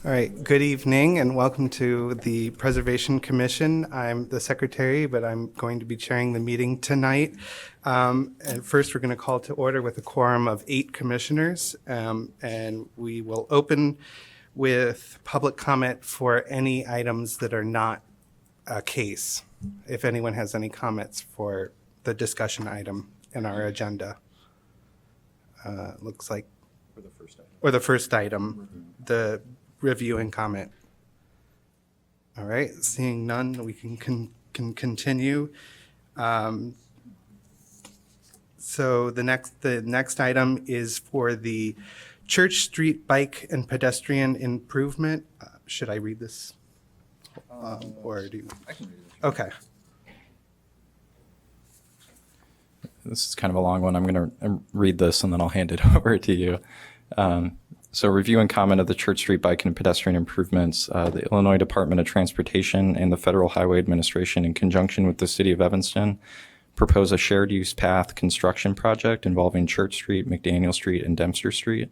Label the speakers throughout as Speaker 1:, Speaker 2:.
Speaker 1: All right, good evening and welcome to the Preservation Commission. I'm the secretary, but I'm going to be chairing the meeting tonight. And first, we're going to call to order with a quorum of 8 commissioners, and we will open with public comment for any items that are not a case, if anyone has any comments for the discussion item in our agenda. Looks like, or the first item, the review and comment. All right, seeing none, we can continue. So the next item is for the Church Street Bike and Pedestrian Improvement. Should I read this? Or do you?
Speaker 2: I can read it.
Speaker 1: Okay.
Speaker 3: This is kind of a long one. I'm going to read this and then I'll hand it over to you. So review and comment of the Church Street Bike and Pedestrian Improvements. The Illinois Department of Transportation and the Federal Highway Administration, in conjunction with the City of Evanston, propose a shared use path construction project involving Church Street, McDaniel Street, and Dempster Street.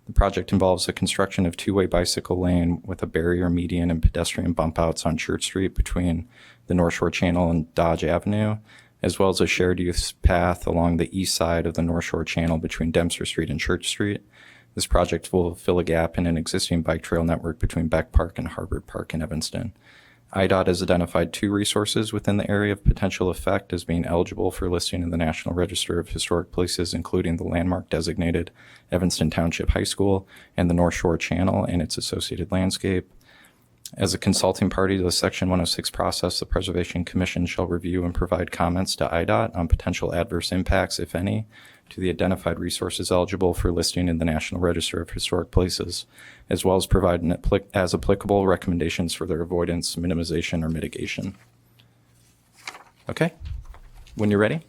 Speaker 3: The project involves the construction of two-way bicycle lane with a barrier median and pedestrian bump outs on Church Street between the North Shore Channel and Dodge Avenue, as well as a shared use path along the east side of the North Shore Channel between Dempster Street and Church Street. This project will fill a gap in an existing bike trail network between Beck Park and Harbert Park in Evanston. IDOT has identified 2 resources within the area of potential effect as being eligible for listing in the National Register of Historic Places, including the landmark designated Evanston Township High School and the North Shore Channel and its associated landscape. As a consulting party to the Section 106 process, the Preservation Commission shall review and provide comments to IDOT on potential adverse impacts, if any, to the identified resources eligible for listing in the National Register of Historic Places, as well as provide, as applicable, recommendations for their avoidance, minimization, or mitigation. Okay, when you're ready.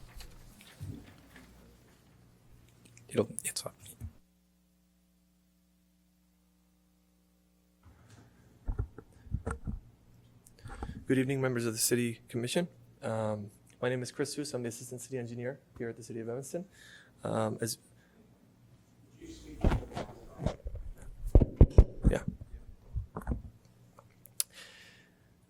Speaker 3: It's up.
Speaker 4: Good evening, members of the City Commission. My name is Chris Seuss. I'm the Assistant City Engineer here at the City of Evanston.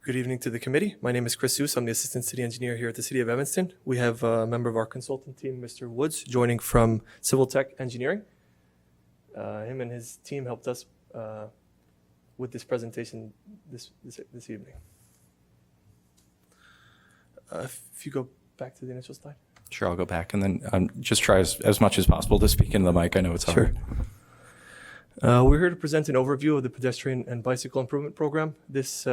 Speaker 4: Good evening to the committee. My name is Chris Seuss. I'm the Assistant City Engineer here at the City of Evanston. We have a member of our consultant team, Mr. Woods, joining from Civil Tech Engineering. Him and his team helped us with this presentation this evening. If you go back to the initial slide.
Speaker 3: Sure, I'll go back and then just try as much as possible to speak into the mic. I know it's hard.
Speaker 4: We're here to present an overview of the pedestrian and bicycle improvement program. This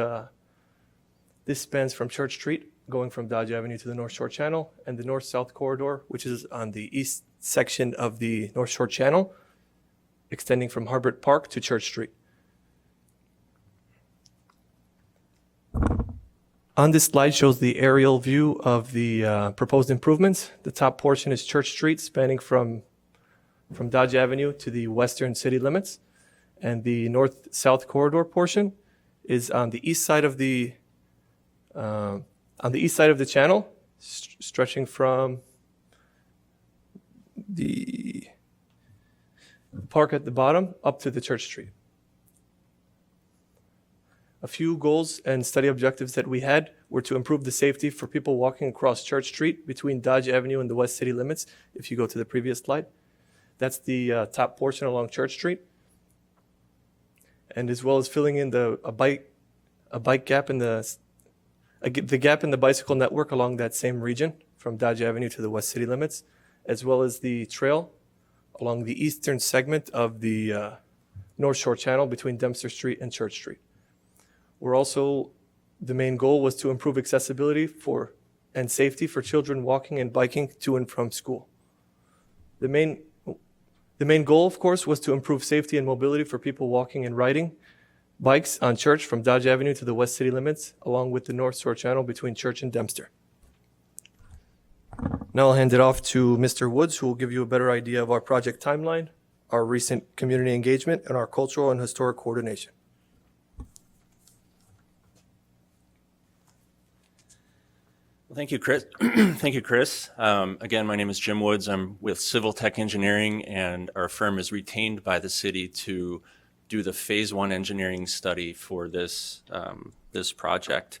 Speaker 4: spans from Church Street, going from Dodge Avenue to the North Shore Channel, and the north-south corridor, which is on the east section of the North Shore Channel, extending from Harbert Park to Church Street. On this slide shows the aerial view of the proposed improvements. The top portion is Church Street, spanning from Dodge Avenue to the western city limits. And the north-south corridor portion is on the east side of the channel, stretching from the park at the bottom up to the Church Street. A few goals and study objectives that we had were to improve the safety for people walking across Church Street between Dodge Avenue and the west city limits. If you go to the previous slide, that's the top portion along Church Street. And as well as filling in a bike gap in the gap in the bicycle network along that same region from Dodge Avenue to the west city limits, as well as the trail along the eastern segment of the North Shore Channel between Dempster Street and Church Street. The main goal was to improve accessibility and safety for children walking and biking to and from school. The main goal, of course, was to improve safety and mobility for people walking and riding bikes on Church from Dodge Avenue to the west city limits, along with the North Shore Channel between Church and Dempster. Now I'll hand it off to Mr. Woods, who will give you a better idea of our project timeline, our recent community engagement, and our cultural and historic coordination.
Speaker 2: Well, thank you, Chris. Thank you, Chris. Again, my name is Jim Woods. I'm with Civil Tech Engineering, and our firm is retained by the city to do the phase 1 engineering study for this, this project.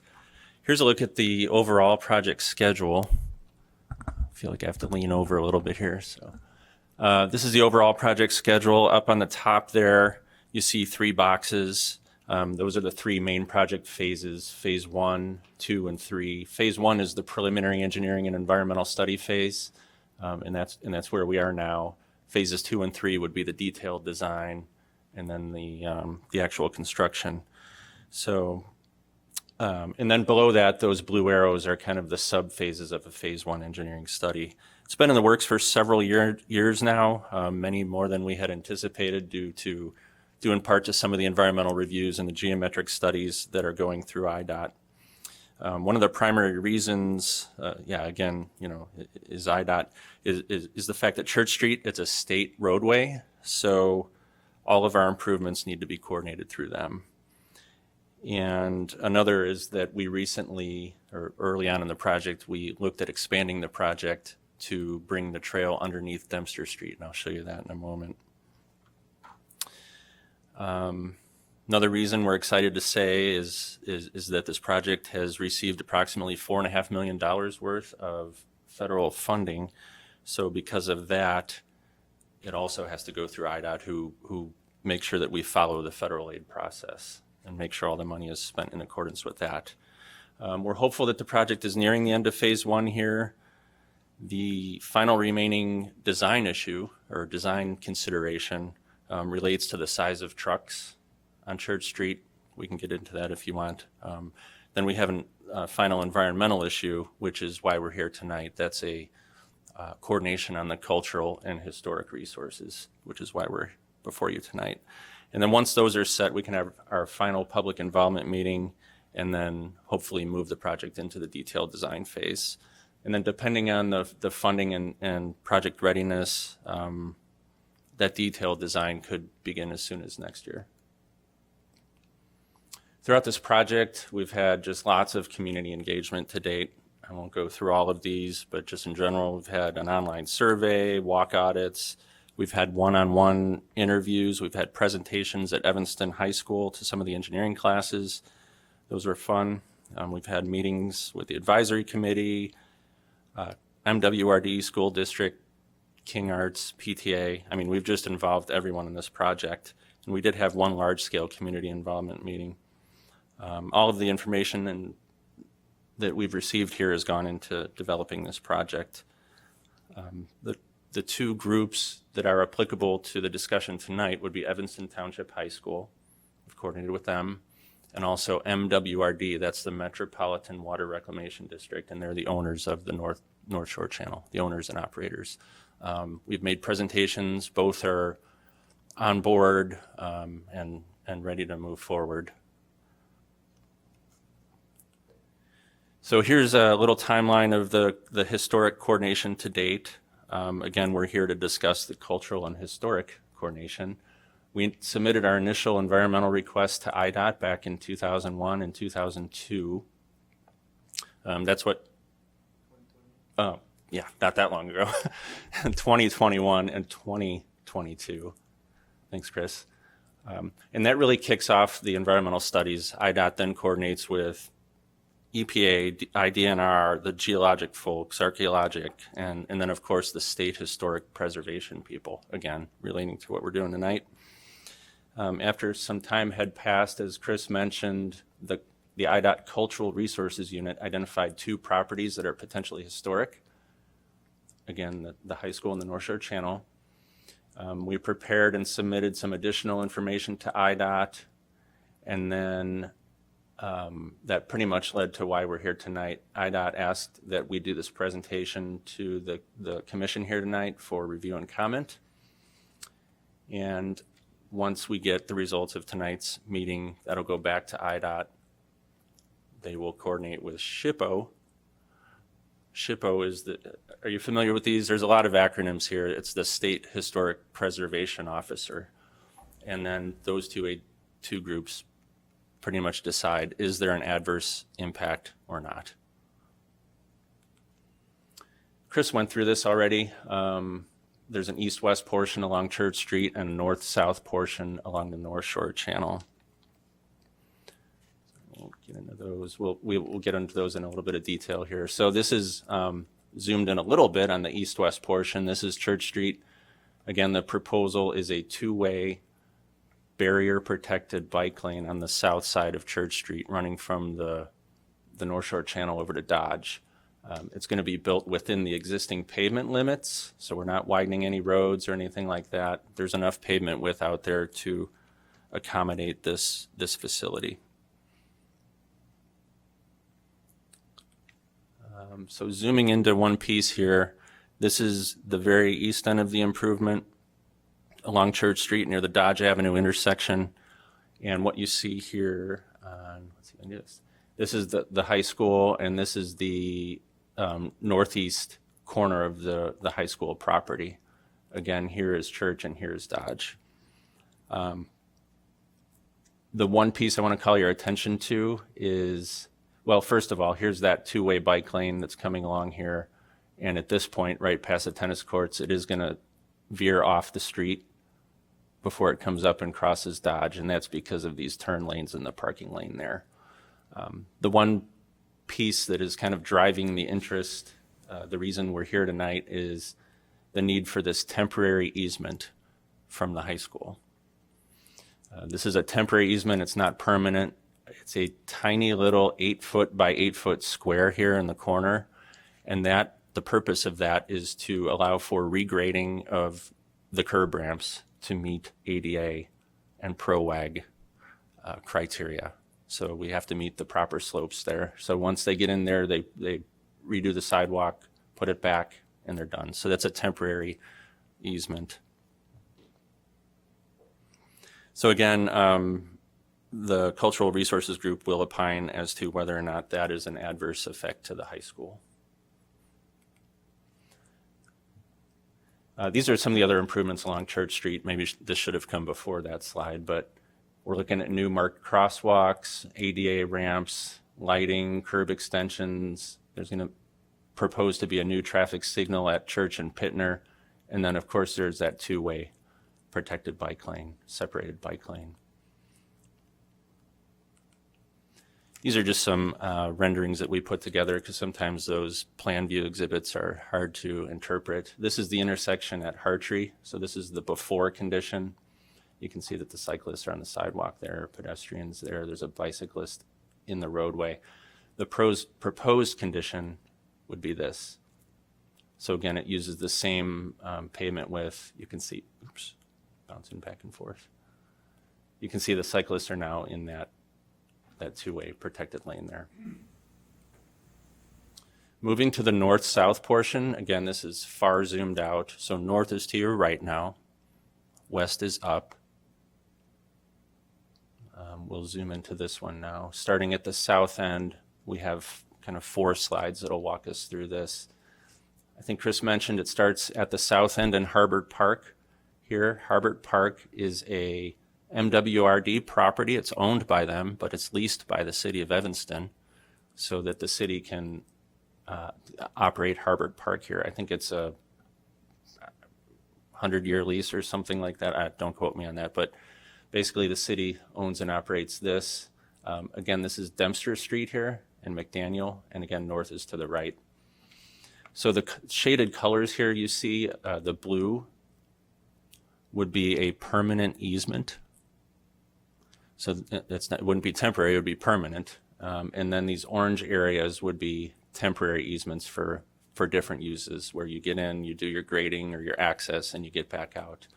Speaker 2: Here's a look at the overall project schedule. I feel like I have to lean over a little bit here. So this is the overall project schedule. Up on the top there, you see 3 boxes. Those are the 3 main project phases, phase 1, 2, and 3. Phase 1 is the preliminary engineering and environmental study phase, and that's where we are now. Phases 2 and 3 would be the detailed design, and then the actual construction. So, and then below that, those blue arrows are kind of the sub-phases of a phase 1 engineering study. It's been in the works for several years now, many more than we had anticipated due in part to some of the environmental reviews and the geometric studies that are going through IDOT. One of the primary reasons, again, is IDOT, is the fact that Church Street, it's a state roadway, so all of our improvements need to be coordinated through them. And another is that we recently, or early on in the project, we looked at expanding the project to bring the trail underneath Dempster Street, and I'll show you that in a moment. Another reason we're excited to say is that this project has received approximately $4.5 million worth of federal funding. So because of that, it also has to go through IDOT, who make sure that we follow the federal aid process and make sure all the money is spent in accordance with that. We're hopeful that the project is nearing the end of phase 1 here. The final remaining design issue or design consideration relates to the size of trucks on Church Street. We can get into that if you want. Then we have a final environmental issue, which is why we're here tonight. That's a coordination on the cultural and historic resources, which is why we're before you tonight. And then once those are set, we can have our final public involvement meeting and then hopefully move the project into the detailed design phase. And then depending on the funding and project readiness, that detailed design could begin as soon as next year. Throughout this project, we've had just lots of community engagement to date. I won't go through all of these, but just in general, we've had an online survey, walk audits, we've had one-on-one interviews, we've had presentations at Evanston High School to some of the engineering classes. Those were fun. We've had meetings with the advisory committee, MWRD School District, King Arts, PTA. I mean, we've just involved everyone in this project. And we did have one large-scale community involvement meeting. All of the information that we've received here has gone into developing this project. The 2 groups that are applicable to the discussion tonight would be Evanston Township High School. We've coordinated with them. And also MWRD, that's the Metropolitan Water Reclamation District, and they're the owners of the North Shore Channel, the owners and operators. We've made presentations, both are on board and ready to move forward. So here's a little timeline of the historic coordination to date. Again, we're here to discuss the cultural and historic coordination. We submitted our initial environmental request to IDOT back in 2001 and 2002. That's what, yeah, not that long ago, 2021 and 2022. Thanks, Chris. And that really kicks off the environmental studies. IDOT then coordinates with EPA, IDNR, the geologic folks, archaeologic, and then of course the state historic preservation people, again, relating to what we're doing tonight. After some time had passed, as Chris mentioned, the IDOT Cultural Resources Unit identified 2 properties that are potentially historic. Again, the high school and the North Shore Channel. We prepared and submitted some additional information to IDOT, and then that pretty much led to why we're here tonight. IDOT asked that we do this presentation to the commission here tonight for review and comment. And once we get the results of tonight's meeting, that'll go back to IDOT. They will coordinate with SHPO. SHPO is are you familiar with these? There's a lot of acronyms here. It's the State Historic Preservation Officer. And then those two groups pretty much decide, is there an adverse impact or not? Chris went through this already. there's an east-west portion along Church Street and a north-south portion along the North Shore Channel. We'll get into those. We'll get into those in a little bit of detail here. So this is zoomed in a little bit on the east-west portion. This is Church Street. Again, the proposal is a two-way barrier-protected bike lane on the south side of Church Street, running from the North Shore Channel over to Dodge. It's going to be built within the existing pavement limits, so we're not widening any roads or anything like that. There's enough pavement width out there to accommodate this facility. So zooming into one piece here, this is the very east end of the improvement along Church Street near the Dodge Avenue intersection. And what you see here, this is the high school, and this is the northeast corner of the high school property. Again, here is Church and here is Dodge. The one piece I want to call your attention to is, well, first of all, here's that two-way bike lane that's coming along here. And at this point, right past the tennis courts, it is going to veer off the street before it comes up and crosses Dodge. And that's because of these turn lanes in the parking lane there. The one piece that is kind of driving the interest, the reason we're here tonight, is the need for this temporary easement from the high school. This is a temporary easement. It's not permanent. It's a tiny little 8-foot by 8-foot square here in the corner. And the purpose of that is to allow for regrading of the curb ramps to meet ADA and ProWAG criteria. So we have to meet the proper slopes there. So once they get in there, they redo the sidewalk, put it back, and they're done. So that's a temporary easement. So again, the Cultural Resources Group will opine as to whether or not that is an adverse effect to the high school. These are some of the other improvements along Church Street. Maybe this should have come before that slide, but we're looking at new marked crosswalks, ADA ramps, lighting, curb extensions. There's going to propose to be a new traffic signal at Church and Pittner. And then, of course, there's that two-way protected bike lane, separated bike lane. These are just some renderings that we put together because sometimes those plan view exhibits are hard to interpret. This is the intersection at Hartree. So this is the before condition. You can see that the cyclists are on the sidewalk there, pedestrians there. There's a bicyclist in the roadway. The proposed condition would be this. So again, it uses the same pavement width. You can see, oops, bouncing back and forth. You can see the cyclists are now in that two-way protected lane there. Moving to the north-south portion, again, this is far zoomed out. So north is to your right now, west is up. We'll zoom into this one now. Starting at the south end, we have kind of 4 slides that'll walk us through this. I think Chris mentioned it starts at the south end in Harbert Park. Here, Harbert Park is a MWRD property. It's owned by them, but it's leased by the city of Evanston so that the city can operate Harbert Park here. I think it's a 100-year lease or something like that. Don't quote me on that, but basically the city owns and operates this. Again, this is Dempster Street here in McDaniel, and again, north is to the right. So the shaded colors here you see, the blue would be a permanent easement. So it wouldn't be temporary, it would be permanent. And then these orange areas would be temporary easements for different uses, where you get in, you do your grading or your access, and you get back out.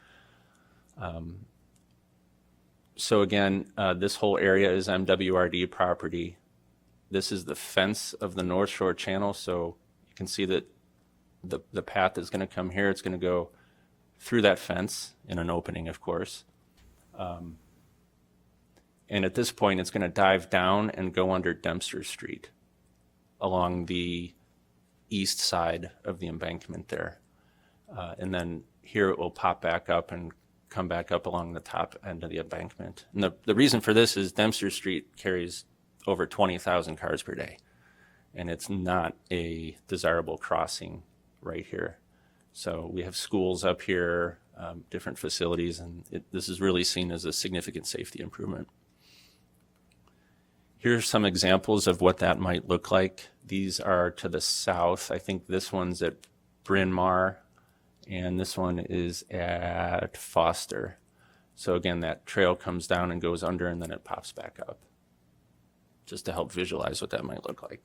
Speaker 2: So again, this whole area is MWRD property. This is the fence of the North Shore Channel, so you can see that the path is going to come here. It's going to go through that fence in an opening, of course. And at this point, it's going to dive down and go under Dempster Street along the east side of the embankment there. And then here it will pop back up and come back up along the top end of the embankment. And the reason for this is Dempster Street carries over 20,000 cars per day. And it's not a desirable crossing right here. So we have schools up here, different facilities, and this is really seen as a significant safety improvement. Here's some examples of what that might look like. These are to the south. I think this one's at Bryn Mawr, and this one is at Foster. So again, that trail comes down and goes under, and then it pops back up, just to help visualize what that might look like.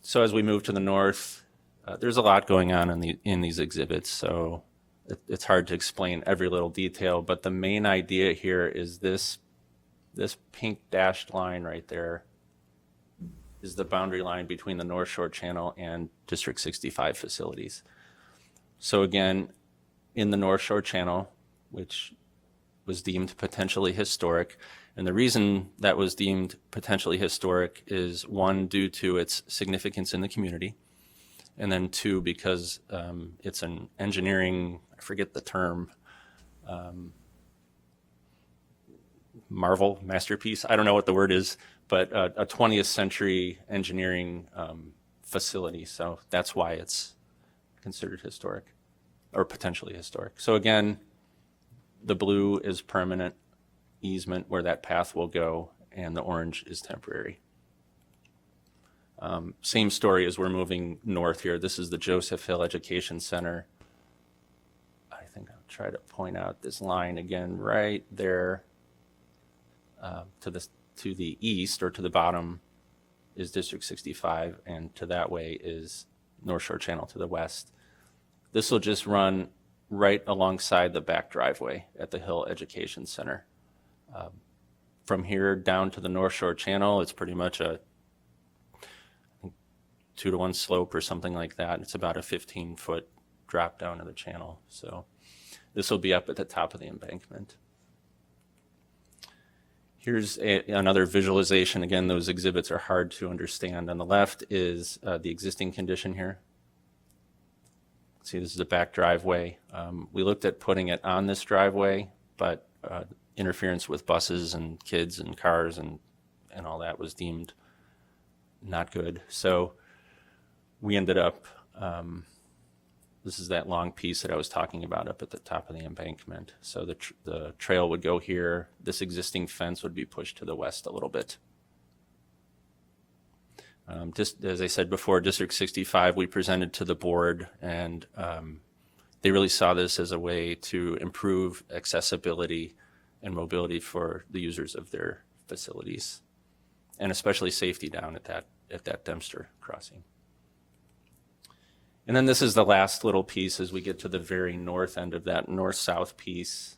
Speaker 2: So as we move to the north, there's a lot going on in these exhibits, so it's hard to explain every little detail, but the main idea here is this pink dashed line right there is the boundary line between the North Shore Channel and District 65 facilities. So again, in the North Shore Channel, which was deemed potentially historic, and the reason that was deemed potentially historic is, one, due to its significance in the community, and then two, because it's an engineering, I forget the term, marvel, masterpiece, I don't know what the word is, but a 20th century engineering facility. So that's why it's considered historic, or potentially historic. So again, the blue is permanent easement where that path will go, and the orange is temporary. Same story as we're moving north here. This is the Joseph Hill Education Center. I think I'll try to point out this line again right there. To the east, or to the bottom, is District 65, and to that way is North Shore Channel to the west. This will just run right alongside the back driveway at the Hill Education Center. From here down to the North Shore Channel, it's pretty much a 2-to-1 slope or something like that. It's about a 15-foot drop down to the channel. So this will be up at the top of the embankment. Here's another visualization. Again, those exhibits are hard to understand. On the left is the existing condition here. See, this is a back driveway. We looked at putting it on this driveway, but interference with buses and kids and cars and all that was deemed not good. So we ended up, this is that long piece that I was talking about up at the top of the embankment. So the trail would go here. This existing fence would be pushed to the west a little bit. Just as I said before, District 65, we presented to the board, and they really saw this as a way to improve accessibility and mobility for the users of their facilities, and especially safety down at that Dempster crossing. And then this is the last little piece as we get to the very north end of that north-south piece.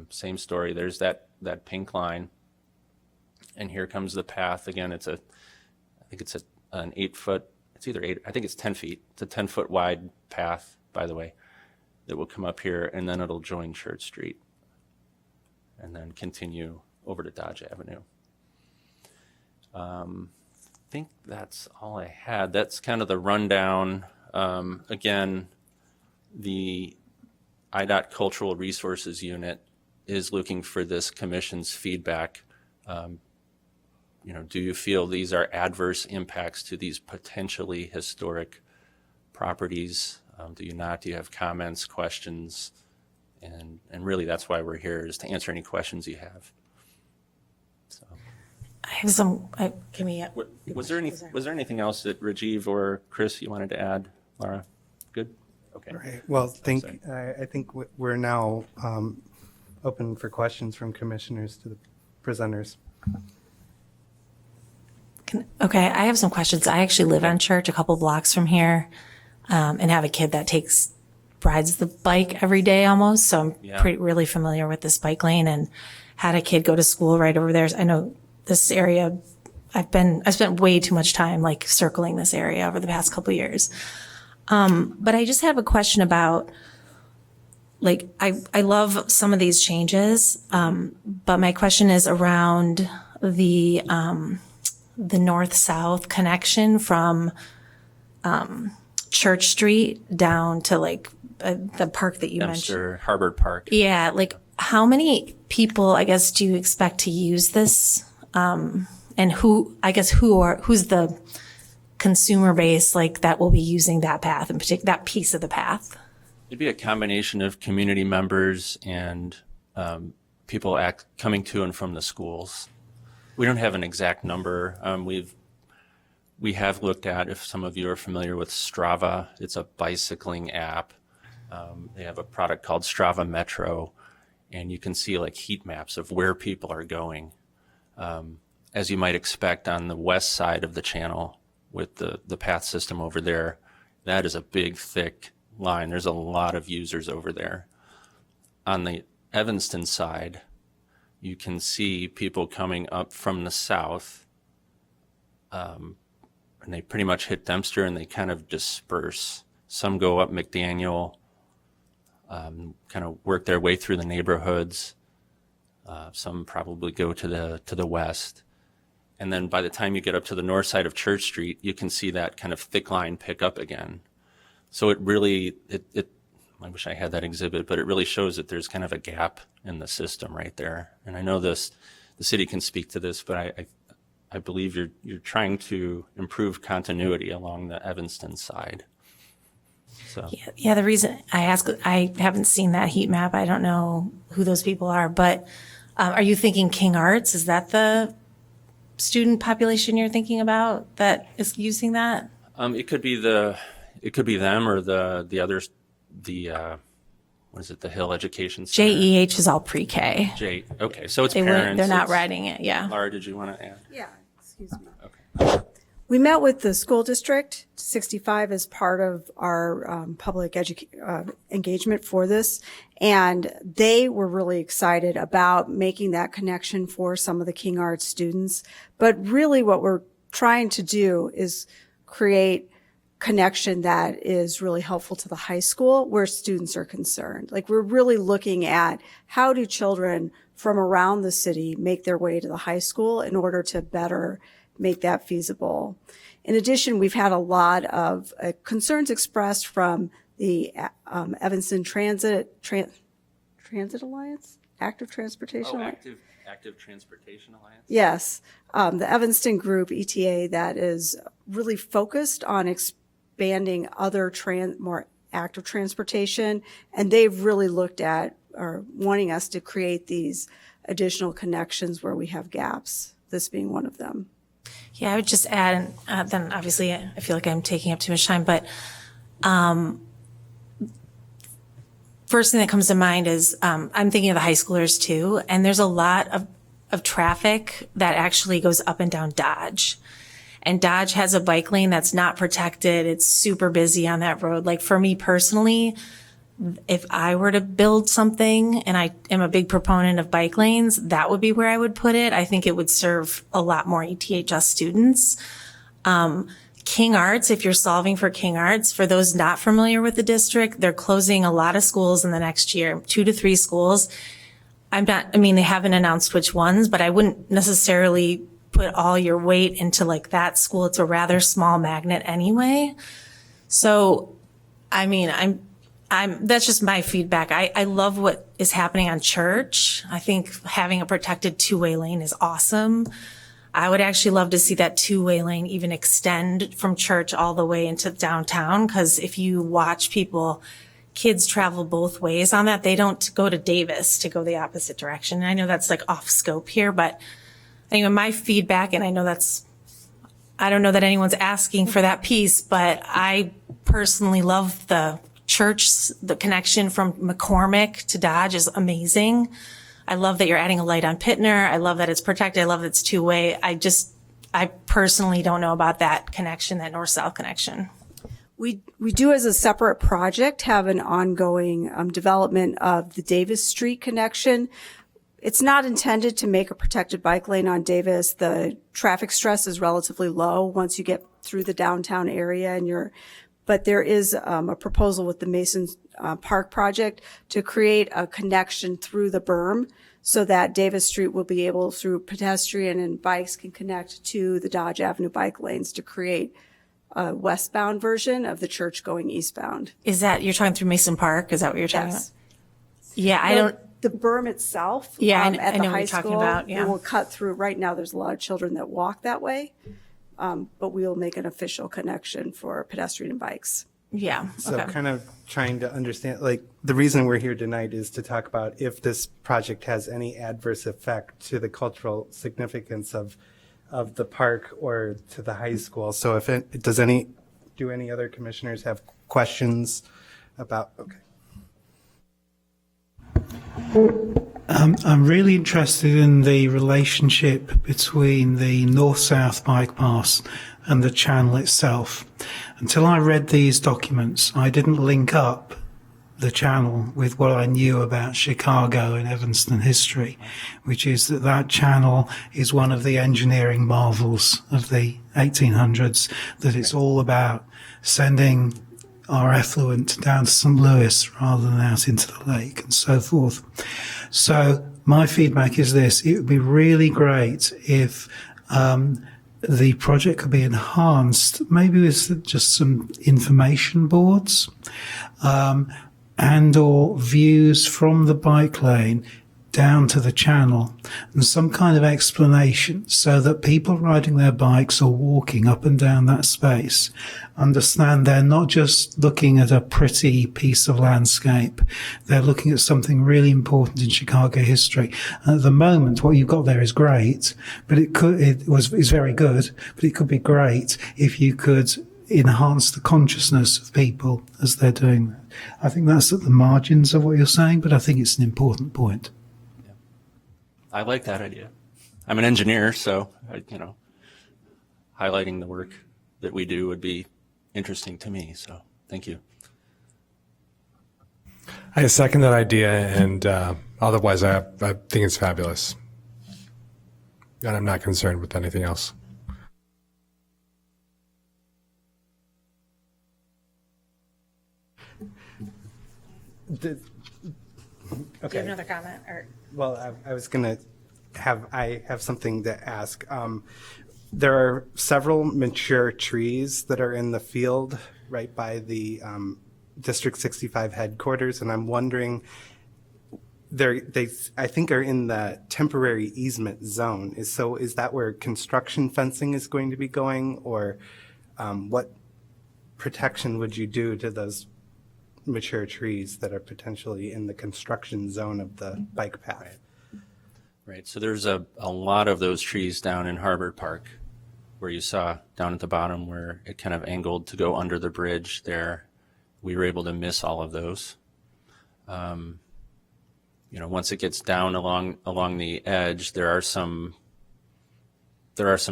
Speaker 2: Same story. There's that pink line, and here comes the path. Again, I think it's an 8-foot. It's either 8. I think it's 10 feet. It's a 10-foot wide path, by the way, that will come up here, and then it'll join Church Street, and then continue over to Dodge Avenue. I think that's all I had. That's kind of the rundown. Again, the IDOT Cultural Resources Unit is looking for this commission's feedback. Do you feel these are adverse impacts to these potentially historic properties? Do you not? Do you have comments, questions? And really, that's why we're here, is to answer any questions you have. So.
Speaker 5: I have some. Can we?
Speaker 2: Was there anything else that Rajiv or Chris you wanted to add? Laura, good. Okay.
Speaker 1: Right. Well, I think we're now open for questions from commissioners to the presenters.
Speaker 5: Okay, I have some questions. I actually live on Church, a couple blocks from here, and have a kid that rides the bike every day almost. So I'm really familiar with this bike lane, and had a kid go to school right over there. I know this area. I've spent way too much time circling this area over the past couple of years. But I just have a question about, I love some of these changes. But my question is around the north-south connection from, Church Street down to the park that you mentioned.
Speaker 2: Harbor Park.
Speaker 5: Yeah. How many people, I guess, do you expect to use this? And who's the consumer base like that will be using that path in particular, that piece of the path?
Speaker 2: It'd be a combination of community members and people coming to and from the schools. We don't have an exact number. We have looked at, if some of you are familiar with Strava, it's a bicycling app. They have a product called Strava Metro, and you can see like heat maps of where people are going. As you might expect on the west side of the channel with the path system over there, that is a big, thick line. There's a lot of users over there. On the Evanston side, you can see people coming up from the south, and they pretty much hit Dempster and they kind of disperse. Some go up McDaniel, kind of work their way through the neighborhoods. Some probably go to the west. And then by the time you get up to the north side of Church Street, you can see that kind of thick line pick up again. So it really, I wish I had that exhibit, but it really shows that there's kind of a gap in the system right there. And I know the city can speak to this, but I believe you're trying to improve continuity along the Evanston side. So
Speaker 5: Yeah, the reason I ask, I haven't seen that heat map. I don't know who those people are, but are you thinking King Arts? Is that the student population you're thinking about that is using that?
Speaker 2: it could be them or the others, what is it, the Hill Education Center?
Speaker 5: JEH is all pre-K.
Speaker 2: Okay, so it's
Speaker 5: They're
Speaker 2: parents.
Speaker 5: not
Speaker 2: it's-
Speaker 5: riding it, yeah.
Speaker 2: Laura, did you want to add?
Speaker 6: Yeah, excuse me.
Speaker 2: Okay.
Speaker 6: We met with the school district 65 as part of our public engagement for this, and they were really excited about making that connection for some of the King Arts students. But really what we're trying to do is create connection that is really helpful to the high school where students are concerned. Like, we're really looking at how do children from around the city make their way to the high school in order to better make that feasible. In addition, we've had a lot of concerns expressed from the Evanston Transit Alliance, Active Transportation Alliance.
Speaker 2: Active Transportation Alliance?
Speaker 6: Yes, the Evanston Group, ETA, that is really focused on expanding other more active transportation, and they've really looked at or wanting us to create these additional connections where we have gaps, this being one of them.
Speaker 5: Yeah, I would just add, then obviously I feel like I'm taking up too much time, but first thing that comes to mind is I'm thinking of the high schoolers too, and there's a lot of traffic that actually goes up and down Dodge. And Dodge has a bike lane that's not protected. It's super busy on that road. Like, for me personally, if I were to build something, and I am a big proponent of bike lanes, that would be where I would put it. I think it would serve a lot more ETHS students. King Arts, if you're solving for King Arts, for those not familiar with the district, they're closing a lot of schools in the next year, 2 to 3 schools. They haven't announced which ones, but I wouldn't necessarily put all your weight into like that school. It's a rather small magnet anyway. So, that's just my feedback. I love what is happening on Church. I think having a protected 2-way lane is awesome. I would actually love to see that 2-way lane even extend from Church all the way into downtown, because if you watch kids travel both ways on that. They don't go to Davis to go the opposite direction. And I know that's like off scope here, but anyway, my feedback, and I don't know that anyone's asking for that piece, but I personally love the Church, the connection from McCormick to Dodge is amazing. I love that you're adding a light on Pittner. I love that it's protected. I love that it's 2-way. I personally don't know about that connection, that north-south connection.
Speaker 6: We do, as a separate project, have an ongoing development of the Davis Street connection. It's not intended to make a protected bike lane on Davis. The traffic stress is relatively low once you get through the downtown area, but there is a proposal with the Mason Park project to create a connection through the berm so that Davis Street will be able, through pedestrian and bikes, can connect to the Dodge Avenue bike lanes to create a westbound version of the Church going eastbound.
Speaker 5: Is that, you're talking through Mason Park? Is that what you're talking
Speaker 6: Yes.
Speaker 5: about? Yeah,
Speaker 6: The berm itself,
Speaker 5: Yeah,
Speaker 6: at
Speaker 5: I know
Speaker 6: the
Speaker 5: what
Speaker 6: high
Speaker 5: you're talking
Speaker 6: school,
Speaker 5: about, yeah.
Speaker 6: it will cut through. Right now, there's a lot of children that walk that way, but we will make an official connection for pedestrian and bikes.
Speaker 5: Yeah.
Speaker 1: So
Speaker 5: Okay.
Speaker 1: kind of trying to understand, like, the reason we're here tonight is to talk about if this project has any adverse effect to the cultural significance of the park or to the high school. So if it, do any other commissioners have questions about, okay.
Speaker 7: I'm really interested in the relationship between the north-south bike path and the channel itself. Until I read these documents, I didn't link up the channel with what I knew about Chicago and Evanston history, which is that channel is one of the engineering marvels of the 1800s, that it's all about sending our effluent down to St. Louis rather than out into the lake and so forth. So my feedback is this: it would be really great if the project could be enhanced, maybe with just some information boards and or views from the bike lane down to the channel, and some kind of explanation so that people riding their bikes or walking up and down that space understand they're not just looking at a pretty piece of landscape, they're looking at something really important in Chicago history. And at the moment, what you've got there is great, but is very good, but it could be great if you could enhance the consciousness of people as they're doing that. I think that's at the margins of what you're saying, but I think it's an important point.
Speaker 2: I like that idea. I'm an engineer, so, highlighting the work that we do would be interesting to me. So thank you.
Speaker 8: I second that idea, and otherwise I think it's fabulous. And I'm not concerned with anything else.
Speaker 5: Do you have another comment? Or
Speaker 1: Well, I was going to have something to ask. There are several mature trees that are in the field right by the District 65 headquarters, and I'm wondering, they I think are in the temporary easement zone. Is that where construction fencing is going to be going, or what protection would you do to those mature trees that are potentially in the construction zone of the bike path?
Speaker 2: Right. So there's a lot of those trees down in Harvard Park, where you saw down at the bottom where it kind of angled to go under the bridge there. We were able to miss all of those. Once it gets down along the edge, there are some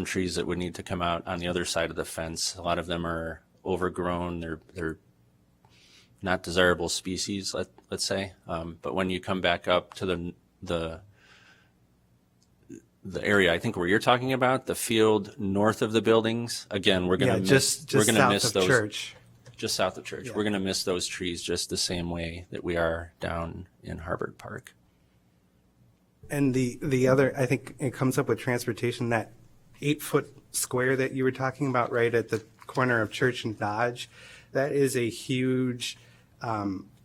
Speaker 2: trees that would need to come out on the other side of the fence. A lot of them are overgrown. They're not desirable species, let's say. But when you come back up to the area, I think where you're talking about, the field north of the buildings, again, we're going to miss those.
Speaker 1: Church.
Speaker 2: Just south of Church.
Speaker 1: Yeah.
Speaker 2: We're going to miss those trees just the same way that we are down in Harvard Park.
Speaker 1: And the other, I think it comes up with transportation, that 8-foot square that you were talking about right at the corner of Church and Dodge, that is a huge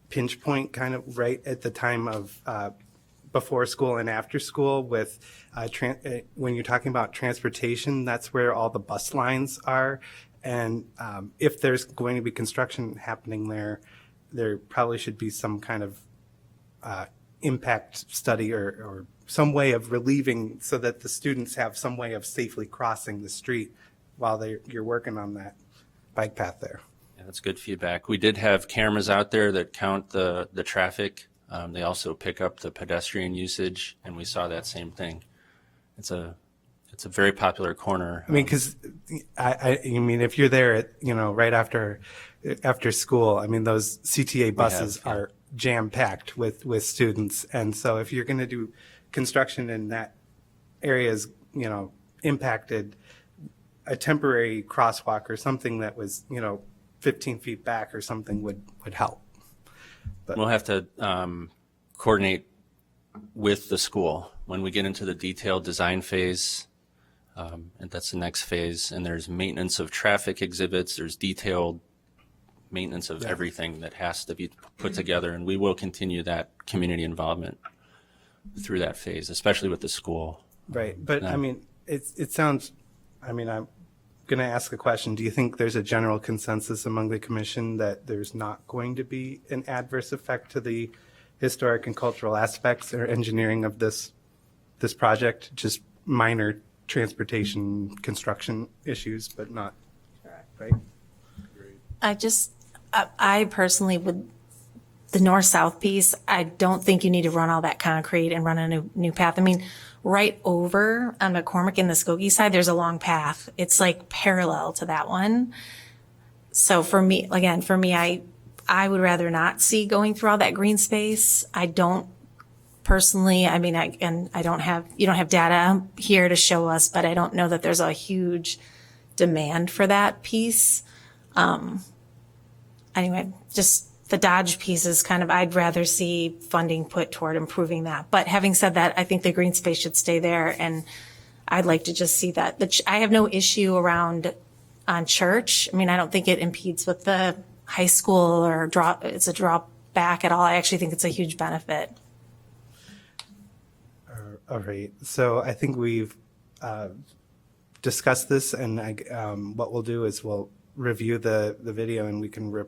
Speaker 1: pinch point kind of right at the time of before school and after school with when you're talking about transportation, that's where all the bus lines are. And if there's going to be construction happening there probably should be some kind of impact study or some way of relieving so that the students have some way of safely crossing the street while you're working on that bike path there.
Speaker 2: Yeah, that's good feedback. We did have cameras out there that count the traffic. They also pick up the pedestrian usage, and we saw that same thing. It's a very popular corner.
Speaker 1: I mean, because I mean, if you're there at right after school, I mean those CTA buses are jam packed with students, and so if you're going to do construction in that area is impacted, a temporary crosswalk or something that was 15 feet back or something would help. But
Speaker 2: we'll have to coordinate with the school when we get into the detailed design phase. And that's the next phase. And there's maintenance of traffic exhibits. There's detailed maintenance of everything that has to be put together. And we will continue that community involvement through that phase, especially with the school.
Speaker 1: Right. But I mean, it sounds, I mean, I'm going to ask a question. Do you think there's a general consensus among the commission that there's not going to be an adverse effect to the historic and cultural aspects or engineering of this project? Just minor transportation construction issues, but not, right?
Speaker 5: I personally would, the north-south piece, I don't think you need to run all that concrete and run a new path. I mean, right over on McCormick and the Skokie side, there's a long path. It's like parallel to that one. So for me, I would rather not see going through all that green space. I don't personally, I mean, you don't have data here to show us, but I don't know that there's a huge demand for that piece. Anyway, just the Dodge piece is kind of, I'd rather see funding put toward improving that. But having said that, I think the green space should stay there, and I'd like to just see that. I have no issue around on Church. I mean, I don't think it impedes with the high school or it's a drop back at all. I actually think it's a huge benefit.
Speaker 1: All right. So I think we've discussed this, and what we'll do is we'll review the video, and we can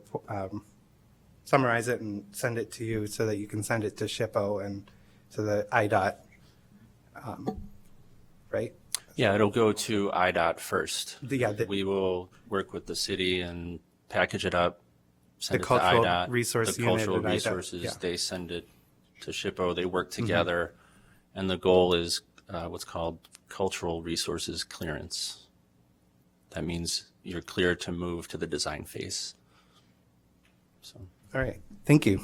Speaker 1: summarize it and send it to you so that you can send it to SHPO and to the IDOT, right?
Speaker 2: Yeah, it'll go to IDOT first.
Speaker 1: Yeah,
Speaker 2: we will work with the city and package it up, send
Speaker 1: The
Speaker 2: it to
Speaker 1: cultural
Speaker 2: IDOT.
Speaker 1: resource
Speaker 2: the
Speaker 1: unit
Speaker 2: cultural
Speaker 1: at IDOT,
Speaker 2: resources,
Speaker 1: yeah.
Speaker 2: they send it to SHPO. They work together, and the goal is what's called cultural resources clearance. That means you're clear to move to the design phase. So,
Speaker 1: All right. Thank you.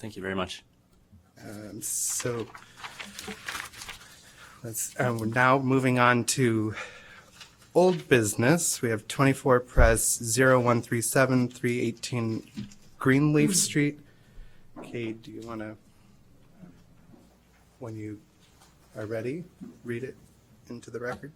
Speaker 2: thank you very much.
Speaker 1: So we're now moving on to old business. We have 24 Pres 0137 318 Greenleaf Street. Kate, do you want to, when you are ready, read it into the record?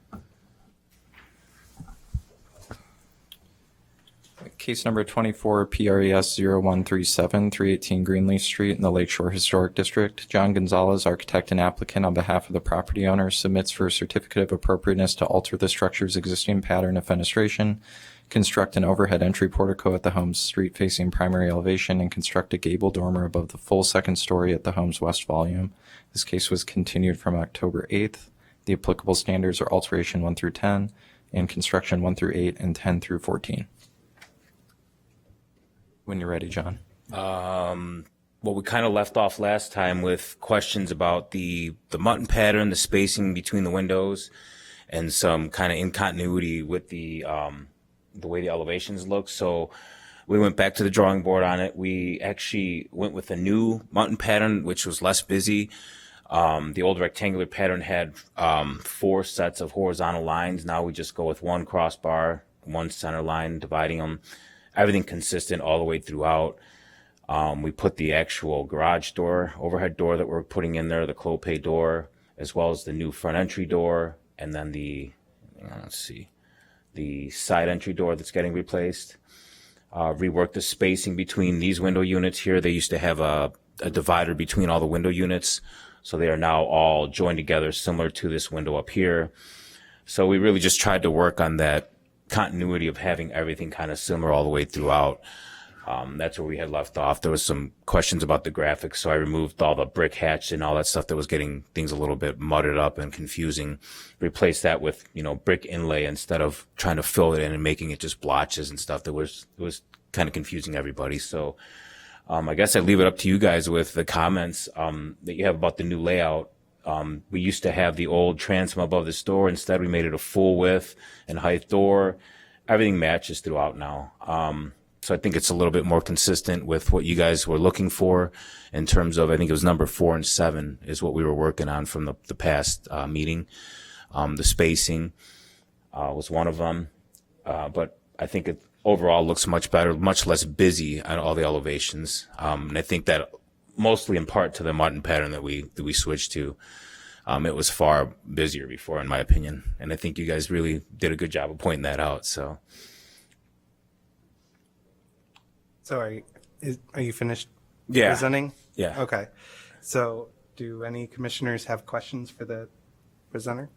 Speaker 3: Case number 24, PRES 0137, 318 Greenleaf Street in the Lakeshore Historic District. John Gonzalez, architect and applicant on behalf of the property owner, submits for a certificate of appropriateness to alter the structure's existing pattern of fenestration, construct an overhead entry portico at the home's street-facing primary elevation, and construct a gable dormer above the full second story at the home's west volume. This case was continued from October 8th. The applicable standards are alteration 1 through 10 and construction 1 through 8 and 10 through 14. When you're ready, John.
Speaker 9: Well, we kind of left off last time with questions about the mutton pattern, the spacing between the windows, and some kind of incontinuity with the way the elevations look. So we went back to the drawing board on it. We actually went with a new mutton pattern, which was less busy. The old rectangular pattern had 4 sets of horizontal lines. Now we just go with 1 crossbar, 1 center line, dividing them. Everything consistent all the way throughout. We put the actual garage door, overhead door that we're putting in there, the Clopay door, as well as the new front entry door, and then the side entry door that's getting replaced. Reworked the spacing between these window units here. They used to have a divider between all the window units, so they are now all joined together, similar to this window up here. So we really just tried to work on that continuity of having everything kind of similar all the way throughout. That's where we had left off. There was some questions about the graphics, so I removed all the brick hatch and all that stuff that was getting things a little bit mudded up and confusing. Replaced that with, brick inlay instead of trying to fill it in and making it just blotches and stuff. It was kind of confusing everybody. So I guess I leave it up to you guys with the comments that you have about the new layout. We used to have the old transom above the store. Instead, we made it a full width and height door. Everything matches throughout now. So I think it's a little bit more consistent with what you guys were looking for in terms of, I think it was number 4 and 7 is what we were working on from the past meeting. The spacing was one of them. But I think it overall looks much better, much less busy on all the elevations. And I think that mostly in part to the mutton pattern that we switched to. It was far busier before, in my opinion. And I think you guys really did a good job of pointing that out. So
Speaker 1: are you finished
Speaker 9: Yeah.
Speaker 1: presenting?
Speaker 9: Yeah.
Speaker 1: Okay. So do any commissioners have questions for the presenter?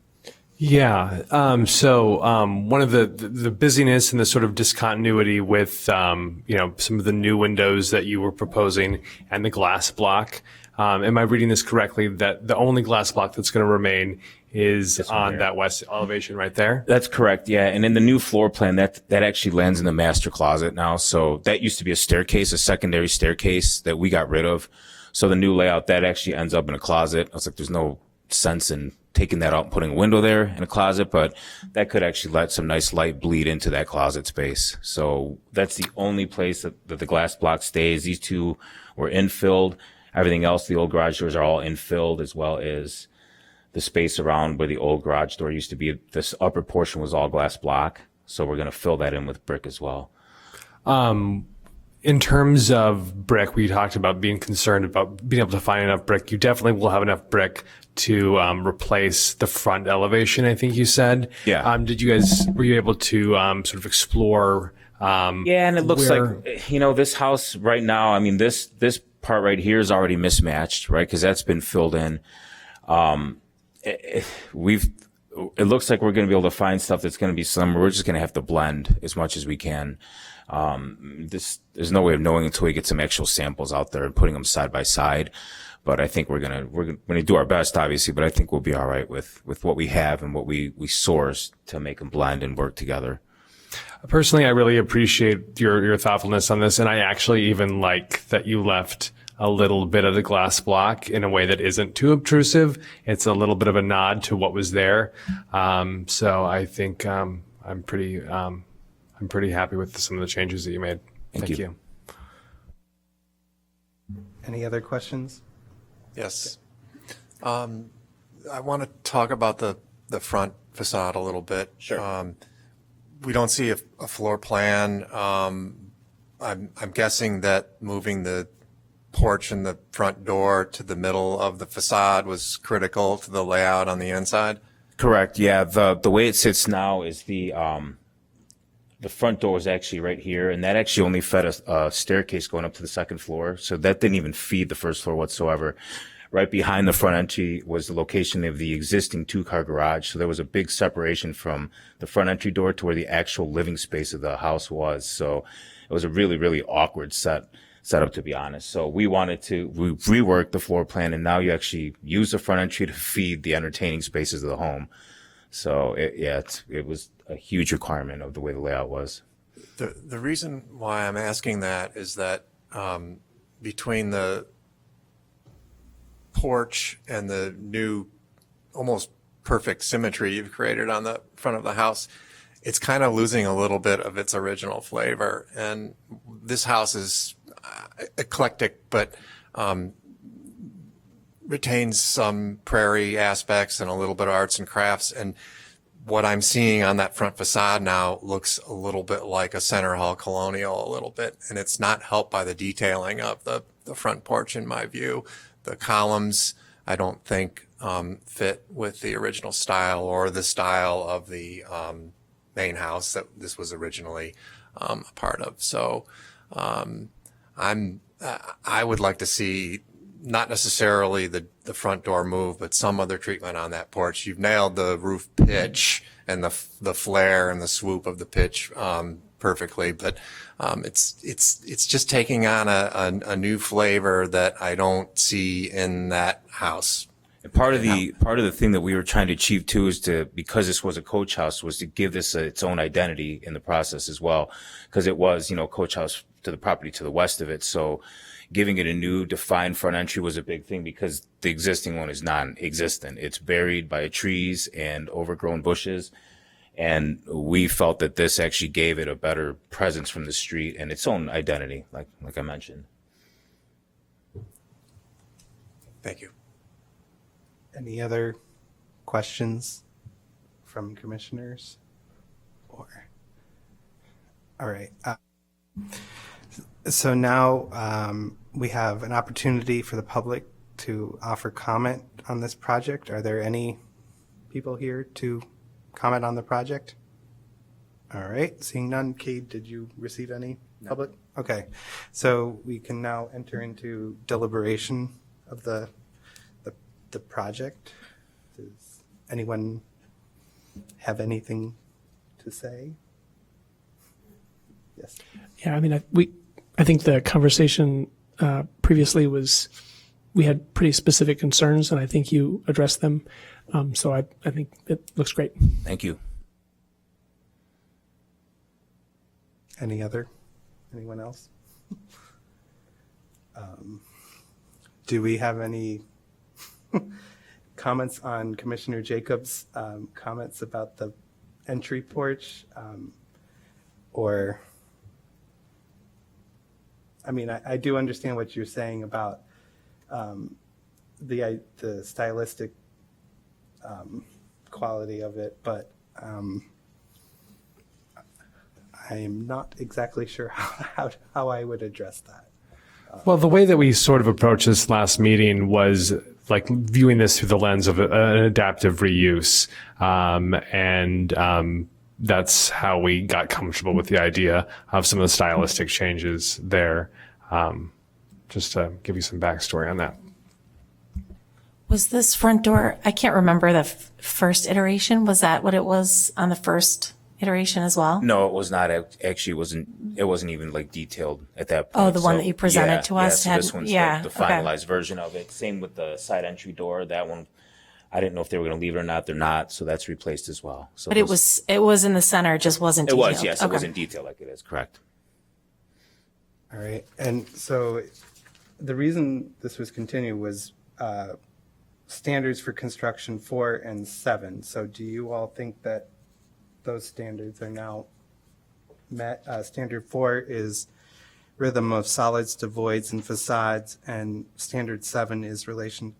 Speaker 8: Yeah. One of the busyness and the sort of discontinuity with, some of the new windows that you were proposing and the glass block. Am I reading this correctly that the only glass block that's going to remain is on that west elevation right there?
Speaker 9: That's correct, yeah. And in the new floor plan, that actually lands in the master closet now. So that used to be a staircase, a secondary staircase that we got rid of. So the new layout, that actually ends up in a closet. I was like, there's no sense in taking that out and putting a window there in a closet, but that could actually let some nice light bleed into that closet space. So that's the only place that the glass block stays. These two were infilled. Everything else, the old garage doors are all infilled, as well as the space around where the old garage door used to be. This upper portion was all glass block. So we're going to fill that in with brick as well.
Speaker 8: In terms of brick, we talked about being concerned about being able to find enough brick. You definitely will have enough brick to replace the front elevation, I think you said.
Speaker 9: Yeah.
Speaker 8: Were you able to sort of explore?
Speaker 9: Yeah, and it looks like, this house right now, I mean, this part right here is already mismatched, right? Because that's been filled in. It looks like we're going to be able to find stuff that's going to be similar. We're just going to have to blend as much as we can. There's no way of knowing until we get some actual samples out there and putting them side by side. But I think we're gonna do our best, obviously. But I think we'll be all right with what we have and what we source to make them blend and work together.
Speaker 8: Personally, I really appreciate your thoughtfulness on this, and I actually even like that you left a little bit of the glass block in a way that isn't too obtrusive. It's a little bit of a nod to what was there. So I think I'm pretty happy with some of the changes that you made. Thank you.
Speaker 1: Any other questions?
Speaker 10: Yes. I want to talk about the front facade a little bit.
Speaker 9: Sure.
Speaker 10: We don't see a floor plan. I'm guessing that moving the porch and the front door to the middle of the facade was critical to the layout on the inside.
Speaker 9: Correct. Yeah. The way it sits now is the front door is actually right here, and that actually only fed a staircase going up to the second floor. So that didn't even feed the first floor whatsoever. Right behind the front entry was the location of the existing 2-car garage. So there was a big separation from the front entry door to where the actual living space of the house was. So it was a really, really awkward setup, to be honest. So we rework the floor plan, and now you actually use the front entry to feed the entertaining spaces of the home. So it was a huge requirement of the way the layout was.
Speaker 10: The reason why I'm asking that is that between the porch and the new almost perfect symmetry you've created on the front of the house, it's kind of losing a little bit of its original flavor. And this house is eclectic, but retains some prairie aspects and a little bit of arts and crafts. And what I'm seeing on that front facade now looks a little bit like a center hall colonial a little bit. And it's not helped by the detailing of the front porch, in my view. The columns, I don't think, fit with the original style or the style of the main house that this was originally a part of. So I would like to see not necessarily the front door move, but some other treatment on that porch. You've nailed the roof pitch and the flare and the swoop of the pitch perfectly, but it's just taking on a new flavor that I don't see in that house.
Speaker 9: And part of the thing that we were trying to achieve too is because this was a coach house, was to give this its own identity in the process as well, because it was, coach house to the property to the west of it. So giving it a new defined front entry was a big thing, because the existing one is non-existent. It's buried by trees and overgrown bushes. And we felt that this actually gave it a better presence from the street and its own identity, like I mentioned.
Speaker 10: Thank you.
Speaker 1: Any other questions from commissioners? All right. So now we have an opportunity for the public to offer comment on this project. Are there any people here to comment on the project? All right. Seeing none. Cade, did you receive any public? Okay. So we can now enter into deliberation of the project. Does anyone have anything to say? Yes.
Speaker 11: Yeah, I mean, I think the conversation previously was, we had pretty specific concerns, and I think you addressed them. So I think it looks great.
Speaker 9: Thank you.
Speaker 1: Anyone else? Do we have any comments on Commissioner Jacobs' comments about the entry porch? Or, I mean, I do understand what you're saying about the stylistic quality of it, but I am not exactly sure how I would address that.
Speaker 8: Well, the way that we sort of approached this last meeting was like viewing this through the lens of an adaptive reuse. That's how we got comfortable with the idea of some of the stylistic changes there. Just to give you some backstory on that.
Speaker 5: Was this front door, I can't remember the first iteration. Was that what it was on the first iteration as well?
Speaker 9: No, it was not. Actually, it wasn't even like detailed at that point.
Speaker 5: Oh, the one
Speaker 9: So,
Speaker 5: that you presented to us
Speaker 9: Yeah, so this
Speaker 5: had-
Speaker 9: one's
Speaker 5: yeah,
Speaker 9: like the
Speaker 5: okay.
Speaker 9: finalized version of it. Same with the side entry door. That one, I didn't know if they were going to leave it or not. They're not, so that's replaced as well. So
Speaker 5: But it was in the center, it just wasn't
Speaker 9: It
Speaker 5: detailed.
Speaker 9: was, yes. It
Speaker 5: Okay.
Speaker 9: was in detail like it is. Correct.
Speaker 1: All right, and so the reason this was continued was standards for construction 4 and 7. So do you all think that those standards are now met? Standard 4 is rhythm of solids to voids and facades, and standard 7 is relationship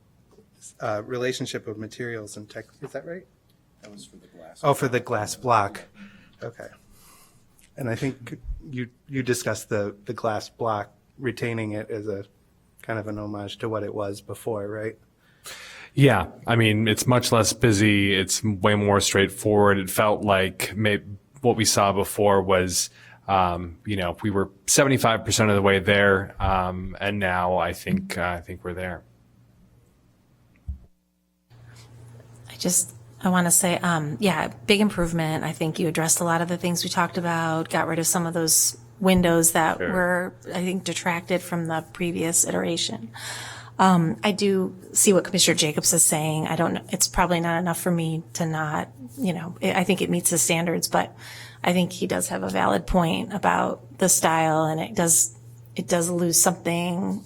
Speaker 1: of materials and tech. Is that right?
Speaker 3: That was for the glass.
Speaker 1: Oh, for the glass block. Okay. And I think you discussed the glass block, retaining it as a kind of an homage to what it was before, right?
Speaker 8: Yeah, I mean, it's much less busy. It's way more straightforward. It felt like what we saw before was, we were 75% of the way there, and now I think we're there.
Speaker 5: I want to say, big improvement. I think you addressed a lot of the things we talked about, got rid of some of those windows that were, I think, detracted from the previous iteration. I do see what Commissioner Jacobs is saying. I don't know, it's probably not enough for me to not, I think it meets the standards, but I think he does have a valid point about the style, and it does lose something,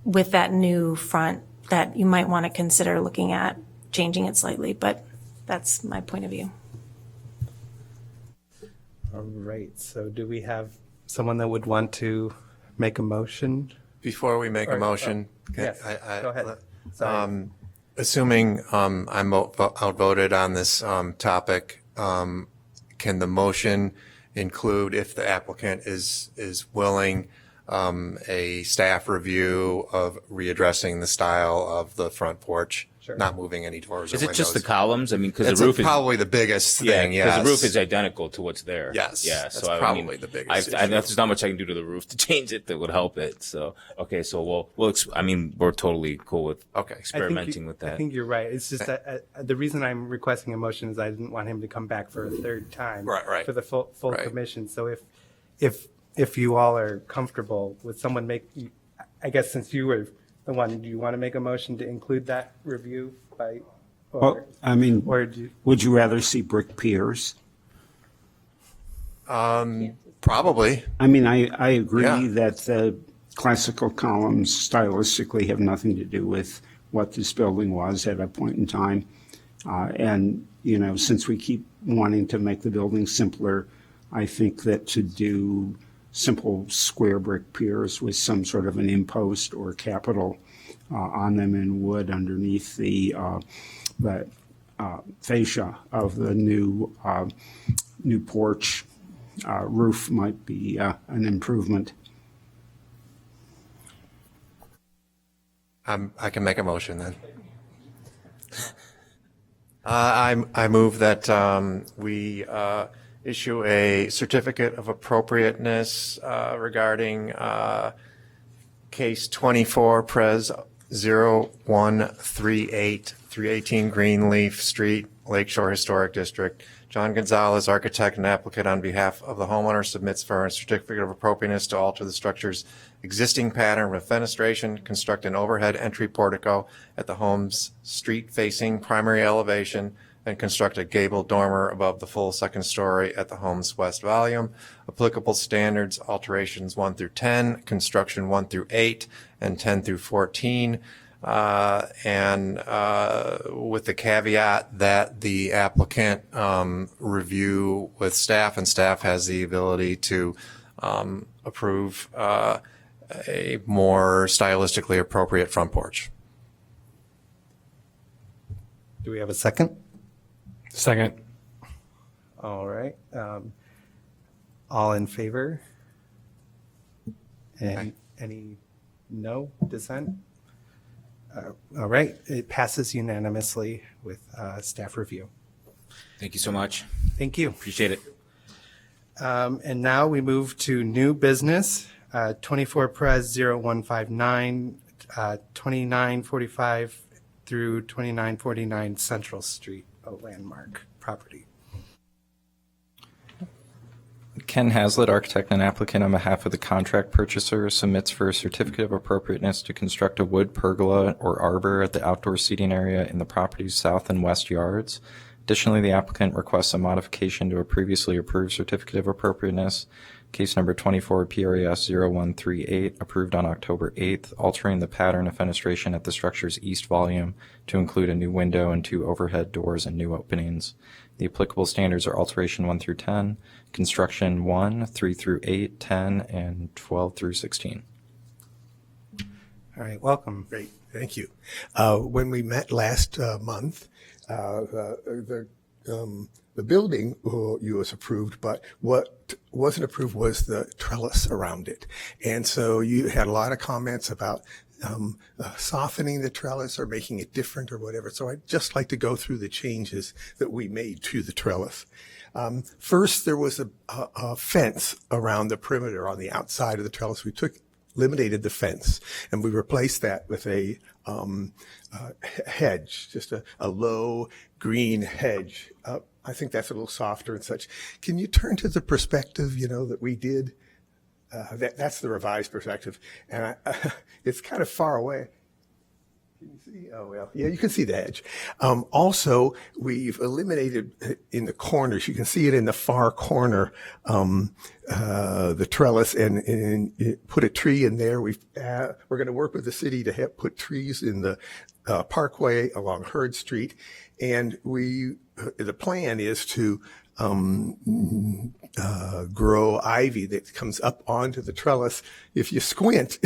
Speaker 5: with that new front that you might want to consider looking at changing it slightly, but that's my point of view.
Speaker 1: All right. So do we have someone that would want to make a motion?
Speaker 10: Before we make a motion,
Speaker 1: Yes, go ahead. Sorry.
Speaker 10: assuming I'm outvoted on this topic, can the motion include, if the applicant is willing, a staff review of readdressing the style of the front porch, not moving any doors or
Speaker 9: Is it
Speaker 10: windows?
Speaker 9: just the columns? I mean, because
Speaker 10: It's
Speaker 9: the roof is
Speaker 10: probably the biggest thing,
Speaker 9: because
Speaker 10: yes.
Speaker 9: the roof is identical to what's there.
Speaker 10: Yes,
Speaker 9: Yeah.
Speaker 10: that's
Speaker 9: So
Speaker 10: probably the biggest issue.
Speaker 9: there's not much I can do to the roof to change it that would help it. So okay, so we're totally cool with experimenting with that.
Speaker 1: I think you're right. It's just that the reason I'm requesting a motion is I didn't want him to come back for a third time.
Speaker 10: Right.
Speaker 1: For the full
Speaker 10: Right.
Speaker 1: commission. So if you all are comfortable with someone I guess since you were the one, do you want to make a motion to include that review by?
Speaker 12: Well, I mean,
Speaker 1: Or do you,
Speaker 12: would you rather see brick piers?
Speaker 10: Probably.
Speaker 12: I mean, I agree
Speaker 10: Yeah.
Speaker 12: that the classical columns stylistically have nothing to do with what this building was at a point in time. And, since we keep wanting to make the building simpler, I think that to do simple square brick piers with some sort of an impost or capital on them in wood underneath the fascia of the new porch roof might be an improvement.
Speaker 10: I can make a motion then. I move that we issue a certificate of appropriateness regarding case 24 Pres 0138 318 Greenleaf Street, Lakeshore Historic District. John Gonzalez, architect and applicant on behalf of the homeowner, submits for a certificate of appropriateness to alter the structure's existing pattern of fenestration, construct an overhead entry portico at the home's street-facing primary elevation, and construct a gable dormer above the full second story at the home's west volume. Applicable standards, alterations 1 through 10, construction 1 through 8, and 10 through 14. With the caveat that the applicant review with staff, and staff has the ability to approve a more stylistically appropriate front porch.
Speaker 1: Do we have a second?
Speaker 8: Second.
Speaker 1: All right. All in favor? And any no dissent? All right. It passes unanimously with staff review.
Speaker 9: Thank you so much.
Speaker 1: Thank you.
Speaker 9: Appreciate it.
Speaker 1: And now we move to new business, 24 Perez 0159, 2945 through 2949 Central Street, a landmark property.
Speaker 3: Ken Hazlitt, architect and applicant on behalf of the contract purchaser, submits for a certificate of appropriateness to construct a wood pergola or arbor at the outdoor seating area in the property's south and west yards. Additionally, the applicant requests a modification to a previously approved certificate of appropriateness, case number 24 PRES 0138, approved on October 8th, altering the pattern of fenestration at the structure's east volume to include a new window and 2 overhead doors and new openings. The applicable standards are alteration 1 through 10, construction 1, 3 through 8, 10, and 12 through 16.
Speaker 1: All right, welcome.
Speaker 13: Great, thank you. When we met last month, the building was approved, but what wasn't approved was the trellis around it. And so you had a lot of comments about softening the trellis or making it different or whatever. So I'd just like to go through the changes that we made to the trellis. First, there was a fence around the perimeter on the outside of the trellis. We eliminated the fence, and we replaced that with a hedge, just a low green hedge. I think that's a little softer and such. Can you turn to the perspective, that we did? That's the revised perspective, and it's kind of far away. Can you see? Oh, well, yeah, you can see the edge. Also, we've eliminated in the corners, you can see it in the far corner, the trellis, and put a tree in there. We're going to work with the city to put trees in the parkway along Hurd Street, and the plan is to grow ivy that comes up onto the trellis. If you squint,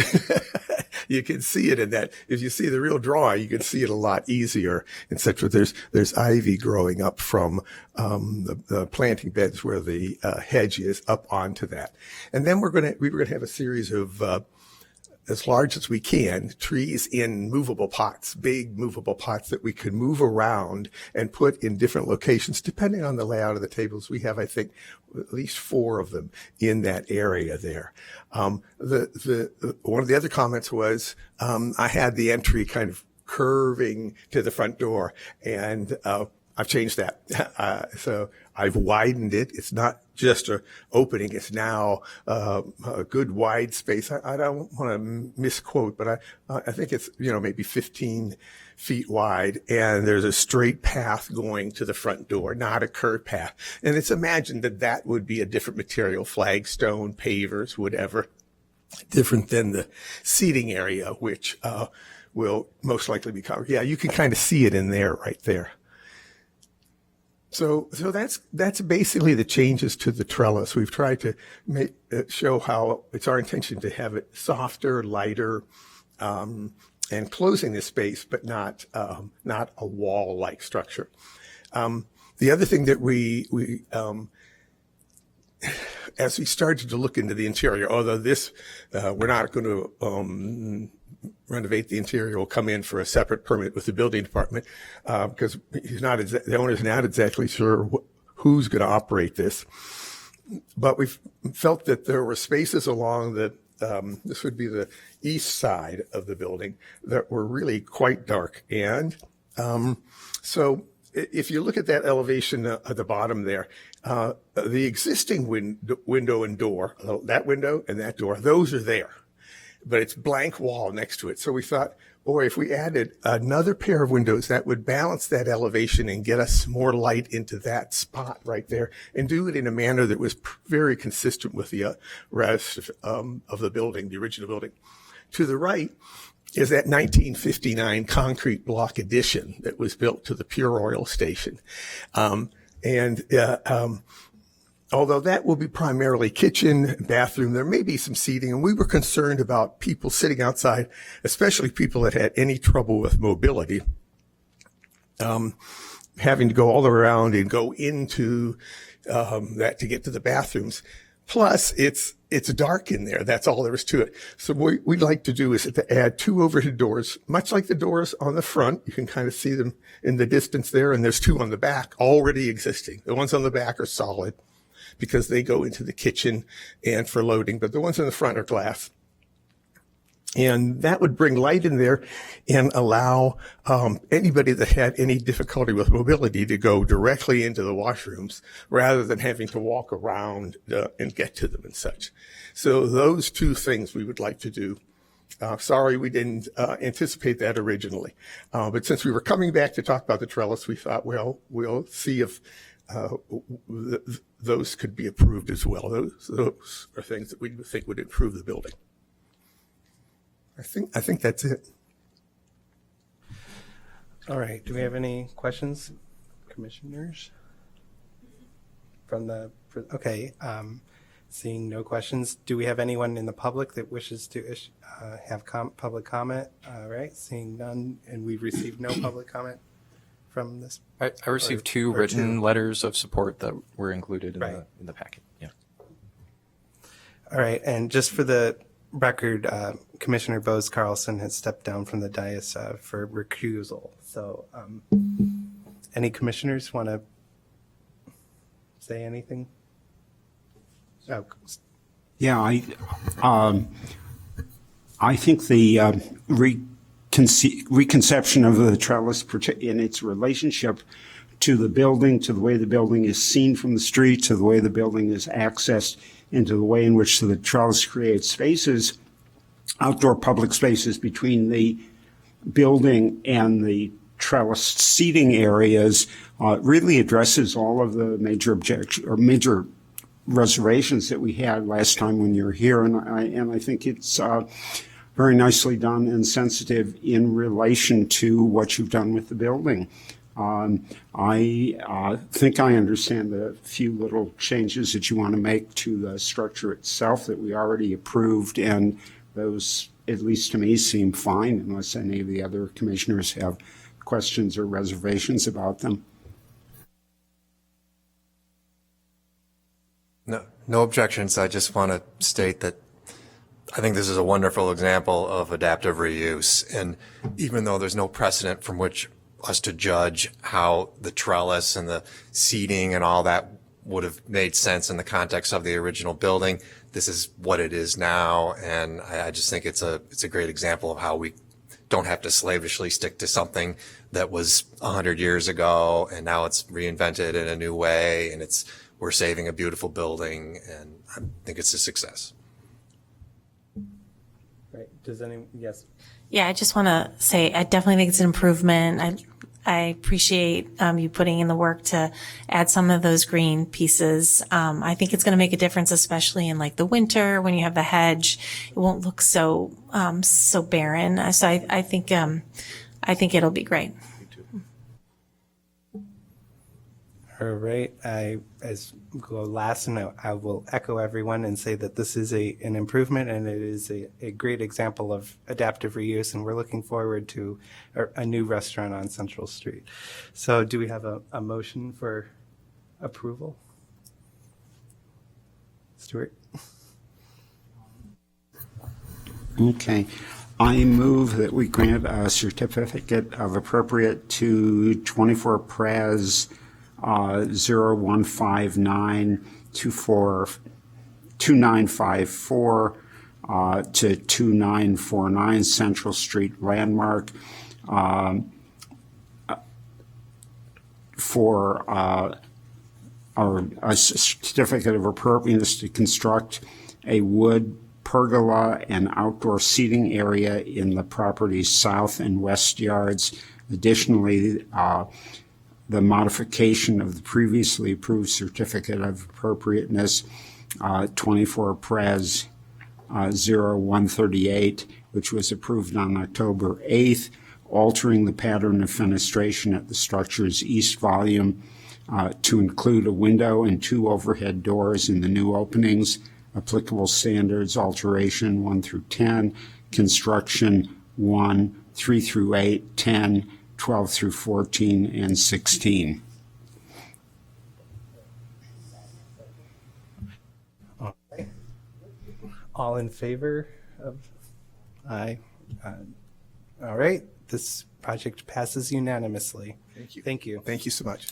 Speaker 13: you can see it in that. If you see the real drawing, you can see it a lot easier, etc. There's ivy growing up from the planting beds where the hedge is up onto that. And then we were gonna have a series of as large as we can, trees in movable pots, big movable pots that we could move around and put in different locations, depending on the layout of the tables. We have, I think, at least 4 of them in that area there. One of the other comments was, I had the entry kind of curving to the front door, and I've changed that. So I've widened it. It's not just an opening. It's now a good wide space. I don't want to misquote, but I think it's, maybe 15 feet wide, and there's a straight path going to the front door, not a curved path. And it's imagined that would be a different material, flagstone, pavers, whatever, different than the seating area, which will most likely be covered. Yeah, you can kind of see it in there, right there. So that's basically the changes to the trellis. We've tried to show how it's our intention to have it softer, lighter, and closing the space, but not a wall-like structure. The other thing that we as we started to look into the interior, although we're not going to renovate the interior, will come in for a separate permit with the building department, because the owner's not exactly sure who's going to operate this. But we felt that there were spaces along this would be the east side of the building, that were really quite dark. And So if you look at that elevation at the bottom there, the existing window and door, that window and that door, those are there, but it's blank wall next to it. So we thought, boy, if we added another pair of windows, that would balance that elevation and get us more light into that spot right there, and do it in a manner that was very consistent with the rest of the building, the original building. To the right is that 1959 concrete block addition that was built to the Pure Oil station. Although that will be primarily kitchen, bathroom, there may be some seating, and we were concerned about people sitting outside, especially people that had any trouble with mobility, having to go all around and go into that to get to the bathrooms. Plus, it's dark in there. That's all there is to it. So what we'd like to do is to add 2 overhead doors, much like the doors on the front. You can kind of see them in the distance there, and there's 2 on the back already existing. The ones on the back are solid because they go into the kitchen and for loading, but the ones in the front are glass. And that would bring light in there and allow anybody that had any difficulty with mobility to go directly into the washrooms rather than having to walk around and get to them and such. So those 2 things we would like to do. Sorry we didn't anticipate that originally. But since we were coming back to talk about the trellis, we thought, well, we'll see if those could be approved as well. Those are things that we think would improve the building. I think that's it.
Speaker 1: All right. Do we have any questions, commissioners? Okay. Seeing no questions, do we have anyone in the public that wishes to have public comment? All right. Seeing none, and we've received no public comment from this.
Speaker 3: I received 2 written letters of support that were included in the packet. Yeah.
Speaker 1: All right. And just for the record, Commissioner Bose Carlson has stepped down from the dais for recusal. So any commissioners want to say anything? Oh.
Speaker 12: Yeah, I think the reconception of the trellis in its relationship to the building, to the way the building is seen from the street, to the way the building is accessed, into the way in which the trellis creates spaces, outdoor public spaces between the building and the trellised seating areas, really addresses all of the major major reservations that we had last time when you were here, and I think it's very nicely done and sensitive in relation to what you've done with the building. I think I understand the few little changes that you want to make to the structure itself that we already approved, and those, at least to me, seem fine unless any of the other commissioners have questions or reservations about them.
Speaker 10: No objections. I just want to state that I think this is a wonderful example of adaptive reuse. And even though there's no precedent from which us to judge how the trellis and the seating and all that would have made sense in the context of the original building, this is what it is now. And I just think it's a great example of how we don't have to slavishly stick to something that was 100 years ago and now it's reinvented in a new way, and we're saving a beautiful building, and I think it's a success.
Speaker 1: Right. Does anyone? Yes.
Speaker 5: Yeah, I just want to say I definitely think it's an improvement. I appreciate you putting in the work to add some of those green pieces. I think it's going to make a difference, especially in like the winter when you have the hedge. It won't look so barren. So I think it'll be great.
Speaker 1: All right. As go last, and I will echo everyone and say that this is an improvement, and it is a great example of adaptive reuse, and we're looking forward to a new restaurant on Central Street. So do we have a motion for approval? Stuart?
Speaker 12: Okay. I move that we grant a certificate of appropriate to 24 Praz 2954 to 2949 Central Street Landmark for a certificate of appropriateness to construct a wood pergola and outdoor seating area in the property's south and west yards. Additionally, the modification of the previously approved certificate of appropriateness, 24 Pres 0138, which was approved on October 8th, altering the pattern of fenestration at the structure's east volume to include a window and 2 overhead doors in the new openings. Applicable standards, alteration 1 through 10, construction 1, 3 through 8, 10, 12 through 14, and 16.
Speaker 1: All in favor of? Aye. All right. This project passes unanimously.
Speaker 13: Thank you.
Speaker 1: Thank you.
Speaker 13: Thank you so much.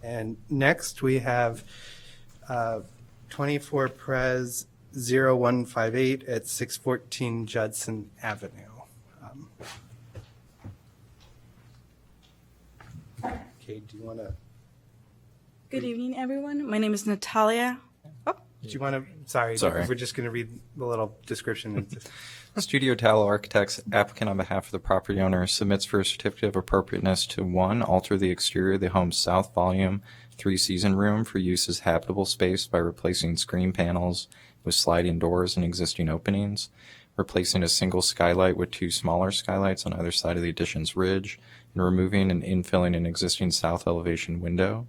Speaker 1: And next we have 24 Pres 0158 at 614 Judson Avenue. Okay, do you want to?
Speaker 14: Good evening, everyone. My name is Natalia.
Speaker 1: Do you want to? Sorry,
Speaker 3: Sorry.
Speaker 1: we're just going to read the little description.
Speaker 3: Studio Tallow Architects, applicant on behalf of the property owner, submits for a certificate of appropriateness to 1, alter the exterior of the home's south volume 3-season room for use as habitable space by replacing screen panels with sliding doors and existing openings, replacing a single skylight with 2 smaller skylights on either side of the addition's ridge, and removing and infilling an existing south elevation window.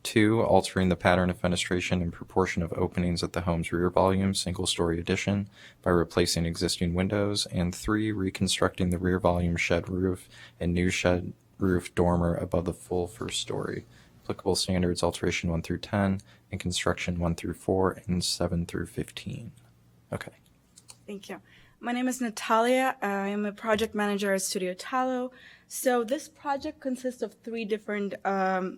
Speaker 3: 2, altering the pattern of fenestration and proportion of openings at the home's rear volume single-story addition by replacing existing windows. And 3, reconstructing the rear volume shed roof and new shed roof dormer above the full first story. Applicable standards, alteration 1 through 10, and construction 1 through 4, and 7 through 15. Okay.
Speaker 14: Thank you. My name is Natalia. I am a project manager at Studio Tallow. So this project consists of 3 different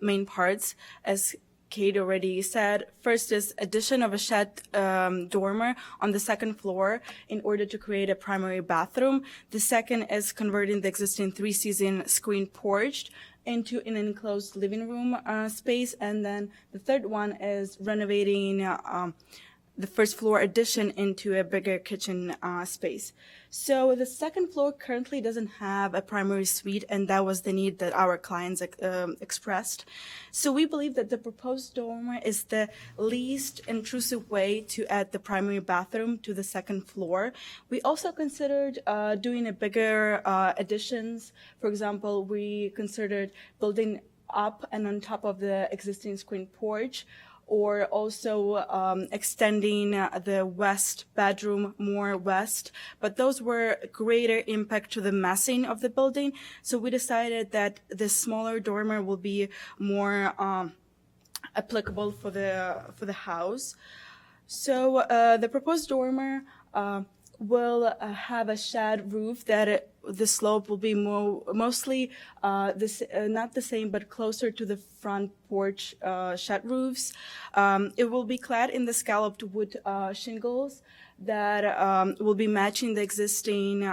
Speaker 14: main parts, as Kate already said. First is addition of a shed dormer on the 2nd floor in order to create a primary bathroom. The second is converting the existing 3-season screen porch into an enclosed living room space. And then the third one is renovating the 1st floor addition into a bigger kitchen space. So the 2nd floor currently doesn't have a primary suite, and that was the need that our clients expressed. So we believe that the proposed dormer is the least intrusive way to add the primary bathroom to the 2nd floor. We also considered doing a bigger additions. For example, we considered building up and on top of the existing screen porch, or also extending the west bedroom more west. But those were greater impact to the massing of the building. So we decided that the smaller dormer will be more applicable for the house. So the proposed dormer will have a shed roof that the slope will be mostly not the same, but closer to the front porch shed roofs. It will be clad in the scalloped wood shingles that will be matching the existing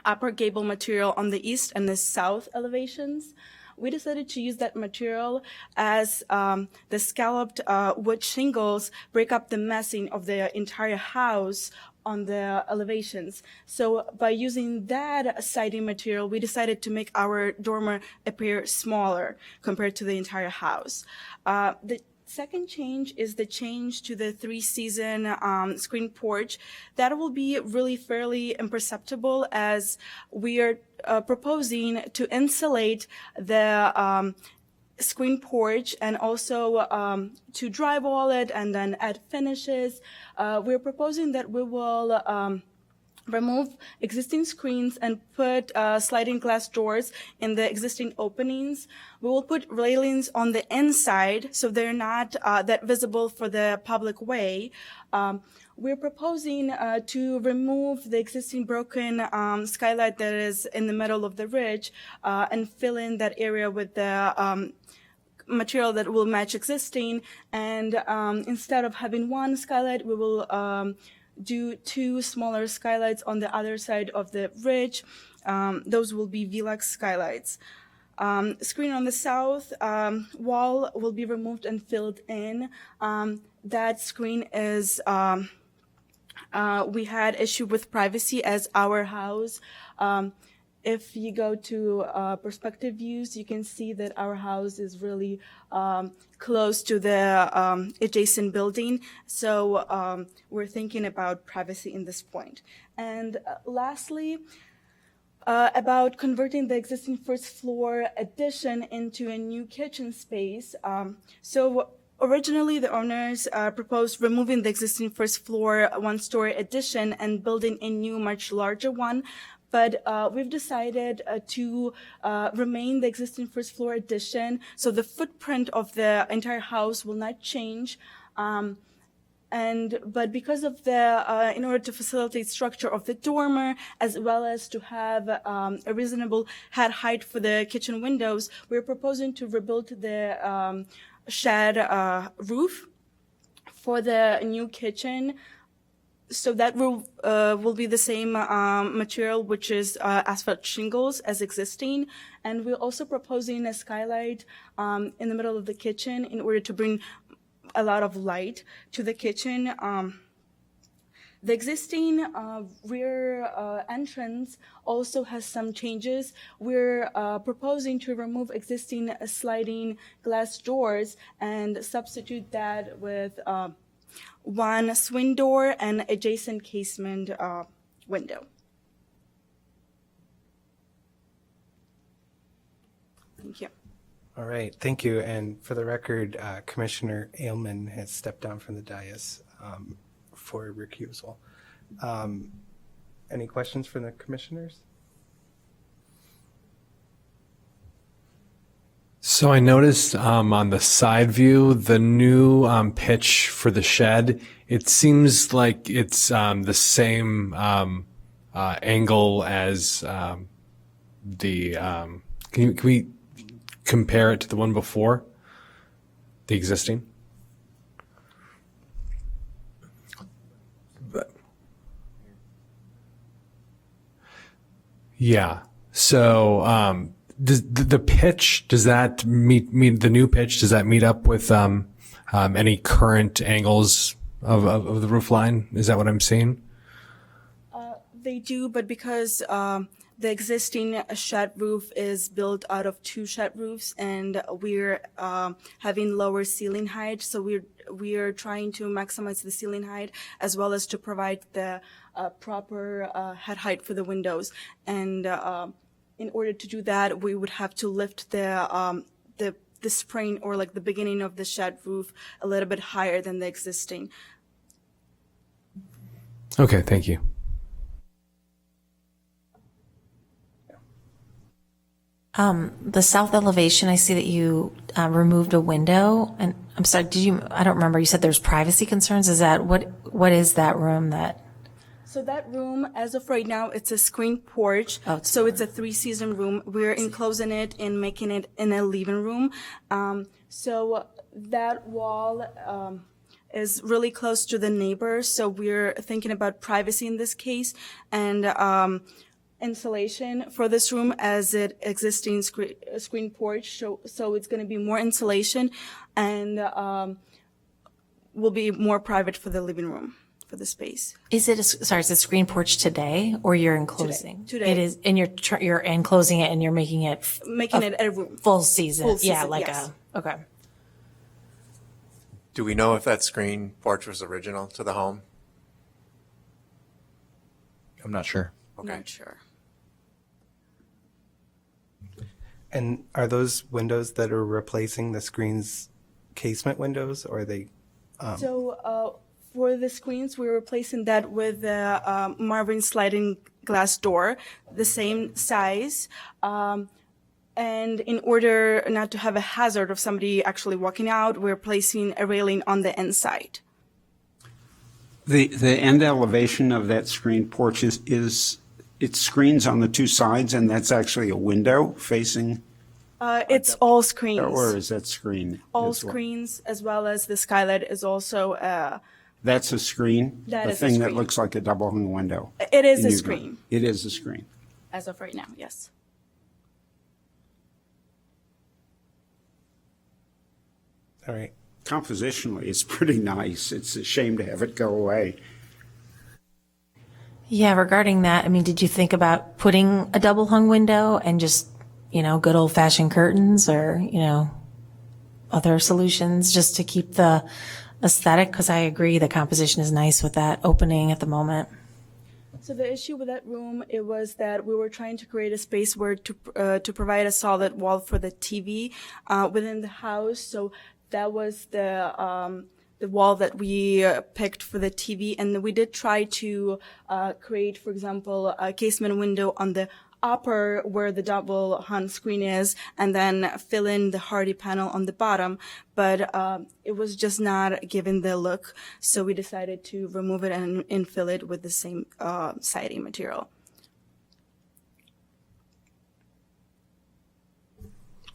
Speaker 14: upper gable material on the east and the south elevations. We decided to use that material as the scalloped wood shingles break up the massing of the entire house on the elevations. So by using that siding material, we decided to make our dormer appear smaller compared to the entire house. The second change is the change to the 3-season screen porch. That will be really fairly imperceptible, as we are proposing to insulate the screen porch and also to drywall it and then add finishes. We're proposing that we will remove existing screens and put sliding glass doors in the existing openings. We will put railings on the inside so they're not that visible for the public way. We're proposing to remove the existing broken skylight that is in the middle of the ridge and fill in that area with the material that will match existing. And instead of having one skylight, we will do 2 smaller skylights on the other side of the ridge. Those will be Velux skylights. Screen on the south wall will be removed and filled in. That screen is, we had issue with privacy as our house. If you go to perspective views, you can see that our house is really close to the adjacent building. So we're thinking about privacy in this point. And lastly, about converting the existing first floor addition into a new kitchen space. So originally the owners proposed removing the existing first floor 1-story addition and building a new, much larger one. But we've decided to remain the existing first floor addition. So the footprint of the entire house will not change. But because of the, in order to facilitate structure of the dormer, as well as to have a reasonable head height for the kitchen windows, we're proposing to rebuild the shed roof for the new kitchen. So that roof will be the same material, which is asphalt shingles as existing. And we're also proposing a skylight in the middle of the kitchen in order to bring a lot of light to the kitchen. The existing rear entrance also has some changes. We're proposing to remove existing sliding glass doors and substitute that with one swing door and adjacent casement window. Thank you.
Speaker 1: All right, thank you. And for the record, Commissioner Ailman has stepped down from the dais for recusal. Any questions from the commissioners?
Speaker 8: So I noticed on the side view, the new pitch for the shed, it seems like it's the same angle as the, can we compare it to the one before, the existing? Yeah. So does the pitch, does that meet the new pitch? Does that meet up with any current angles of the roof line? Is that what I'm seeing?
Speaker 14: They do, but because the existing shed roof is built out of 2 shed roofs, and we're having lower ceiling height, so we're trying to maximize the ceiling height as well as to provide the proper head height for the windows. And in order to do that, we would have to lift the spring, or like the beginning of the shed roof, a little bit higher than the existing.
Speaker 8: Okay, thank you.
Speaker 5: The south elevation, I see that you removed a window, and I'm sorry, I don't remember, you said there's privacy concerns. Is that, what is that room that?
Speaker 14: So that room, as of right now, it's a screen porch. So it's a 3-season room. We're enclosing it and making it in a living room. So that wall is really close to the neighbors. So we're thinking about privacy in this case, and insulation for this room as it existing screen porch. So it's going to be more insulation, and will be more private for the living room, for the space.
Speaker 5: Is it, is it screen porch today, or you're enclosing?
Speaker 14: Today.
Speaker 5: It is, and you're enclosing it and you're making it.
Speaker 14: Making it a room.
Speaker 5: Full season.
Speaker 14: Full season,
Speaker 5: yeah, like
Speaker 14: yes.
Speaker 5: okay.
Speaker 10: Do we know if that screen porch was original to the home?
Speaker 3: I'm not sure.
Speaker 10: Okay.
Speaker 14: Not sure.
Speaker 1: And are those windows that are replacing the screen's casement windows, or are they?
Speaker 14: So for the screens, we're replacing that with the Marvin sliding glass door, the same size. And in order not to have a hazard of somebody actually walking out, we're placing a railing on the inside.
Speaker 12: The end elevation of that screen porch is it screens on the 2 sides, and that's actually a window facing?
Speaker 14: It's all screens.
Speaker 12: Or is that screen?
Speaker 14: All
Speaker 12: as well?
Speaker 14: screens, as well as the skylight is also a
Speaker 12: That's a screen?
Speaker 14: That
Speaker 12: the
Speaker 14: is a
Speaker 12: thing that
Speaker 14: screen.
Speaker 12: looks like a double hung window.
Speaker 14: It is
Speaker 12: in
Speaker 14: a
Speaker 12: your
Speaker 14: screen.
Speaker 12: drawing. It is a screen.
Speaker 14: As of right now, yes.
Speaker 1: All right.
Speaker 12: Compositionally, it's pretty nice. It's a shame to have it go away.
Speaker 5: Yeah, regarding that, I mean, did you think about putting a double hung window and just, good old fashioned curtains or, other solutions just to keep the aesthetic? Because I agree the composition is nice with that opening at the moment.
Speaker 14: So the issue with that room, it was that we were trying to create a space where to provide a solid wall for the TV within the house. So that was the wall that we picked for the TV. And we did try to create, for example, a casement window on the upper where the double hung screen is, and then fill in the hardy panel on the bottom. But it was just not given the look. So we decided to remove it and infill it with the same siding material.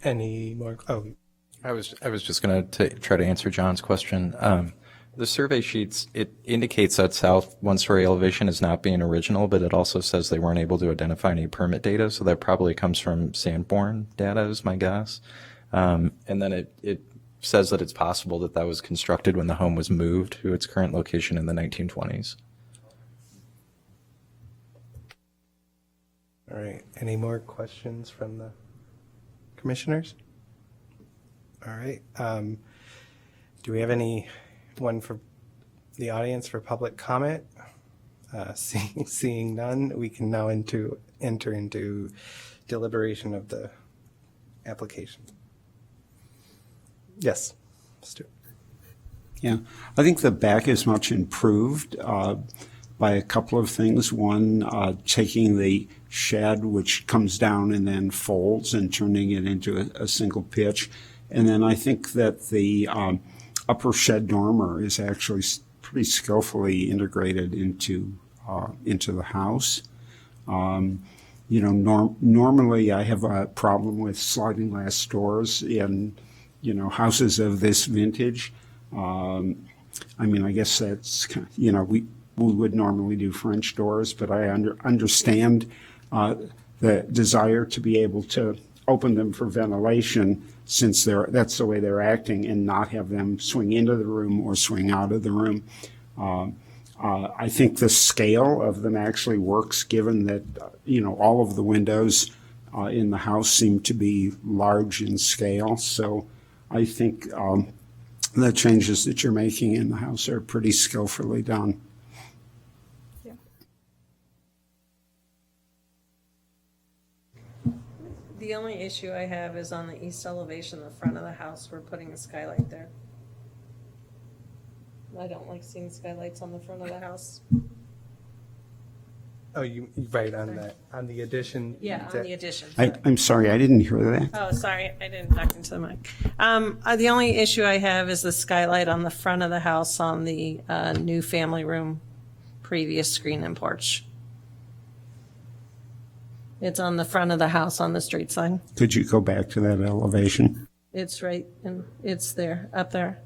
Speaker 1: Any more? Oh,
Speaker 3: I was just going to try to answer John's question. The survey sheets, it indicates that south one-story elevation is not being original, but it also says they weren't able to identify any permit data, so that probably comes from Sanborn data is my guess. And then it says that it's possible that that was constructed when the home was moved to its current location in the 1920s.
Speaker 1: all right. Any more questions from the commissioners? All right. Do we have anyone for the audience for public comment? Seeing none, we can now enter into deliberation of the application. Yes, Stuart.
Speaker 12: Yeah, I think the back is much improved by a couple of things. One, taking the shed, which comes down and then folds, and turning it into a single pitch. And then I think that the upper shed dormer is actually pretty skillfully integrated into the house. Normally I have a problem with sliding glass doors in, houses of this vintage. I guess that's, we would normally do French doors, but I understand the desire to be able to open them for ventilation, since that's the way they're acting, and not have them swing into the room or swing out of the room. I think the scale of them actually works, given that, all of the windows in the house seem to be large in scale. So I think the changes that you're making in the house are pretty skillfully done.
Speaker 15: The only issue I have is on the east elevation, the front of the house, we're putting a skylight there. I don't like seeing skylights on the front of the house.
Speaker 1: Oh, you right on the addition.
Speaker 15: Yeah, on the addition.
Speaker 12: I'm sorry, I didn't hear that.
Speaker 15: Oh, sorry, I didn't talk into the mic. The only issue I have is the skylight on the front of the house on the new family room, previous screen and porch. It's on the front of the house on the street side.
Speaker 12: Could you go back to that elevation?
Speaker 15: It's right, and it's there, up there.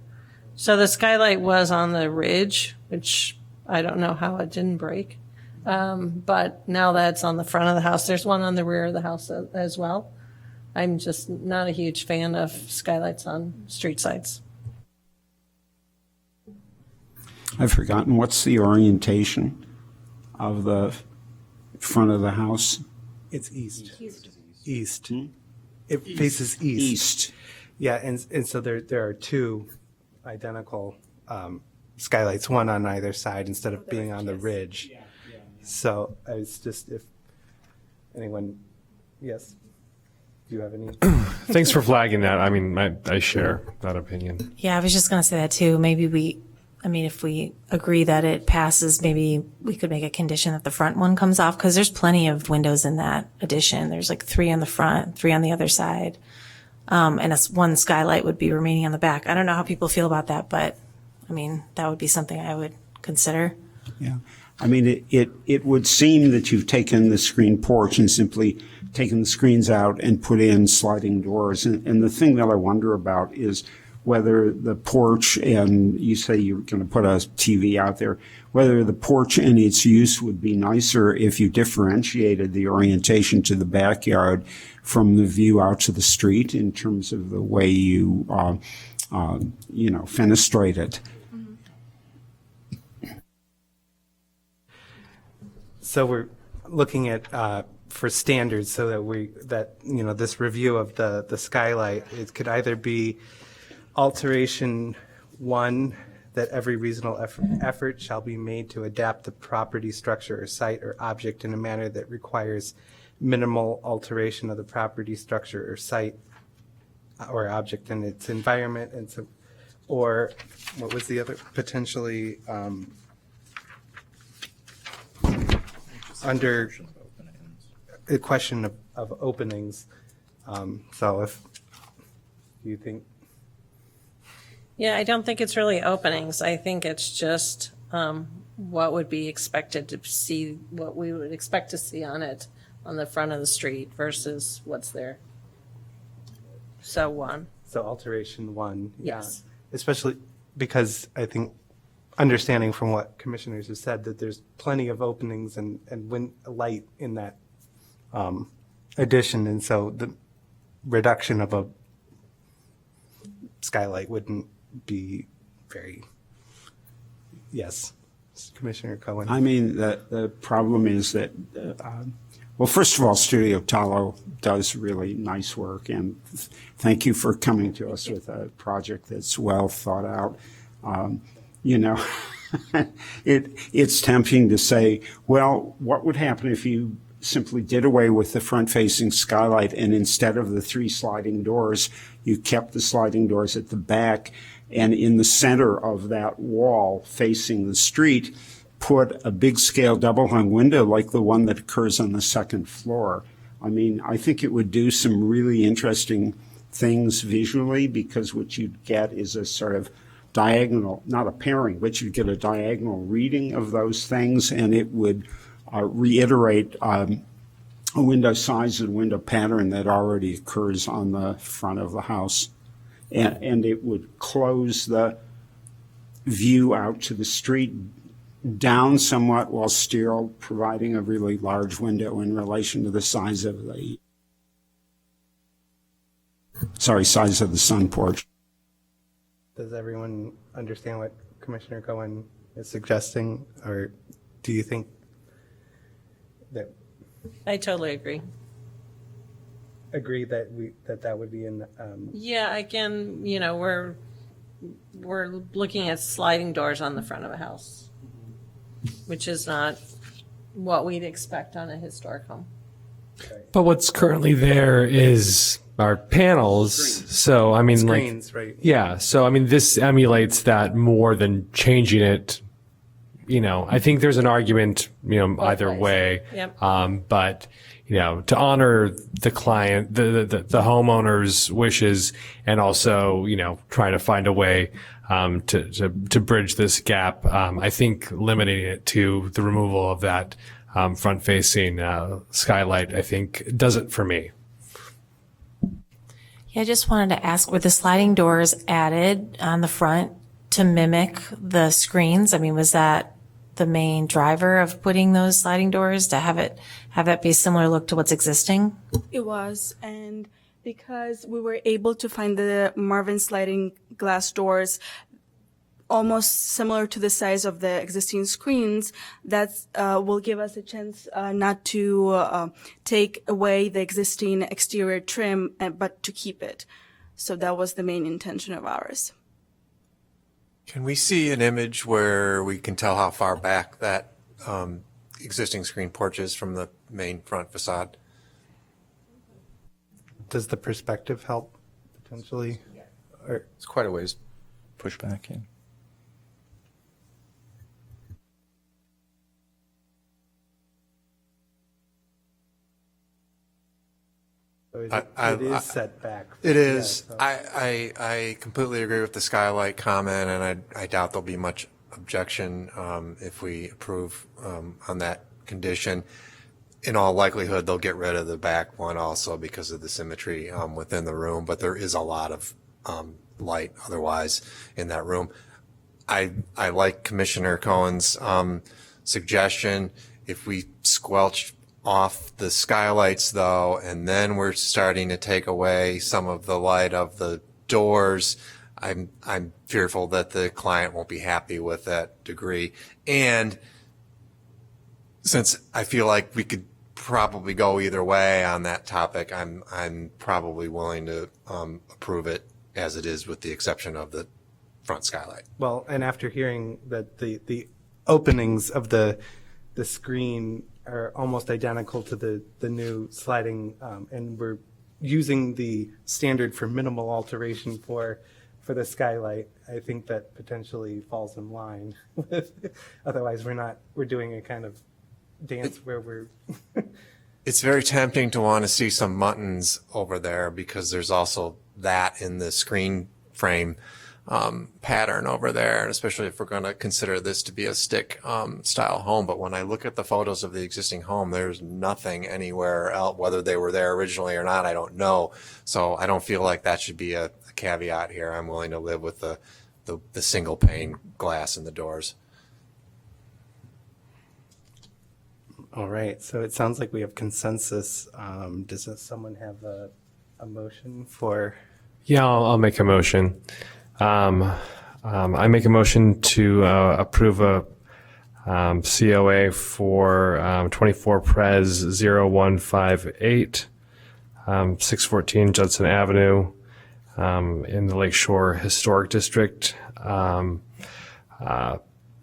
Speaker 15: So the skylight was on the ridge, which I don't know how it didn't break. But now that's on the front of the house. There's one on the rear of the house as well. I'm just not a huge fan of skylights on street sides.
Speaker 12: I've forgotten, what's the orientation of the front of the house?
Speaker 1: It's east. East. It faces east.
Speaker 12: East.
Speaker 1: Yeah, and so there are two identical skylights, one on either side instead of being on the ridge. So it's just, if anyone, yes, do you have any?
Speaker 8: Thanks for flagging that. I mean, I share that opinion.
Speaker 5: Yeah, I was just going to say that too. Maybe if we agree that it passes, maybe we could make a condition that the front one comes off, because there's plenty of windows in that addition. There's like 3 on the front, 3 on the other side. And one skylight would be remaining on the back. I don't know how people feel about that, but that would be something I would consider.
Speaker 12: Yeah. It would seem that you've taken the screen porch and simply taken the screens out and put in sliding doors. And the thing that I wonder about is, whether the porch, and you say you're going to put a TV out there, whether the porch and its use would be nicer if you differentiated the orientation to the backyard from the view out to the street in terms of the way you, fenestrate it.
Speaker 1: So we're looking at for standards, so that this review of the skylight, it could either be alteration 1, that every reasonable effort shall be made to adapt the property, structure, or site or object in a manner that requires minimal alteration of the property, structure, or site or object in its environment, and so, or what was the other potentially under a question of openings. So if you think.
Speaker 15: Yeah, I don't think it's really openings. I think it's just what would be expected to see, what we would expect to see on it on the front of the street versus what's there. So 1.
Speaker 1: So alteration 1.
Speaker 15: Yes.
Speaker 1: Yeah. Especially because I think understanding from what commissioners have said that there's plenty of openings and light in that addition, and so the reduction of a skylight wouldn't be very. Yes, Commissioner Cohen.
Speaker 12: I mean, the problem is that, well, first of all, Studio Talo does really nice work, and thank you for coming to us with a project that's well thought out. It's tempting to say, well, what would happen if you simply did away with the front-facing skylight, and instead of the 3 sliding doors, you kept the sliding doors at the back, and in the center of that wall facing the street, put a big scale double-hung window like the one that occurs on the 2nd floor. I mean, I think it would do some really interesting things visually, because what you'd get is a sort of diagonal, not a pairing, but you'd get a diagonal reading of those things, and it would reiterate a window size and window pattern that already occurs on the front of the house. And it would close the view out to the street down somewhat while still providing a really large window in relation to the size of the sun porch.
Speaker 1: Does everyone understand what Commissioner Cohen is suggesting, or do you think that?
Speaker 15: I totally agree.
Speaker 1: Agree that that would be in.
Speaker 15: Yeah, again, we're looking at sliding doors on the front of a house, which is not what we'd expect on a historic home.
Speaker 8: But what's currently there is our panels. So, I mean,
Speaker 1: Screens, right.
Speaker 8: Yeah. So, I mean, this emulates that more than changing it. I think there's an argument, either way.
Speaker 15: Yep.
Speaker 8: But, to honor the client, the homeowner's wishes, and also, trying to find a way to bridge this gap, I think limiting it to the removal of that front-facing skylight, I think, does it for me.
Speaker 5: Yeah, I just wanted to ask, were the sliding doors added on the front to mimic the screens? I mean, was that the main driver of putting those sliding doors, to have that be a similar look to what's existing?
Speaker 14: It was, and because we were able to find the Marvin sliding glass doors almost similar to the size of the existing screens, that will give us a chance not to take away the existing exterior trim, but to keep it. So that was the main intention of ours.
Speaker 10: Can we see an image where we can tell how far back that existing screen porch is from the main front facade?
Speaker 1: Does the perspective help potentially? Or
Speaker 3: It's quite a ways push back in.
Speaker 1: it is set back.
Speaker 10: It is.
Speaker 1: Yeah, so.
Speaker 10: I completely agree with the skylight comment, and I doubt there'll be much objection if we approve on that condition. In all likelihood, they'll get rid of the back one also because of the symmetry within the room, but there is a lot of light otherwise in that room. I like Commissioner Cohen's suggestion. If we squelch off the skylights though, and then we're starting to take away some of the light of the doors, I'm fearful that the client won't be happy with that degree. And since I feel like we could probably go either way on that topic, I'm probably willing to approve it as it is, with the exception of the front skylight.
Speaker 1: Well, and after hearing that the openings of the screen are almost identical to the new sliding, and we're using the standard for minimal alteration for the skylight, I think that potentially falls in line with, otherwise we're doing a kind of dance where we're
Speaker 10: It's very tempting to want to see some muttons over there, because there's also that in the screen frame pattern over there, and especially if we're going to consider this to be a stick style home. But when I look at the photos of the existing home, there's nothing anywhere else. Whether they were there originally or not, I don't know. So I don't feel like that should be a caveat here. I'm willing to live with the single pane glass in the doors.
Speaker 1: all right. So it sounds like we have consensus. Does someone have a motion for?
Speaker 8: Yeah, I'll make a motion. I make a motion to approve a COA for 24 Pres 0158, 614 Judson Avenue in the Lakeshore Historic District.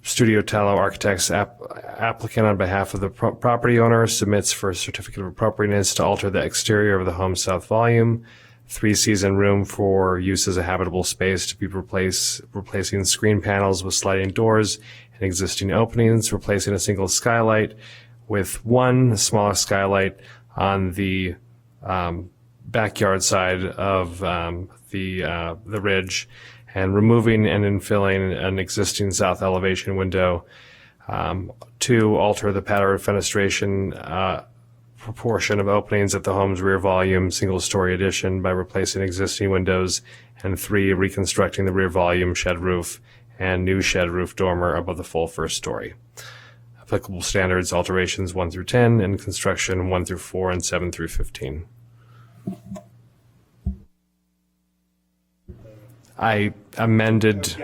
Speaker 8: Studio Tallow Architects applicant on behalf of the property owner submits for a certificate of appropriateness to alter the exterior of the home's south volume. 3-season room for use as a habitable space to be replacing screen panels with sliding doors and existing openings, replacing a single skylight with one smaller skylight on the backyard side of the ridge, and removing and infilling an existing south elevation window to alter the pattern of fenestration proportion of openings at the home's rear volume single-story addition by replacing existing windows, and 3, reconstructing the rear volume shed roof and new shed roof dormer above the full first story. Applicable standards alterations 1 through 10 and construction 1 through 4 and 7 through 15. I amended,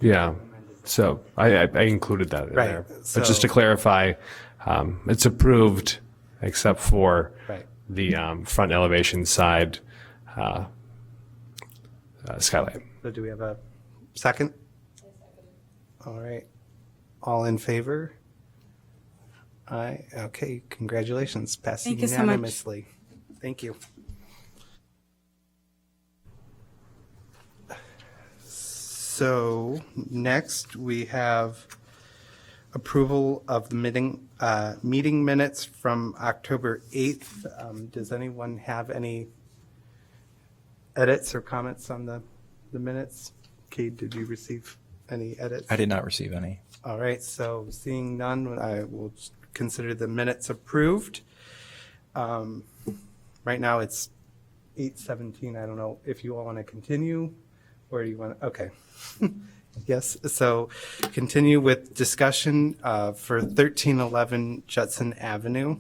Speaker 8: yeah, so I included that in there. But just to clarify, it's approved except for the front elevation side skylight.
Speaker 1: So do we have a second? All right. All in favor? Aye. Okay. Congratulations. Passing
Speaker 14: Thank you so much.
Speaker 1: unanimously. Thank you. So next we have approval of the meeting minutes from October 8th. Does anyone have any edits or comments on the minutes? Kate, did you receive any edits?
Speaker 3: I did not receive any.
Speaker 1: All right, so seeing none, I will consider the minutes approved. Right now it's 8:17. I don't know if you all want to continue or do you want to, okay. Yes, so continue with discussion for 1311 Judson Avenue.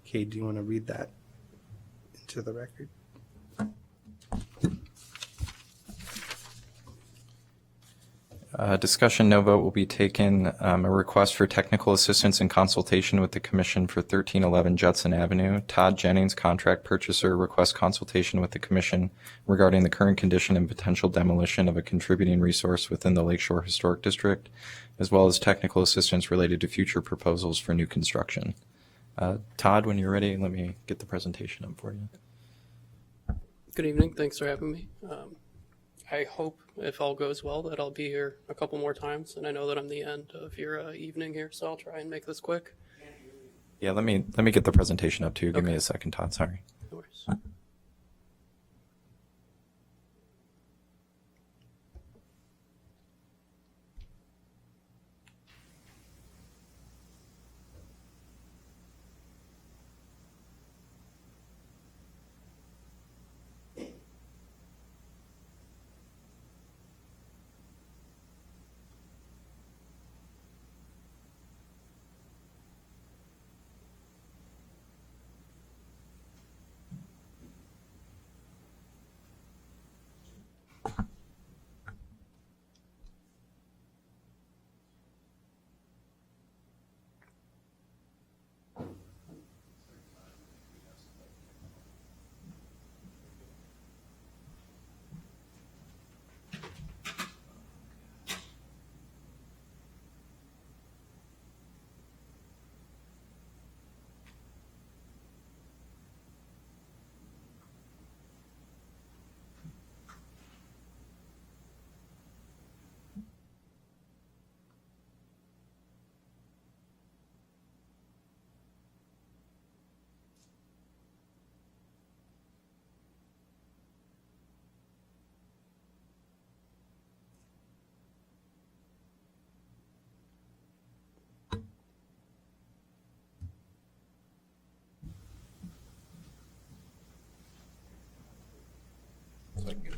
Speaker 1: Kate, do you want to read that into the record?
Speaker 3: Discussion, no vote will be taken. A request for technical assistance and consultation with the Commission for 1311 Judson Avenue. Todd Jennings, contract purchaser, requests consultation with the Commission regarding the current condition and potential demolition of a contributing resource within the Lakeshore Historic District, as well as technical assistance related to future proposals for new construction. Todd, when you're ready, let me get the presentation up for you.
Speaker 16: Good evening. Thanks for having me. I hope, if all goes well, that I'll be here a couple more times, and I know that I'm the end of your evening here, so I'll try and make this quick.
Speaker 3: Yeah, let me get the presentation up too. Give me a second, Todd. Sorry.
Speaker 16: No worries.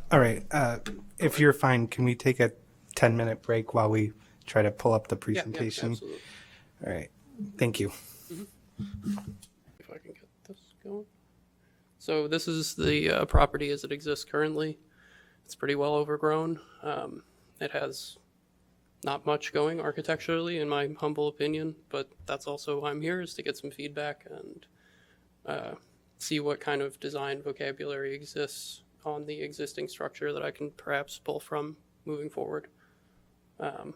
Speaker 1: All right. If you're fine, can we take a 10-minute break while we try to pull up the presentation?
Speaker 16: Absolutely.
Speaker 1: All right. Thank you.
Speaker 16: If I can get this going. So this is the property as it exists currently. It's pretty well overgrown. It has not much going architecturally, in my humble opinion, but that's also why I'm here, is to get some feedback and see what kind of design vocabulary exists on the existing structure that I can perhaps pull from moving forward. It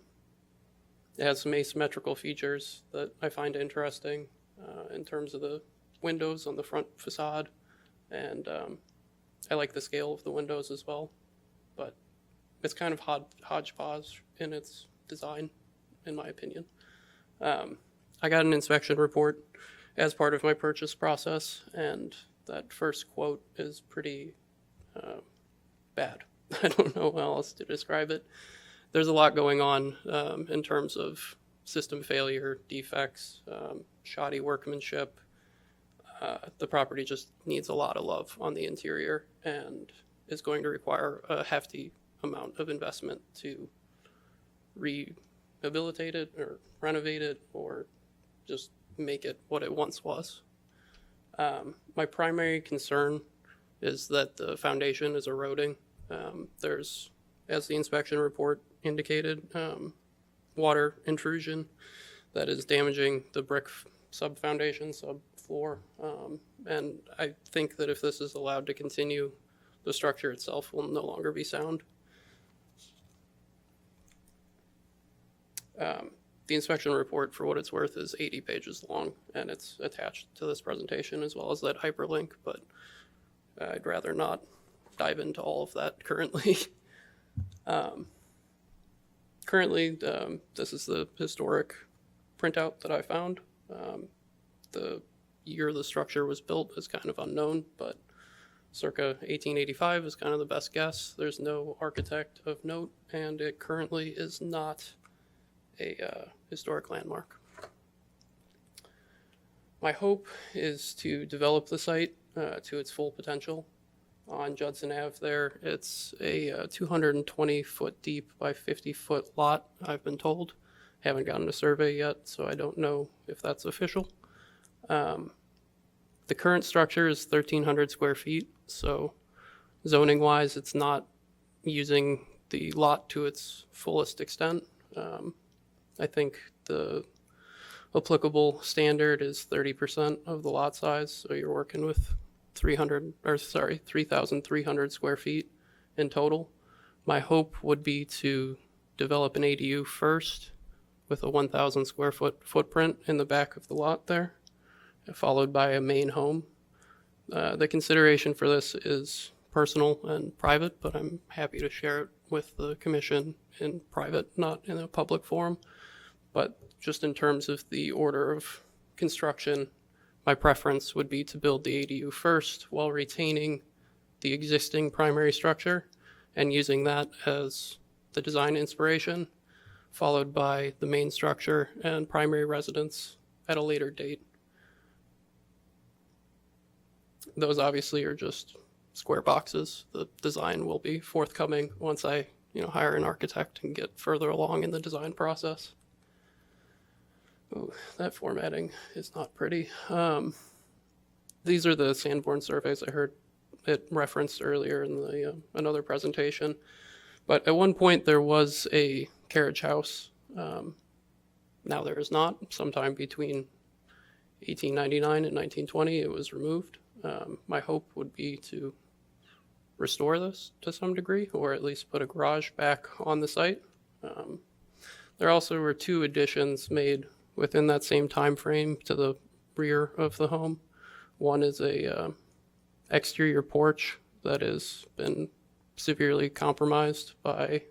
Speaker 16: has some asymmetrical features that I find interesting in terms of the windows on the front facade, and I like the scale of the windows as well, but it's kind of hodgepodge in its design, in my opinion. I got an inspection report as part of my purchase process, and that first quote is pretty bad. I don't know how else to describe it. There's a lot going on in terms of system failure, defects, shoddy workmanship. The property just needs a lot of love on the interior and is going to require a hefty amount of investment to rehabilitate it or renovate it or just make it what it once was. My primary concern is that the foundation is eroding. There's, as the inspection report indicated, water intrusion that is damaging the brick sub-foundation, sub-floor. And I think that if this is allowed to continue, the structure itself will no longer be sound. The inspection report, for what it's worth, is 80 pages long, and it's attached to this presentation as well as that hyperlink, but I'd rather not dive into all of that currently. This is the historic printout that I found. The year the structure was built is kind of unknown, but circa 1885 is kind of the best guess. There's no architect of note, and it currently is not a historic landmark. My hope is to develop the site to its full potential. On Judson Ave there, it's a 220-foot deep by 50-foot lot, I've been told. Haven't gotten a survey yet, so I don't know if that's official. The current structure is 1,300 square feet, so zoning-wise, it's not using the lot to its fullest extent. I think the applicable standard is 30% of the lot size, so you're working with 3,300 square feet in total. My hope would be to develop an ADU first with a 1,000 square foot footprint in the back of the lot there, followed by a main home. The consideration for this is personal and private, but I'm happy to share it with the commission in private, not in a public forum. But just in terms of the order of construction, my preference would be to build the ADU first while retaining the existing primary structure and using that as the design inspiration, followed by the main structure and primary residence at a later date. Those obviously are just square boxes. The design will be forthcoming once I hire an architect and get further along in the design process. Ooh, that formatting is not pretty. These are the Sanborn surveys. I heard it referenced earlier in the another presentation. But at one point there was a carriage house. Now there is not. Sometime between 1899 and 1920 it was removed. My hope would be to restore this to some degree, or at least put a garage back on the site. There also were two additions made within that same time frame to the rear of the home. One is a exterior porch that has been severely compromised by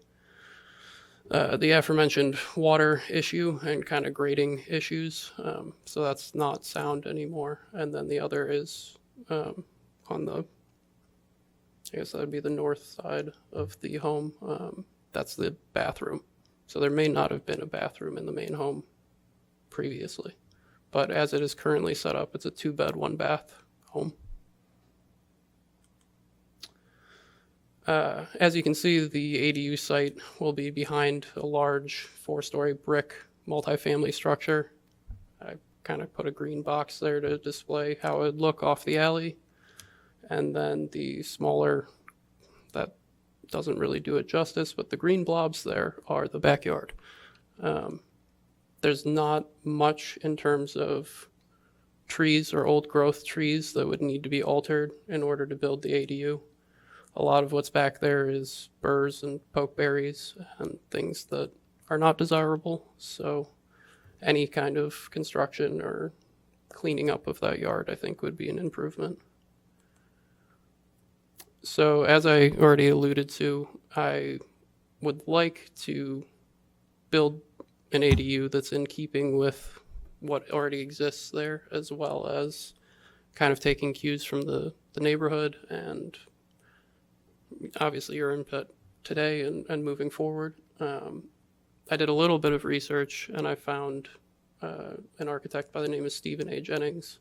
Speaker 16: the aforementioned water issue and kind of grading issues. So that's not sound anymore. And then the other is on the, I guess that would be the north side of the home. That's the bathroom. So there may not have been a bathroom in the main home previously, but as it is currently set up, it's a 2-bed, 1-bath home. As you can see, the ADU site will be behind a large 4-story brick multifamily structure. I kind of put a green box there to display how it would look off the alley. And then the smaller, that doesn't really do it justice, but the green blobs there are the backyard. There's not much in terms of trees or old growth trees that would need to be altered in order to build the ADU. A lot of what's back there is burrs and pokeberries and things that are not desirable. So any kind of construction or cleaning up of that yard, I think, would be an improvement. So as I already alluded to, I would like to build an ADU that's in keeping with what already exists there, as well as kind of taking cues from the neighborhood and obviously your input today and moving forward. I did a little bit of research and I found an architect by the name of Stephen A. Jennings.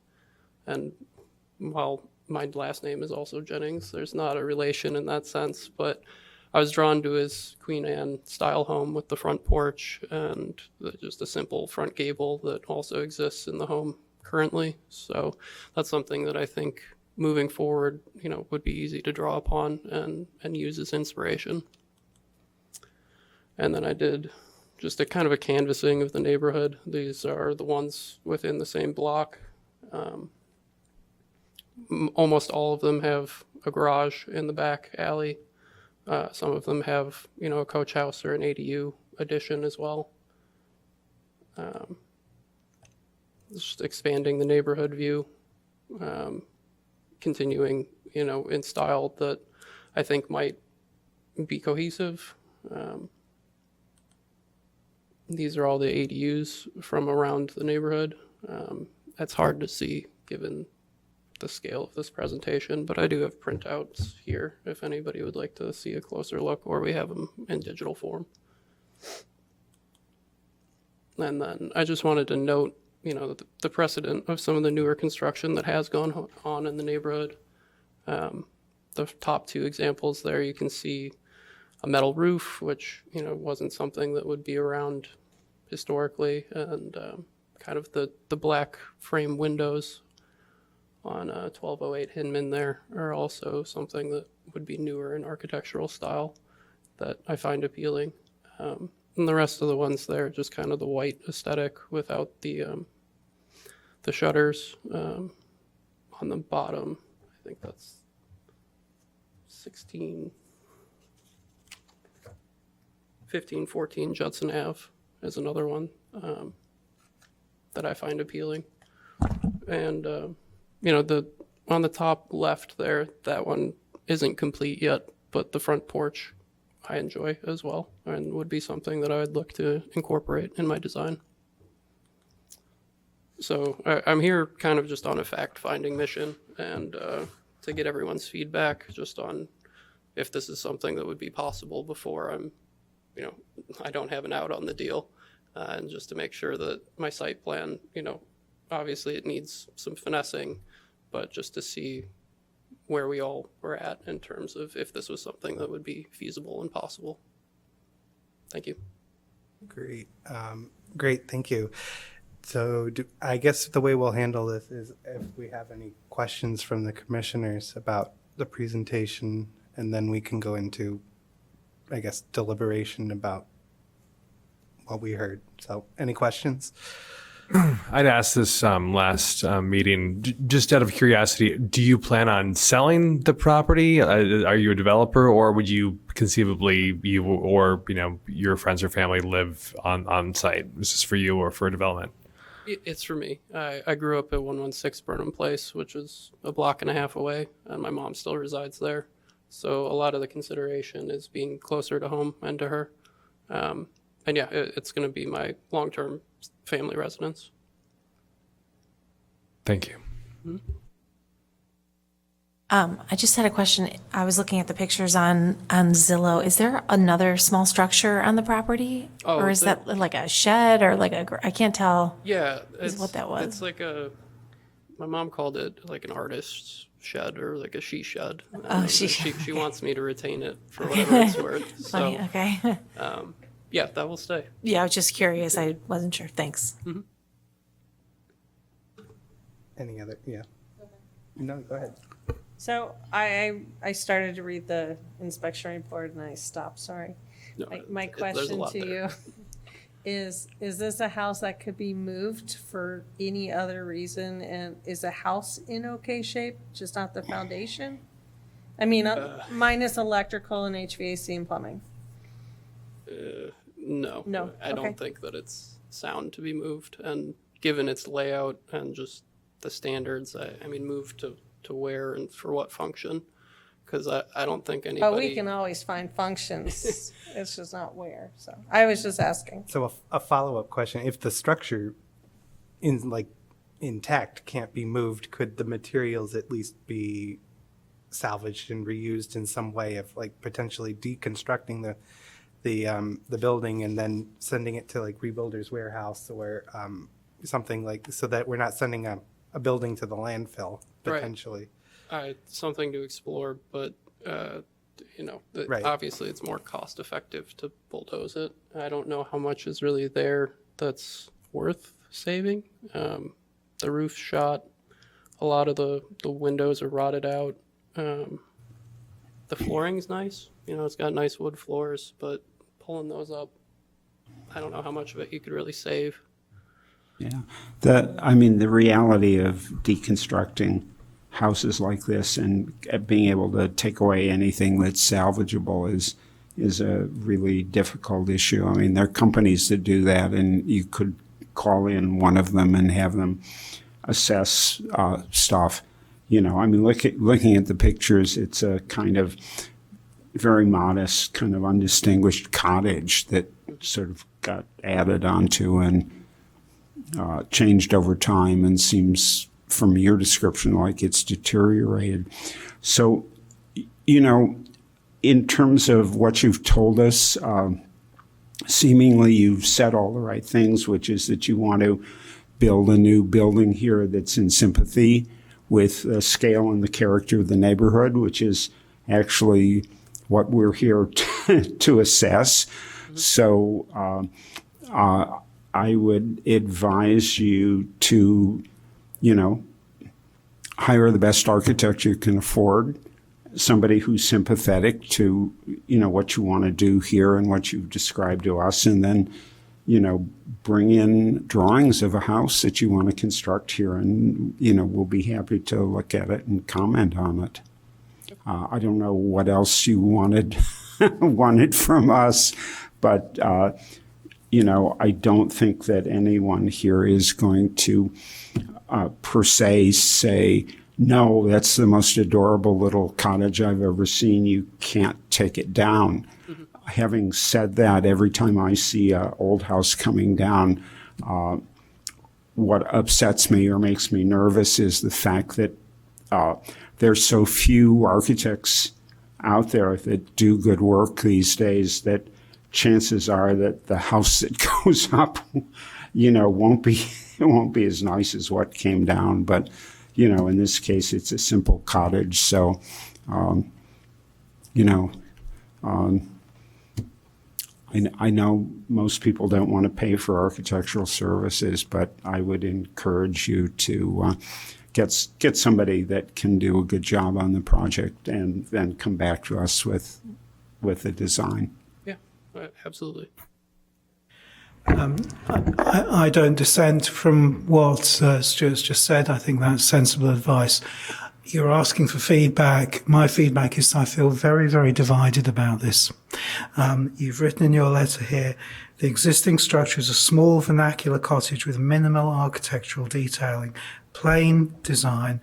Speaker 16: And while my last name is also Jennings, there's not a relation in that sense, but I was drawn to his Queen Anne style home with the front porch and just a simple front gable that also exists in the home currently. So that's something that I think moving forward, would be easy to draw upon and use as inspiration. And then I did just a kind of a canvassing of the neighborhood. These are the ones within the same block. Almost all of them have a garage in the back alley. Some of them have, a coach house or an ADU addition as well. Just expanding the neighborhood view. Continuing, in style that I think might be cohesive. These are all the ADUs from around the neighborhood. That's hard to see given the scale of this presentation, but I do have printouts here if anybody would like to see a closer look, or we have them in digital form. And then I just wanted to note the precedent of some of the newer construction that has gone on in the neighborhood. The top two examples there, you can see a metal roof, which, wasn't something that would be around historically, and kind of the black frame windows on 1208 Hinman there are also something that would be newer in architectural style that I find appealing. And the rest of the ones there, just kind of the white aesthetic without the shutters on the bottom. I think that's 15, 14 Judson Ave is another one that I find appealing. And, on the top left there, that one isn't complete yet, but the front porch I enjoy as well and would be something that I would look to incorporate in my design. So I'm here kind of just on a fact-finding mission and to get everyone's feedback just on if this is something that would be possible before I don't have an out on the deal, and just to make sure that my site plan, obviously it needs some finessing, but just to see where we all were at in terms of if this was something that would be feasible and possible. Thank you.
Speaker 1: Great. Great. Thank you. So I guess the way we'll handle this is if we have any questions from the commissioners about the presentation, and then we can go into, I guess, deliberation about what we heard. So any questions?
Speaker 8: I'd asked this last meeting, just out of curiosity, do you plan on selling the property? Are you a developer, or would you conceivably, your friends or family live on site? Is this for you or for development?
Speaker 16: It's for me. I grew up at 116 Burnham Place, which is a block and a half away, and my mom still resides there. So a lot of the consideration is being closer to home and to her. And yeah, it's going to be my long-term family residence.
Speaker 8: Thank you.
Speaker 16: Mm-hmm.
Speaker 5: I just had a question. I was looking at the pictures on Zillow. Is there another small structure on the property?
Speaker 16: Oh,
Speaker 5: or is that like a shed or like I can't tell.
Speaker 16: Yeah.
Speaker 5: What that was.
Speaker 16: It's like my mom called it like an artist's shed or like a she shed.
Speaker 5: Oh, she
Speaker 16: she wants me to retain it for whatever it's worth. So,
Speaker 5: Funny, okay.
Speaker 16: yeah, that will stay.
Speaker 5: Yeah, I was just curious. I wasn't sure. Thanks.
Speaker 1: Any other? Yeah. No, go ahead.
Speaker 15: So I started to read the inspection report and I stopped, sorry.
Speaker 16: No,
Speaker 15: My
Speaker 16: there's a
Speaker 15: question
Speaker 16: lot
Speaker 15: to
Speaker 16: there.
Speaker 15: you is this a house that could be moved for any other reason? And is the house in okay shape, just not the foundation? I mean, minus electrical and HVAC and plumbing.
Speaker 16: No.
Speaker 15: No,
Speaker 16: I
Speaker 15: okay.
Speaker 16: don't think that it's sound to be moved. And given its layout and just the standards, I mean, moved to where and for what function? Because I don't think anybody...
Speaker 15: Oh, we can always find functions. It's just not where. So I was just asking.
Speaker 1: So a follow-up question: if the structure, intact, can't be moved, could the materials at least be salvaged and reused in some way, of like potentially deconstructing the building and then sending it to like Rebuilders Warehouse or something like, so that we're not sending a building to the landfill potentially?
Speaker 16: Something to explore, but
Speaker 1: Right.
Speaker 16: obviously it's more cost effective to bulldoze it. I don't know how much is really there that's worth saving. The roof's shot. A lot of the windows are rotted out. The flooring's nice. It's got nice wood floors, but pulling those up, I don't know how much of it you could really save.
Speaker 12: Yeah. The reality of deconstructing houses like this and being able to take away anything that's salvageable is a really difficult issue. I mean, there are companies that do that, and you could call in one of them and have them assess stuff. Looking at the pictures, it's a kind of very modest, kind of undistinguished cottage that sort of got added onto and changed over time, and seems, from your description, like it's deteriorated. So, in terms of what you've told us, seemingly you've said all the right things, which is that you want to build a new building here that's in sympathy with the scale and the character of the neighborhood, which is actually what we're here to assess. So I would advise you to, hire the best architect you can afford, somebody who's sympathetic to, what you want to do here and what you've described to us, and then, bring in drawings of a house that you want to construct here, and, we'll be happy to look at it and comment on it. I don't know what else you wanted from us, but, I don't think that anyone here is going to per se say, no, that's the most adorable little cottage I've ever seen, you can't take it down. Mm-hmm. Having said that, every time I see an old house coming down, what upsets me or makes me nervous is the fact that there's so few architects out there that do good work these days, that chances are that the house that goes up, won't be as nice as what came down. But, in this case, it's a simple cottage. So, I know most people don't want to pay for architectural services, but I would encourage you to get somebody that can do a good job on the project and then come back to us with a design.
Speaker 16: Yeah, absolutely.
Speaker 7: I don't dissent from what Stuart's just said. I think that's sensible advice. You're asking for feedback. My feedback is I feel very, very divided about this. You've written in your letter here, the existing structure is a small vernacular cottage with minimal architectural detailing, plain design.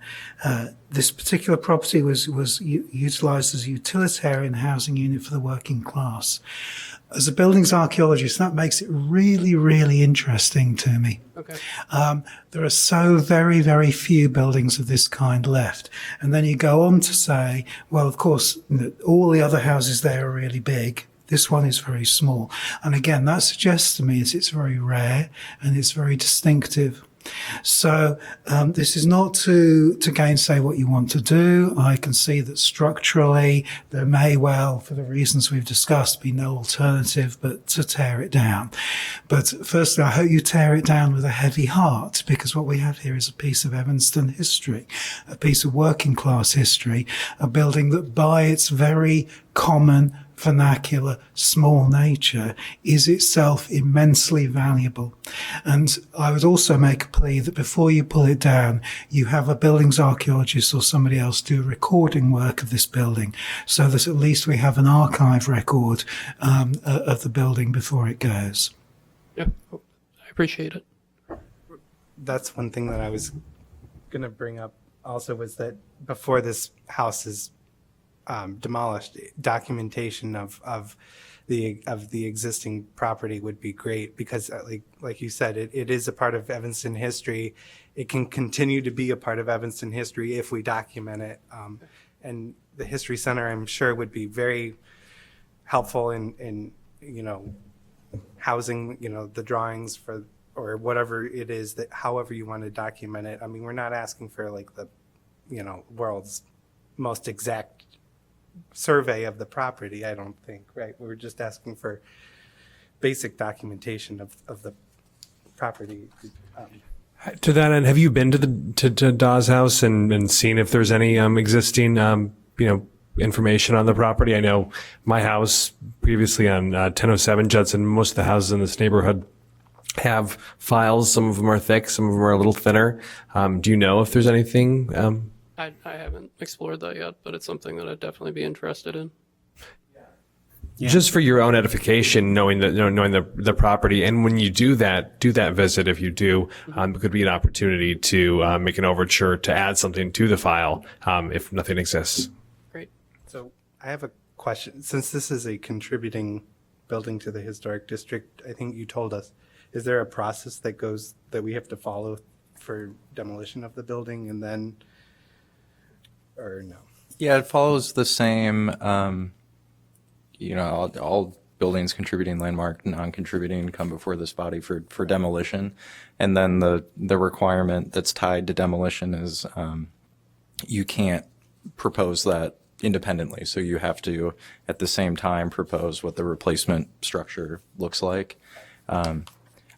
Speaker 7: This particular property was utilized as a utilitarian housing unit for the working class. As a buildings archaeologist, that makes it really, really interesting to me.
Speaker 16: Okay.
Speaker 7: There are so very, very few buildings of this kind left. And then you go on to say, well, of course, all the other houses there are really big. This one is very small. And again, that suggests to me it's very rare and it's very distinctive. So this is not to gainsay what you want to do. I can see that structurally there may well, for the reasons we've discussed, be no alternative but to tear it down. But firstly, I hope you tear it down with a heavy heart, because what we have here is a piece of Evanston history, a piece of working class history, a building that by its very common vernacular, small nature is itself immensely valuable. And I would also make a plea that before you pull it down, you have a buildings archaeologist or somebody else do recording work of this building, so that at least we have an archive record of the building before it goes.
Speaker 16: Yeah, I appreciate it.
Speaker 1: That's one thing that I was going to bring up also, was that before this house is demolished, documentation of the existing property would be great, because like you said, it is a part of Evanston history. It can continue to be a part of Evanston history if we document it. And the History Center, I'm sure, would be very helpful in housing, the drawings for, or whatever it is, that however you want to document it. I mean, we're not asking for like the, world's most exact survey of the property, I don't think, right? We're just asking for basic documentation of the property.
Speaker 8: To that end, have you been to Dawes House and seen if there's any existing information on the property? I know my house previously on 1007 Judson, most of the houses in this neighborhood have files. Some of them are thick, some of them are a little thinner. Do you know if there's anything?
Speaker 16: I haven't explored that yet, but it's something that I'd definitely be interested in.
Speaker 8: Yeah. Just for your own edification, knowing the property, and when you do that visit, if you do, it could be an opportunity to make an overture to add something to the file if nothing exists.
Speaker 16: Great.
Speaker 1: So I have a question. Since this is a contributing building to the historic district, I think you told us, is there a process that we have to follow for demolition of the building, and then, or no?
Speaker 3: Yeah, it follows the same. All buildings contributing landmark, non-contributing come before this body for demolition. And then the requirement that's tied to demolition is you can't propose that independently. So you have to, at the same time, propose what the replacement structure looks like.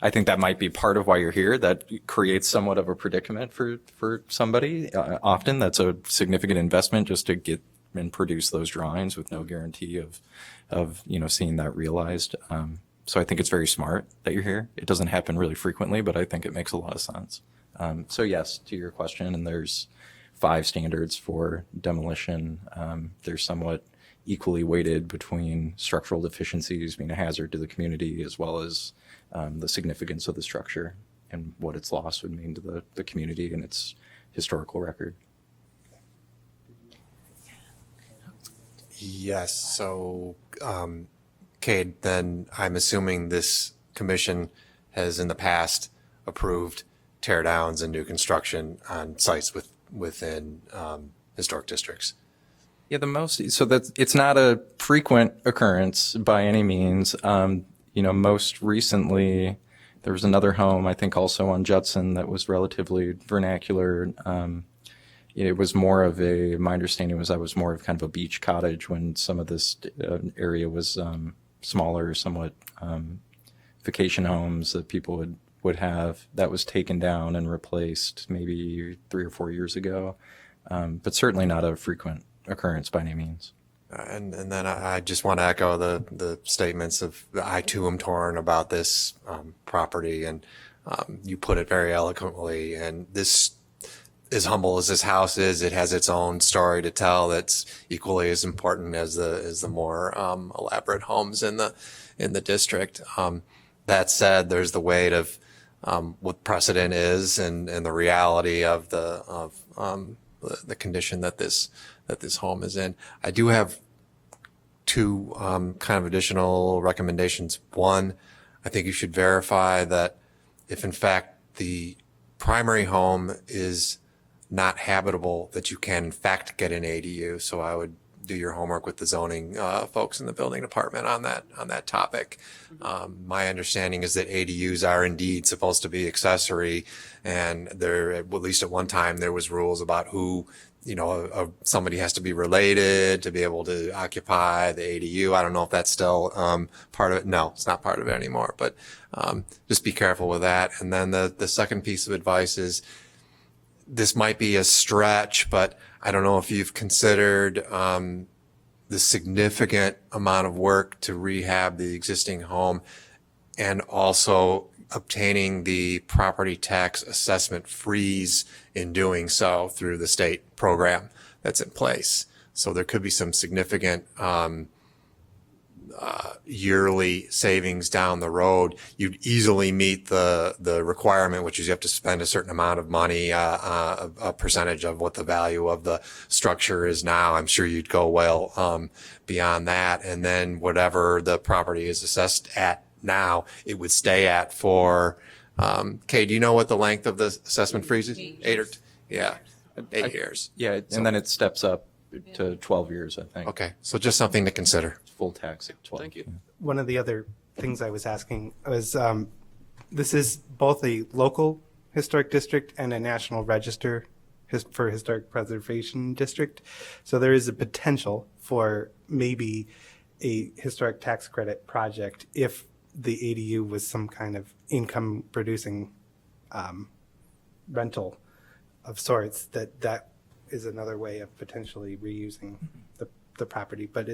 Speaker 3: I think that might be part of why you're here. That creates somewhat of a predicament for somebody. Often that's a significant investment just to get and produce those drawings with no guarantee of seeing that realized. So I think it's very smart that you're here. It doesn't happen really frequently, but I think it makes a lot of sense. So yes, to your question, and there's 5 standards for demolition. They're somewhat equally weighted between structural deficiencies being a hazard to the community, as well as the significance of the structure and what its loss would mean to the community and its historical record.
Speaker 10: Yes. So, Cade, then I'm assuming this commission has in the past approved tear downs and new construction on sites within historic districts.
Speaker 3: Yeah, so that it's not a frequent occurrence by any means. Most recently there was another home, I think also on Judson, that was relatively vernacular. It was more of my understanding was that was more of kind of a beach cottage when some of this area was smaller, somewhat vacation homes that people would have. That was taken down and replaced maybe 3 or 4 years ago, but certainly not a frequent occurrence by any means.
Speaker 10: And then I just want to echo the statements of I too am torn about this property, and you put it very eloquently. And this, as humble as this house is, it has its own story to tell that's equally as important as the more elaborate homes in the district. That said, there's the weight of what precedent is and the reality of the condition that this home is in. I do have 2 kind of additional recommendations. One, I think you should verify that if in fact the primary home is not habitable, that you can in fact get an ADU. So I would do your homework with the zoning folks in the building department on that topic. My understanding is that ADUs are indeed supposed to be accessory, and there, at least at one time, there was rules about who, somebody has to be related to be able to occupy the ADU. I don't know if that's still part of it. No, it's not part of it anymore, but just be careful with that. And then the second piece of advice is, this might be a stretch, but I don't know if you've considered the significant amount of work to rehab the existing home and also obtaining the property tax assessment freeze in doing so through the state program that's in place. So there could be some significant yearly savings down the road. You'd easily meet the requirement, which is you have to spend a certain amount of money, a percentage of what the value of the structure is now. I'm sure you'd go well beyond that. And then whatever the property is assessed at now, it would stay at for, Kay, do you know what the length of the assessment freeze is? 8 years.
Speaker 3: Yeah, and then it steps up to 12 years, I think.
Speaker 10: Okay, so just something to consider.
Speaker 3: Full tax at 12.
Speaker 16: Thank you.
Speaker 1: One of the other things I was asking was, this is both a local historic district and a national register for historic preservation district. So there is a potential for maybe a historic tax credit project if the ADU was some kind of income producing rental of sorts, that is another way of potentially reusing the property, but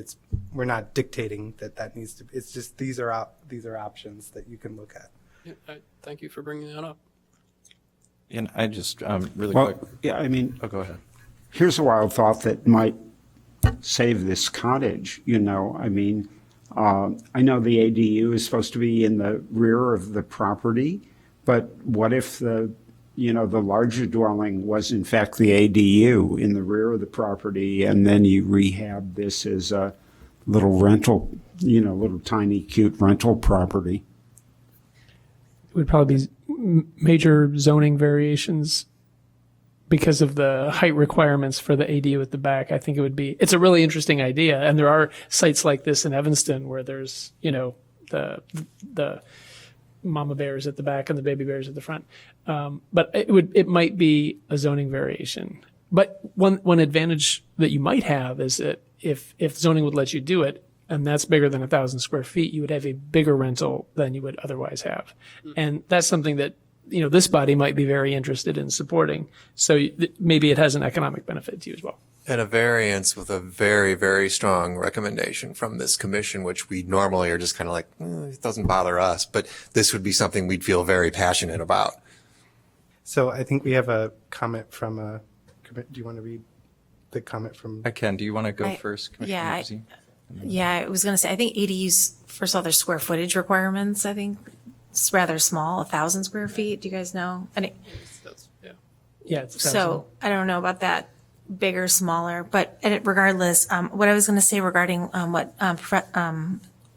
Speaker 1: we're not dictating that needs to be. It's just these are options that you can look at.
Speaker 16: Yeah, thank you for bringing that up.
Speaker 3: And I just really quick.
Speaker 12: Yeah, I mean,
Speaker 3: go ahead.
Speaker 12: Here's a wild thought that might save this cottage. I mean, I know the ADU is supposed to be in the rear of the property, but what if the larger dwelling was in fact the ADU in the rear of the property, and then you rehab this as a little rental, little tiny cute rental property?
Speaker 11: It would probably be major zoning variations because of the height requirements for the ADU at the back. I think it's a really interesting idea. And there are sites like this in Evanston where there's, the mama bears at the back and the baby bears at the front. But it might be a zoning variation. But one advantage that you might have is that if zoning would let you do it, and that's bigger than 1,000 square feet, you would have a bigger rental than you would otherwise have. And that's something that, this body might be very interested in supporting. So maybe it has an economic benefit to you as well.
Speaker 10: And a variance with a very, very strong recommendation from this commission, which we normally are just kind of like, it doesn't bother us, but this would be something we'd feel very passionate about.
Speaker 1: So I think we have a comment from do you want to read the comment from?
Speaker 3: I can. Do you want to go first, Commissioner Buzzi?
Speaker 5: Yeah, I was going to say, I think ADUs, first of all, there's square footage requirements. I think it's rather small, 1,000 square feet. Do you guys know?
Speaker 11: Yeah. It's
Speaker 5: So I don't know about that, bigger, smaller, but regardless, what I was going to say regarding what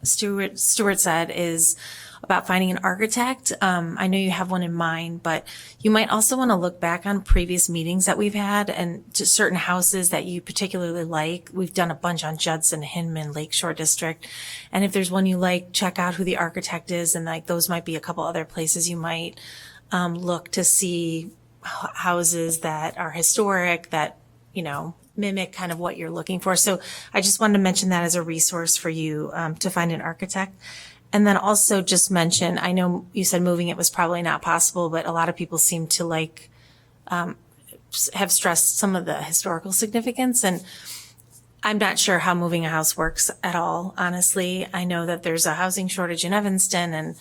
Speaker 5: Stuart said is about finding an architect. I know you have one in mind, but you might also want to look back on previous meetings that we've had and just certain houses that you particularly like. We've done a bunch on Judson, Hinman, Lakeshore District. And if there's one you like, check out who the architect is. And those might be a couple other places you might look to see houses that are historic, that, mimic kind of what you're looking for. So I just wanted to mention that as a resource for you to find an architect. And then also just mention, I know you said moving it was probably not possible, but a lot of people seem to have stressed some of the historical significance. And I'm not sure how moving a house works at all, honestly. I know that there's a housing shortage in Evanston and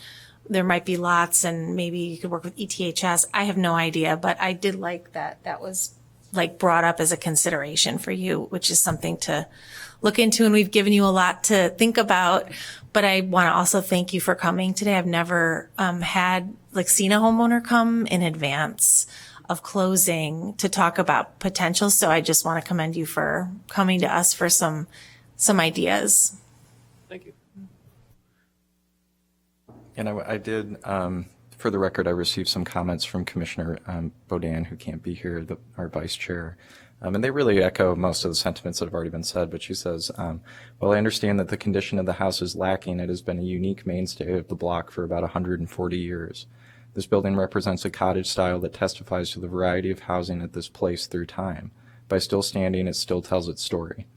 Speaker 5: there might be lots and maybe you could work with ETHS. I have no idea, but I did like that was brought up as a consideration for you, which is something to look into. And we've given you a lot to think about, but I want to also thank you for coming today. I've never seen a homeowner come in advance of closing to talk about potential. So I just want to commend you for coming to us for some ideas.
Speaker 16: Thank you.
Speaker 3: And I did, for the record, I received some comments from Commissioner Bodan, who can't be here, our vice chair, And they really echo most of the sentiments that have already been said, but she says, while I understand that the condition of the house is lacking, it has been a unique mainstay of the block for about 140 years. This building represents a cottage style that testifies to the variety of housing at this place through time. By still standing, it still tells its story.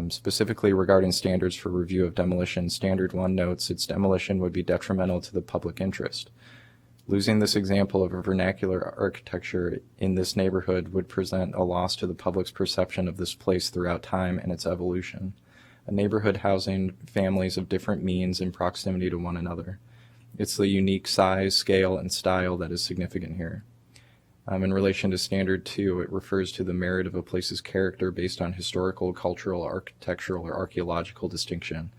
Speaker 3: Specifically regarding standards for review of demolition, Standard 1 notes its demolition would be detrimental to the public interest. Losing this example of a vernacular architecture in this neighborhood would present a loss to the public's perception of this place throughout time and its evolution. A neighborhood housing families of different means in proximity to one another. It's the unique size, scale, and style that is significant here. In relation to Standard 2, it refers to the merit of a place's character based on historical, cultural, architectural, or archaeological distinction.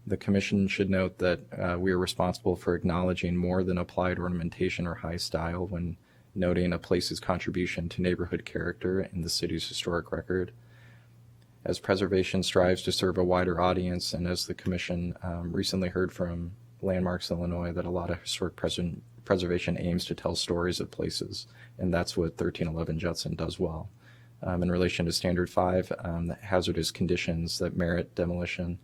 Speaker 3: The Commission should note that we are responsible for acknowledging more than applied ornamentation or high style when noting a place's contribution to neighborhood character in the city's historic record. As preservation strives to serve a wider audience, and as the Commission recently heard from Landmarks Illinois that a lot of historic preservation aims to tell stories of places, and that's what 1311 Judson does well. In relation to Standard 5, the hazardous conditions that merit demolition,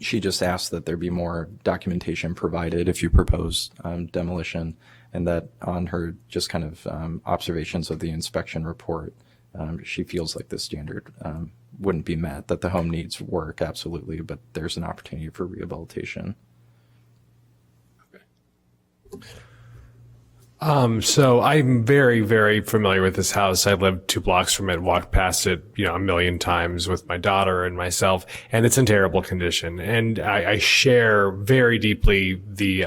Speaker 3: she just asked that there be more documentation provided if you propose demolition, and that on her just kind of observations of the inspection report, she feels like this standard wouldn't be met, that the home needs work, absolutely, but there's an opportunity for rehabilitation.
Speaker 8: So I'm very, very familiar with this house. I lived 2 blocks from it, walked past it, a million times with my daughter and myself, and it's in terrible condition. And I share very deeply the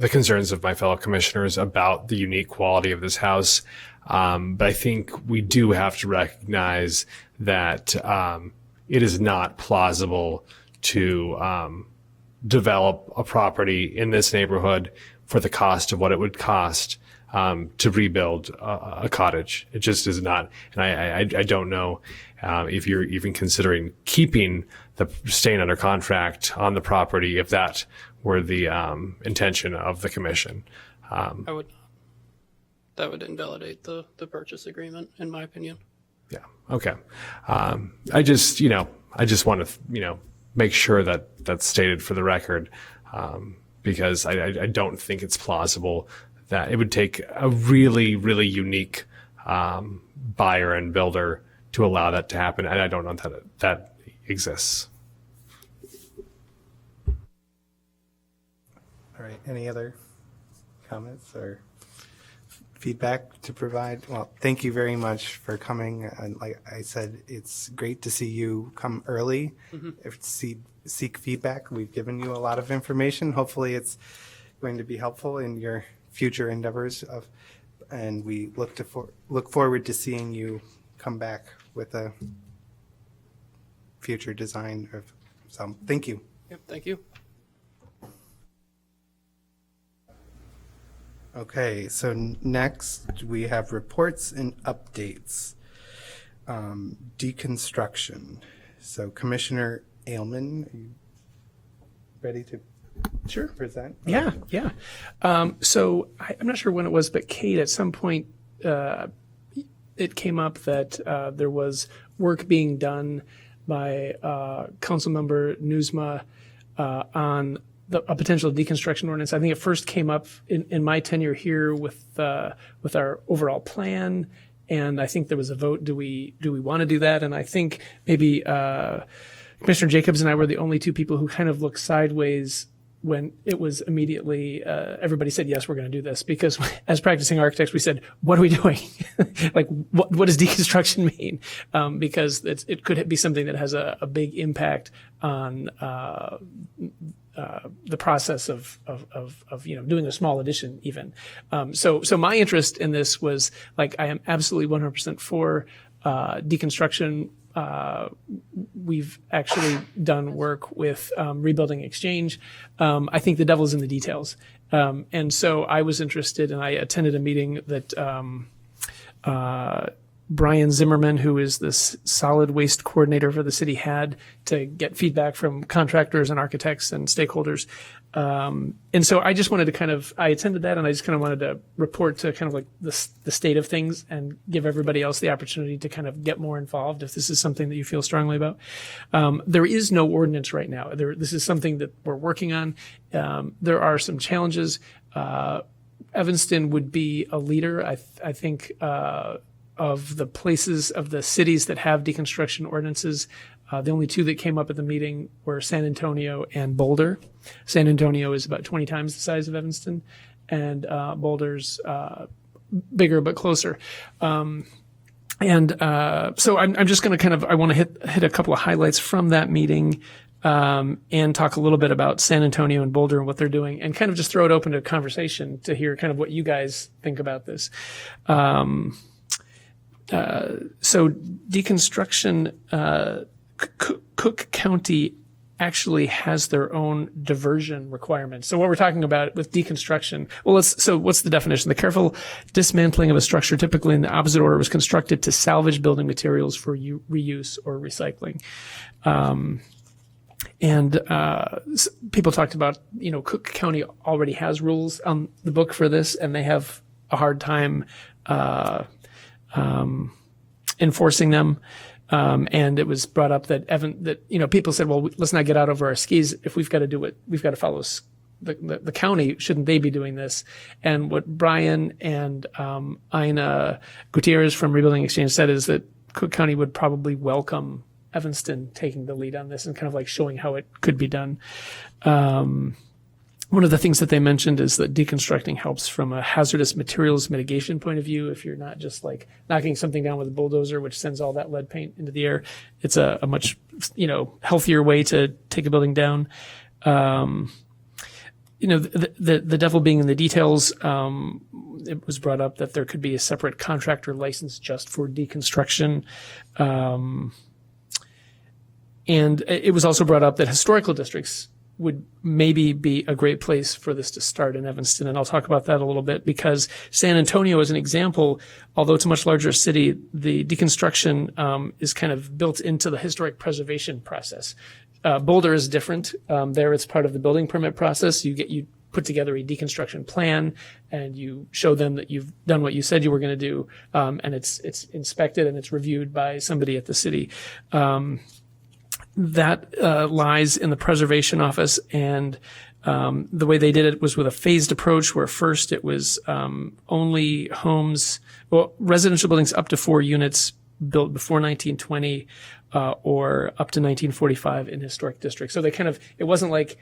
Speaker 8: concerns of my fellow commissioners about the unique quality of this house. But I think we do have to recognize that it is not plausible to develop a property in this neighborhood for the cost of what it would cost to rebuild a cottage. It just is not. And I don't know if you're even considering staying under contract on the property, if that were the intention of the Commission.
Speaker 16: I would not. That would invalidate the purchase agreement, in my opinion.
Speaker 8: Yeah. Okay. I just want to, make sure that that's stated for the record, because I don't think it's plausible that it would take a really, really unique buyer and builder to allow that to happen. And I don't know that exists.
Speaker 1: All right. Any other comments or feedback to provide? Well, thank you very much for coming. And like I said, it's great to see you come early. Seek feedback. We've given you a lot of information. Hopefully it's going to be helpful in your future endeavors and we look forward to seeing you come back with a future design so thank you.
Speaker 16: Yep, thank you.
Speaker 1: Okay, so next we have reports and updates. Deconstruction. So Commissioner Ailman, are you ready to present?
Speaker 11: Yeah. So I'm not sure when it was, but Kate, at some point, it came up that there was work being done by Councilmember Newsma on a potential deconstruction ordinance. I think it first came up in my tenure here with our overall plan, and I think there was a vote. Do we want to do that? And I think maybe Commissioner Jacobs and I were the only 2 people who kind of looked sideways when it was immediately everybody said yes, we're going to do this, because as practicing architects we said, what are we doing? Like what does deconstruction mean? Because it could be something that has a big impact on the process of doing a small addition even. So my interest in this was like, I am absolutely 100% for deconstruction. We've actually done work with Rebuilding Exchange. I think the devil's in the details. And so I was interested, and I attended a meeting that Brian Zimmerman, who is the solid waste coordinator for the city, had to get feedback from contractors and architects and stakeholders. And so I just wanted to I attended that, and I just kind of wanted to report to kind of like the state of things and give everybody else the opportunity to kind of get more involved if this is something that you feel strongly about. There is no ordinance right now. This is something that we're working on. There are some challenges. Evanston would be a leader, I think, of the places, of the cities that have deconstruction ordinances. The only two that came up at the meeting were San Antonio and Boulder. San Antonio is about 20 times the size of Evanston, and Boulder's bigger but closer. So I'm just going to I want to hit a couple of highlights from that meeting, and talk a little bit about San Antonio and Boulder and what they're doing, and kind of just throw it open to conversation to hear kind of what you guys think about this. So deconstruction, Cook County actually has their own diversion requirements. So what we're talking about with deconstruction, so what's the definition? The careful dismantling of a structure, typically in the opposite order, was constructed to salvage building materials for reuse or recycling. People talked about, Cook County already has rules on the book for this, and they have a hard time enforcing them. And it was brought up that people said, well, let's not get out over our skis. If we've got to do it, we've got to follow the county. Shouldn't they be doing this? And what Brian and Ina Gutierrez from Rebuilding Exchange said is that Cook County would probably welcome Evanston taking the lead on this and kind of like showing how it could be done. One of the things that they mentioned is that deconstructing helps from a hazardous materials mitigation point of view. If you're not just like knocking something down with a bulldozer, which sends all that lead paint into the air, it's a much, healthier way to take a building down. The devil being in the details. It was brought up that there could be a separate contractor license just for deconstruction. And it was also brought up that historical districts would maybe be a great place for this to start in Evanston. And I'll talk about that a little bit, because San Antonio, as an example, although it's a much larger city, the deconstruction is kind of built into the historic preservation process. Boulder is different. There it's part of the building permit process. You put together a deconstruction plan, and you show them that you've done what you said you were going to do, and it's inspected and it's reviewed by somebody at the city. That lies in the preservation office, and the way they did it was with a phased approach, where first it was only residential buildings up to 4 units built before 1920 or up to 1945 in historic districts. So it wasn't like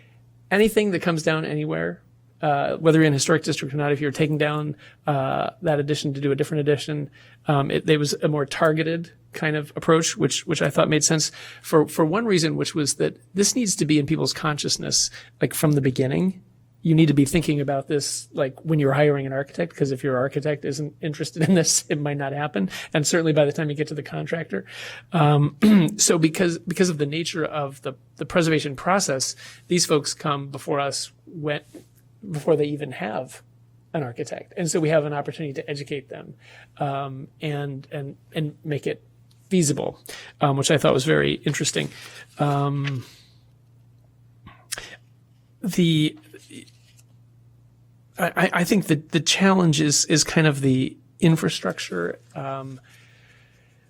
Speaker 11: anything that comes down anywhere, whether you're in a historic district or not. If you're taking down that addition to do a different addition, it was a more targeted kind of approach, which I thought made sense for one reason, which was that this needs to be in people's consciousness, like from the beginning. You need to be thinking about this, like when you're hiring an architect, because if your architect isn't interested in this, it might not happen. And certainly by the time you get to the contractor. So because of the nature of the preservation process, these folks come before us before they even have an architect. And so we have an opportunity to educate them, and make it feasible, which I thought was very interesting. I think that the challenge is kind of the infrastructure. There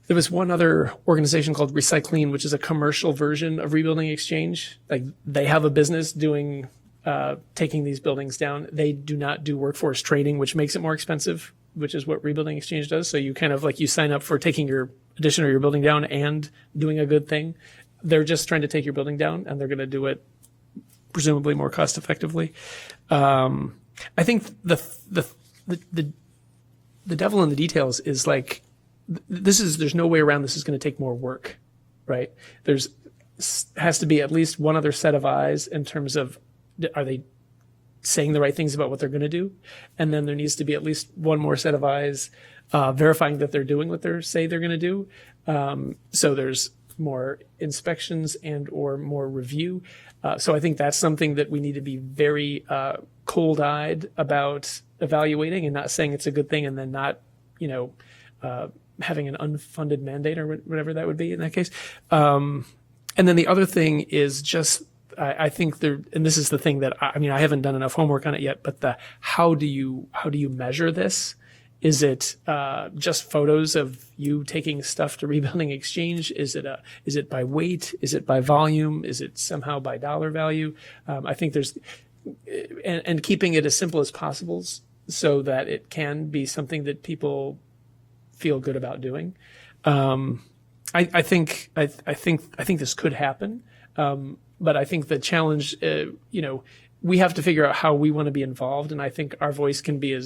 Speaker 11: was one other organization called Recycling, which is a commercial version of Rebuilding Exchange. Like, they have a business doing taking these buildings down. They do not do workforce training, which makes it more expensive, which is what Rebuilding Exchange does. So you kind of you sign up for taking your addition or your building down and doing a good thing. They're just trying to take your building down, and they're going to do it presumably more cost effectively. I think the devil in the details is like, there's no way around this is going to take more work, right? Has to be at least one other set of eyes in terms of, are they saying the right things about what they're going to do? And then there needs to be at least one more set of eyes verifying that they're doing what they say they're going to do. So there's more inspections and or more review. So I think that's something that we need to be very cold-eyed about evaluating, and not saying it's a good thing and then not, having an unfunded mandate or whatever that would be in that case. And then the other thing is just, I think there, and this is the thing that I mean, I haven't done enough homework on it yet, but how do you measure this? Is it just photos of you taking stuff to Rebuilding Exchange? Is it by weight? Is it by volume? Is it somehow by dollar value? I think there's, and keeping it as simple as possible so that it can be something that people feel good about doing. I think this could happen. But I think the challenge, we have to figure out how we want to be involved. And I think our voice can be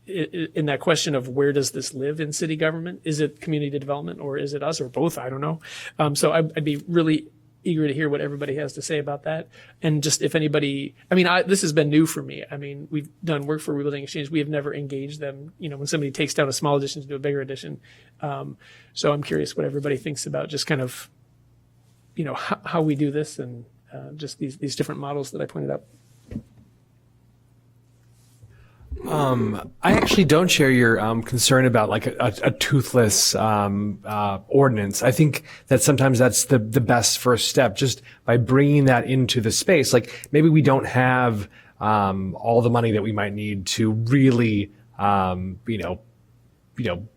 Speaker 11: in that question of where does this live in city government? Is it community development or is it us or both? I don't know. So I'd be really eager to hear what everybody has to say about that. And just if anybody, this has been new for me. I mean, we've done work for Rebuilding Exchange. We have never engaged them, when somebody takes down a small addition to do a bigger addition. So I'm curious what everybody thinks about just kind of, how we do this and just these different models that I pointed out.
Speaker 8: I actually don't share your concern about like a toothless ordinance. I think that sometimes that's the best first step, just by bringing that into the space. Like maybe we don't have all the money that we might need to really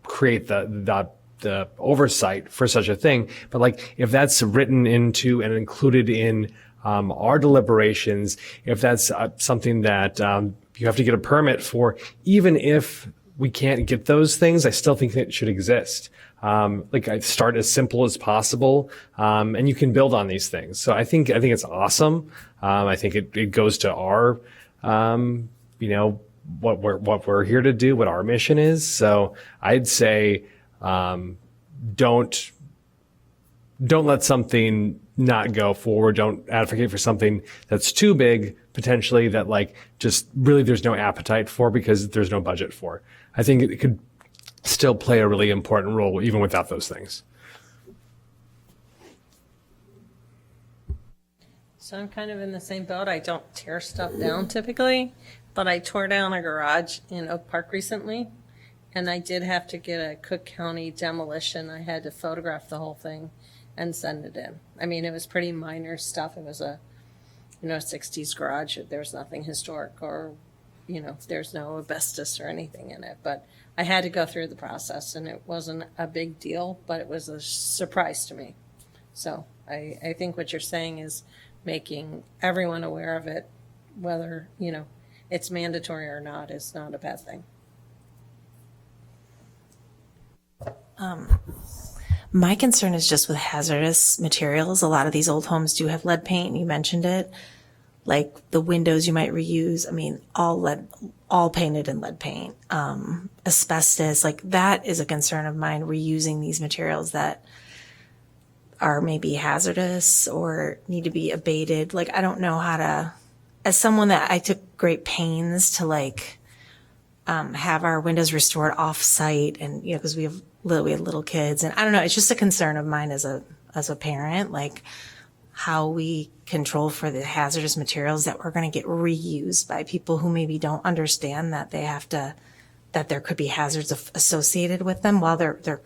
Speaker 8: create the oversight for such a thing. But like if that's written into and included in our deliberations, if that's something that you have to get a permit for, even if we can't get those things, I still think that it should exist. I start as simple as possible, and you can build on these things. So I think it's awesome. I think it goes to our, what we're here to do, what our mission is. So I'd say, don't let something not go forward. Don't advocate for something that's too big, potentially, that just really there's no appetite for because there's no budget for. I think it could still play a really important role even without those things.
Speaker 15: So I'm kind of in the same boat. I don't tear stuff down typically, but I tore down a garage in Oak Park recently, and I did have to get a Cook County demolition. I had to photograph the whole thing and send it in. I mean, it was pretty minor stuff. It was a 60s garage. There was nothing historic or, there's no asbestos or anything in it. But I had to go through the process, and it wasn't a big deal, but it was a surprise to me. So I think what you're saying is making everyone aware of it, whether, it's mandatory or not, is not a bad thing.
Speaker 5: My concern is just with hazardous materials. A lot of these old homes do have lead paint. You mentioned it. Like the windows you might reuse. I mean, all painted in lead paint. Asbestos, that is a concern of mine, reusing these materials that are maybe hazardous or need to be abated. I don't know how to, as someone that I took great pains to have our windows restored off site, and, because we had little kids, and I don't know, it's just a concern of mine as a parent, how we control for the hazardous materials that we're going to get reused by people who maybe don't understand that that there could be hazards associated with them while they're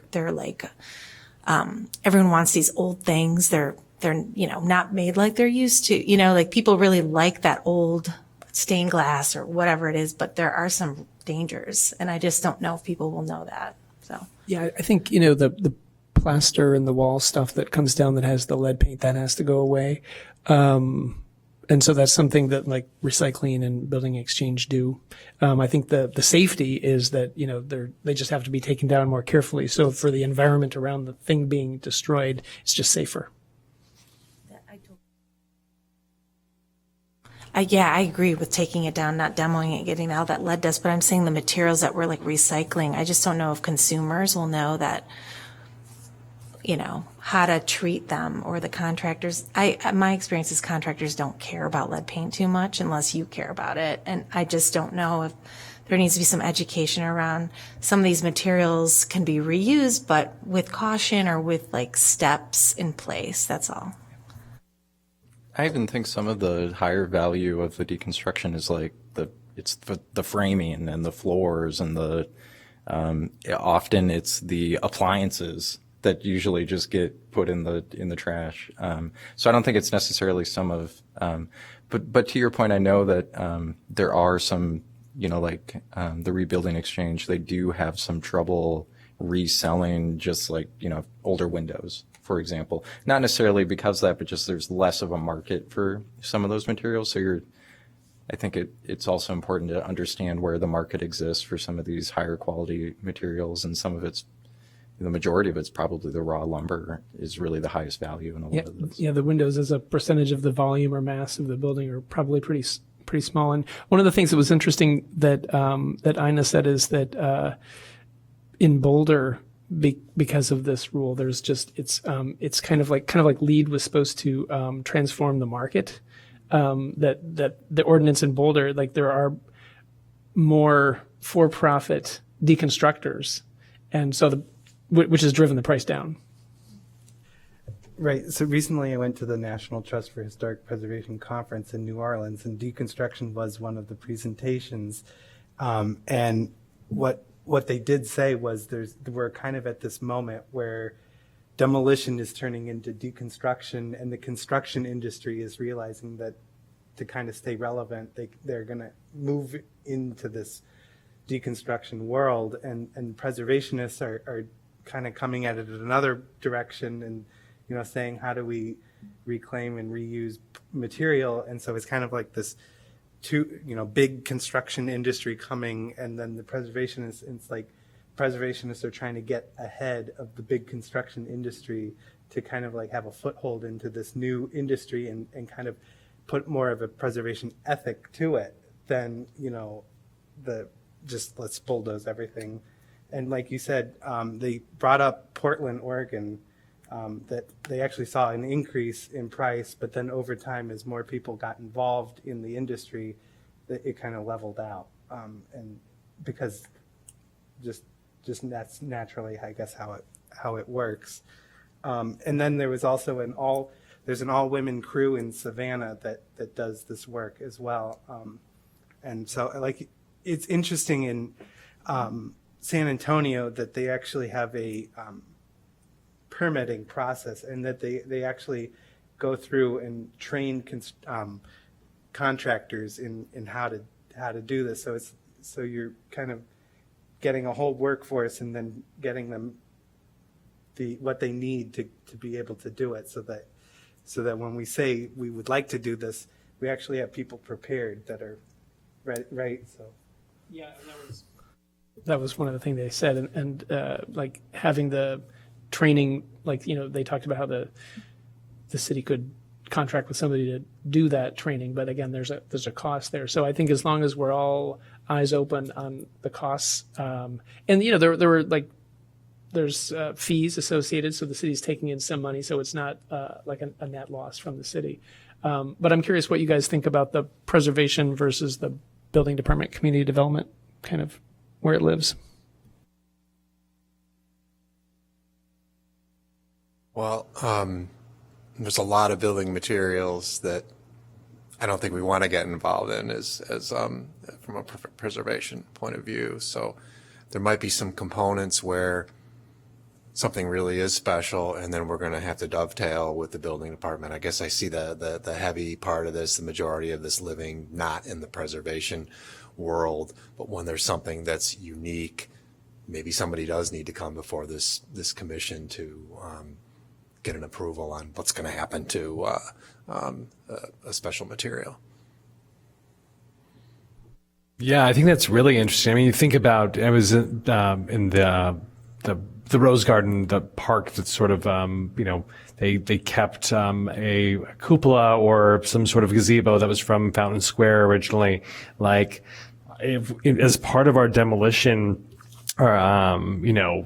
Speaker 5: everyone wants these old things. They're not made like they're used to, people really like that old stained glass or whatever it is, but there are some dangers, and I just don't know if people will know that. So
Speaker 11: yeah, I think the plaster and the wall stuff that comes down that has the lead paint, that has to go away, and so that's something that recycling and Building Exchange do. I think the safety is that they just have to be taken down more carefully. So for the environment around the thing being destroyed, it's just safer.
Speaker 5: I agree with taking it down, not demoing it, getting out that lead dust, but I'm saying the materials that we're recycling, I just don't know if consumers will know that, how to treat them, or the contractors. My experience is contractors don't care about lead paint too much unless you care about it. And I just don't know if there needs to be some education around some of these materials can be reused, but with caution or with steps in place. That's all.
Speaker 3: I even think some of the higher value of the deconstruction is the framing and the floors and the Often it's the appliances that usually just get put in the trash. So I don't think it's necessarily some of, but to your point, I know that there are some, like the Rebuilding Exchange, they do have some trouble reselling just like, older windows, for example. Not necessarily because of that, but just there's less of a market for some of those materials. So I think it's also important to understand where the market exists for some of these higher quality materials, and some of the majority of it's probably the raw lumber is really the highest value in a lot of this.
Speaker 11: Yeah, the windows as a percentage of the volume or mass of the building are probably pretty small. And one of the things that was interesting that that Ina said is that in Boulder, because of this rule, there's just it's kind of like LEED was supposed to transform the market. That the ordinance in Boulder, like there are more for-profit deconstructors, and so which has driven the price down.
Speaker 1: Right. So recently I went to the National Trust for Historic Preservation Conference in New Orleans, and deconstruction was one of the presentations. And what they did say was we're kind of at this moment where demolition is turning into deconstruction, and the construction industry is realizing that to kind of stay relevant, they're going to move into this deconstruction world, and preservationists are kind of coming at it in another direction, and saying, how do we reclaim and reuse material? And so it's kind of like this big construction industry coming, and then the preservationists, it's like preservationists are trying to get ahead of the big construction industry to kind of like have a foothold into this new industry, and kind of put more of a preservation ethic to it than, just let's bulldoze everything. And like you said, they brought up Portland, Oregon, that they actually saw an increase in price, but then over time, as more people got involved in the industry, it kind of leveled out. And because just that's naturally, I guess, how it works. And then there was also there's an all-women crew in Savannah that does this work as well. And so like, it's interesting in San Antonio that they actually have a permitting process, and that they actually go through and train contractors in how to do this. So you're kind of getting a whole workforce and then getting them what they need to be able to do it, so that when we say we would like to do this, we actually have people prepared that are right. So
Speaker 11: yeah, that was one of the things they said, and like having the training, like they talked about how the city could contract with somebody to do that training, but again, there's a cost there. So I think as long as we're all eyes open on the costs, and there were like there's fees associated, so the city's taking in some money, so it's not like a net loss from the city. But I'm curious what you guys think about the preservation versus the building department, community development, kind of where it lives.
Speaker 10: Well, there's a lot of building materials that I don't think we want to get involved in as from a preservation point of view. So there might be some components where something really is special, and then we're going to have to dovetail with the building department. I guess I see the heavy part of this, the majority of this living not in the preservation world, but when there's something that's unique, maybe somebody does need to come before this commission to get an approval on what's going to happen to a special material.
Speaker 8: Yeah, I think that's really interesting. I mean, you think about, I was in the Rose Garden, the park that's sort of, they kept a cupola or some sort of gazebo that was from Fountain Square originally. Like, as part of our demolition rules,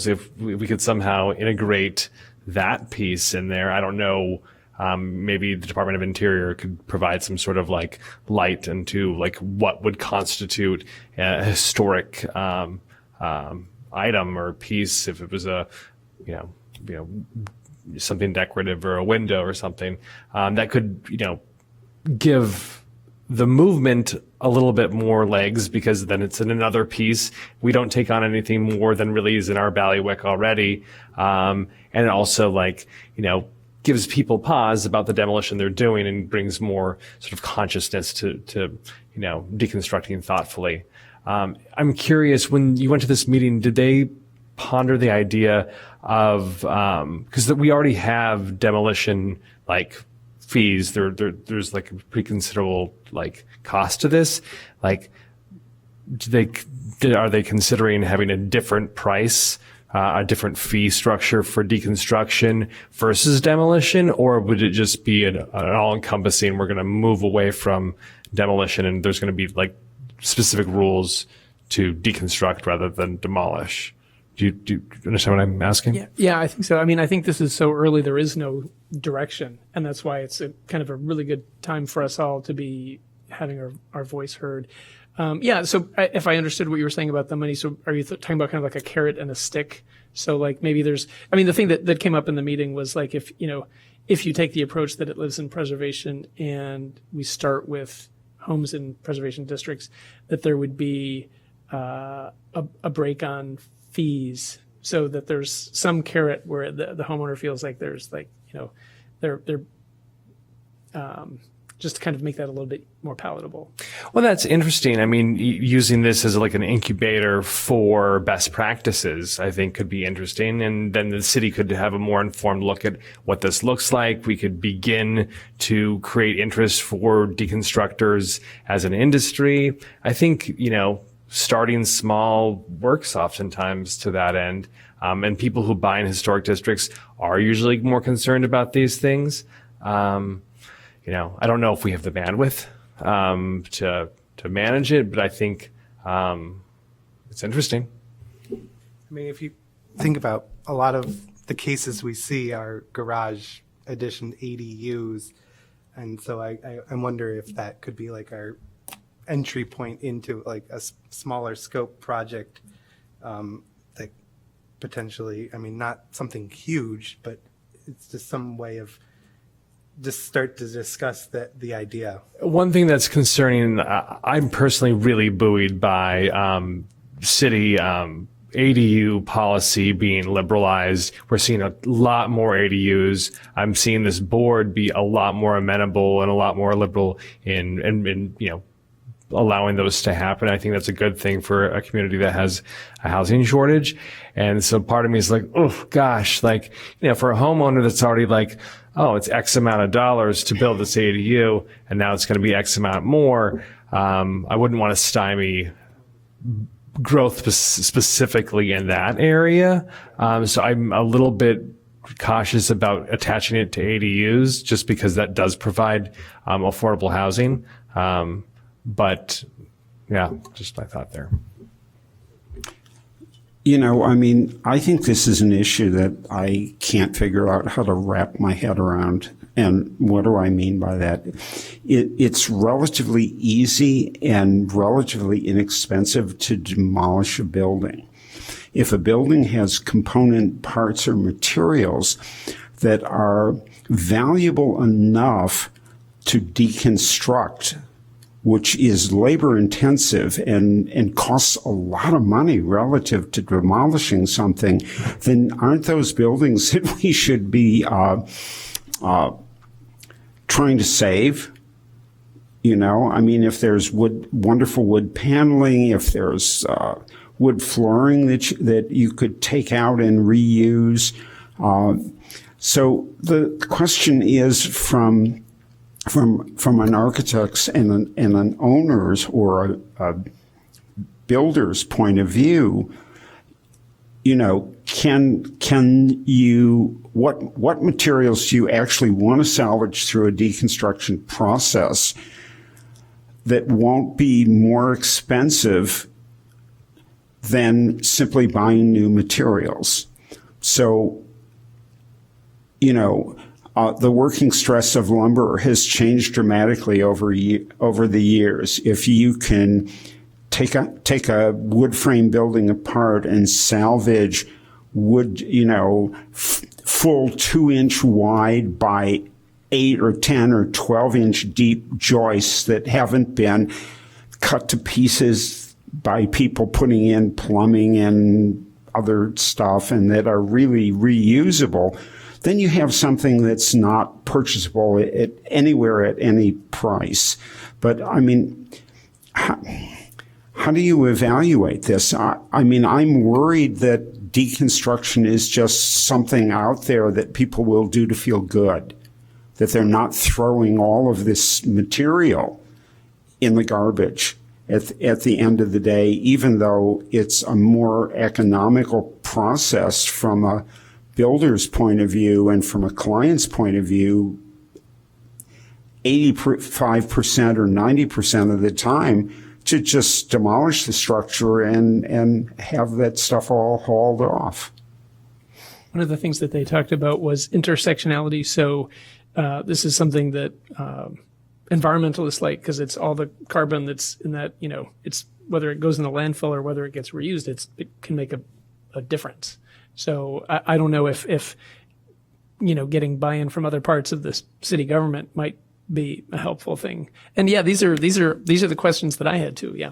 Speaker 8: if we could somehow integrate that piece in there, I don't know, maybe the Department of Interior could provide some sort of like light into like what would constitute a historic item or piece, if it was a something decorative or a window or something that could give the movement a little bit more legs, because then it's in another piece. We don't take on anything more than really is in our bailiwick already. And it also, like, you know, gives people pause about the demolition they're doing and brings more sort of consciousness to you know, deconstructing thoughtfully. I'm curious, when you went to this meeting, did they ponder the idea of, because we already have demolition, like, fees, there's like a pretty considerable like cost to this. Like, are they considering having a different price, a different fee structure for deconstruction versus demolition, or would it just be an all-encompassing? We're going to move away from demolition, and there's going to be like specific rules to deconstruct rather than demolish. Do you understand what I'm asking?
Speaker 11: Yeah, I think so. I mean, I think this is so early, there is no direction. And that's why it's kind of a really good time for us all to be having our voice heard. So if I understood what you were saying about the money, so are you talking about kind of like a carrot and a stick? So like maybe the thing that came up in the meeting was like, if you take the approach that it lives in preservation and we start with homes in preservation districts, that there would be a break on fees, so that there's some carrot where the homeowner feels like there's like, you know, they're just to kind of make that a little bit more palatable.
Speaker 8: Well, that's interesting. I mean, using this as like an incubator for best practices, I think could be interesting. And then the city could have a more informed look at what this looks like. We could begin to create interest for deconstructors as an industry. I think, you know, starting small works oftentimes to that end. And people who buy in historic districts are usually more concerned about these things. You know, I don't know if we have the bandwidth to manage it, but I think it's interesting.
Speaker 1: I mean, if you think about a lot of the cases we see are garage addition ADUs, and so I wonder if that could be like our entry point into like a smaller scope project that potentially, I mean, not something huge, but it's just some way of just start to discuss the idea.
Speaker 8: One thing that's concerning, I'm personally really buoyed by city ADU policy being liberalized. We're seeing a lot more ADUs. I'm seeing this board be a lot more amenable and a lot more liberal in you know, allowing those to happen. I think that's a good thing for a community that has a housing shortage. And so part of me is like, oh gosh, like, you know, for a homeowner that's already like, oh, it's X amount of dollars to build this ADU, and now it's going to be X amount more. I wouldn't want to stymie growth specifically in that area. So I'm a little bit cautious about attaching it to ADUs just because that does provide affordable housing. But yeah, just my thought there.
Speaker 12: You know, I mean, I think this is an issue that I can't figure out how to wrap my head around. And what do I mean by that? It's relatively easy and relatively inexpensive to demolish a building. If a building has component parts or materials that are valuable enough to deconstruct, which is labor intensive and costs a lot of money relative to demolishing something, then aren't those buildings that we should be trying to save? You know, I mean, if there's wonderful wood paneling, if there's wood flooring that you could take out and reuse. So the question is from an architect's and an owner's or a builder's point of view, you know, can you, what materials do you actually want to salvage through a deconstruction process that won't be more expensive than simply buying new materials? So, you know, the working stress of lumber has changed dramatically over the years. If you can take a wood frame building apart and salvage wood, you know, full 2-inch wide by 8 or 10 or 12-inch deep joists that haven't been cut to pieces by people putting in plumbing and other stuff and that are really reusable, then you have something that's not purchasable anywhere at any price. But I mean, how do you evaluate this? I mean, I'm worried that deconstruction is just something out there that people will do to feel good, that they're not throwing all of this material in the garbage at the end of the day, even though it's a more economical process from a builder's point of view and from a client's point of view. 85% or 90% of the time to just demolish the structure and have that stuff all hauled off.
Speaker 11: One of the things that they talked about was intersectionality. So this is something that environmentalists like, because it's all the carbon that's in that, it's whether it goes in the landfill or whether it gets reused, it can make a difference. So I don't know if getting buy-in from other parts of the city government might be a helpful thing. And yeah, these are the questions that I had too. Yeah.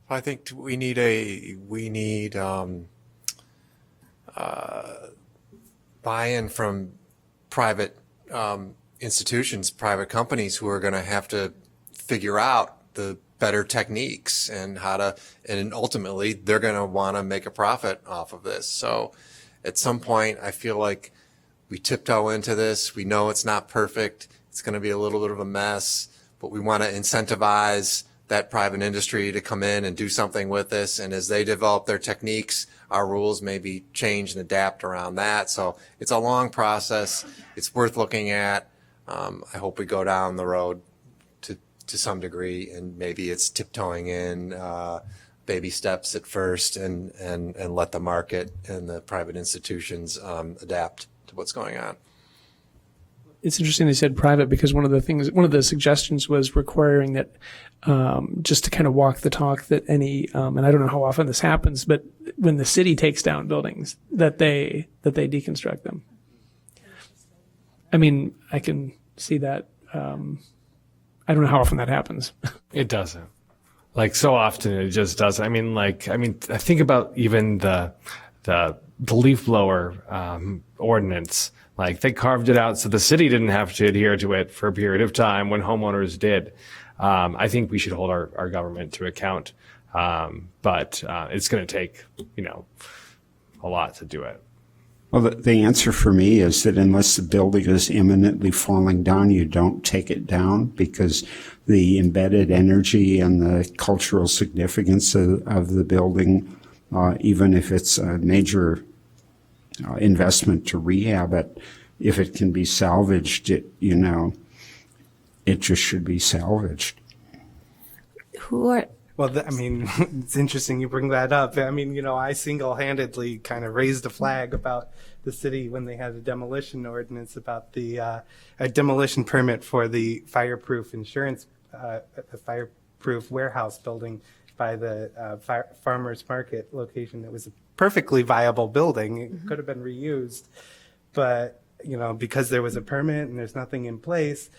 Speaker 10: I think we need buy-in from private institutions, private companies who are going to have to figure out the better techniques and and ultimately they're going to want to make a profit off of this. So at some point, I feel like we tiptoe into this. We know it's not perfect. It's going to be a little bit of a mess, but we want to incentivize that private industry to come in and do something with this. And as they develop their techniques, our rules maybe change and adapt around that. So it's a long process. It's worth looking at. I hope we go down the road to some degree, and maybe it's tiptoeing in, baby steps at first, and let the market and the private institutions adapt to what's going on.
Speaker 11: It's interesting they said private, because one of the suggestions was requiring that, just to kind of walk the talk, that any, and I don't know how often this happens, but when the city takes down buildings, that they deconstruct them. I mean, I can see that. I don't know how often that happens.
Speaker 8: It doesn't. Like, so often it just doesn't. I think about even the leaf blower ordinance. Like, they carved it out so the city didn't have to adhere to it for a period of time when homeowners did. I think we should hold our government to account. But it's going to take, a lot to do it.
Speaker 12: Well, the answer for me is that unless the building is imminently falling down, you don't take it down, because the embedded energy and the cultural significance of the building, even if it's a major investment to rehab it, if it can be salvaged, it just should be salvaged.
Speaker 1: Well, it's interesting you bring that up. I mean, I single-handedly kind of raised a flag about the city when they had a demolition ordinance about the a demolition permit for the fireproof the fireproof warehouse building by the farmers market location. It was a perfectly viable building. It could have been reused, but because there was a permit and there's nothing in place,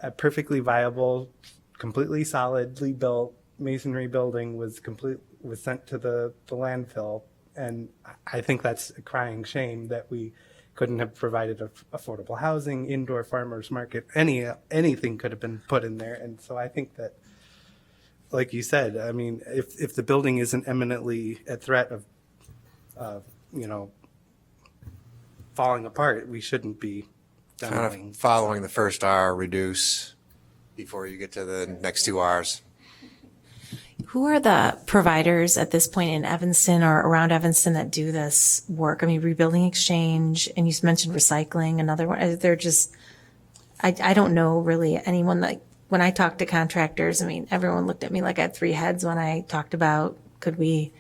Speaker 1: a perfectly viable, completely solidly built masonry building was sent to the landfill. And I think that's a crying shame that we couldn't have provided affordable housing, indoor farmers market, anything could have been put in there. And so I think that, like you said, I mean, if the building isn't imminently at threat of falling apart, we shouldn't be
Speaker 10: Kind of following the first R, reduce before you get to the next two R's.
Speaker 5: Who are the providers at this point in Evanston or around Evanston that do this work? I mean, Rebuilding Exchange, and you mentioned recycling, another one. They're just, I don't know really anyone. Like, when I talked to contractors, I mean, everyone looked at me like I had three heads when I talked about, could we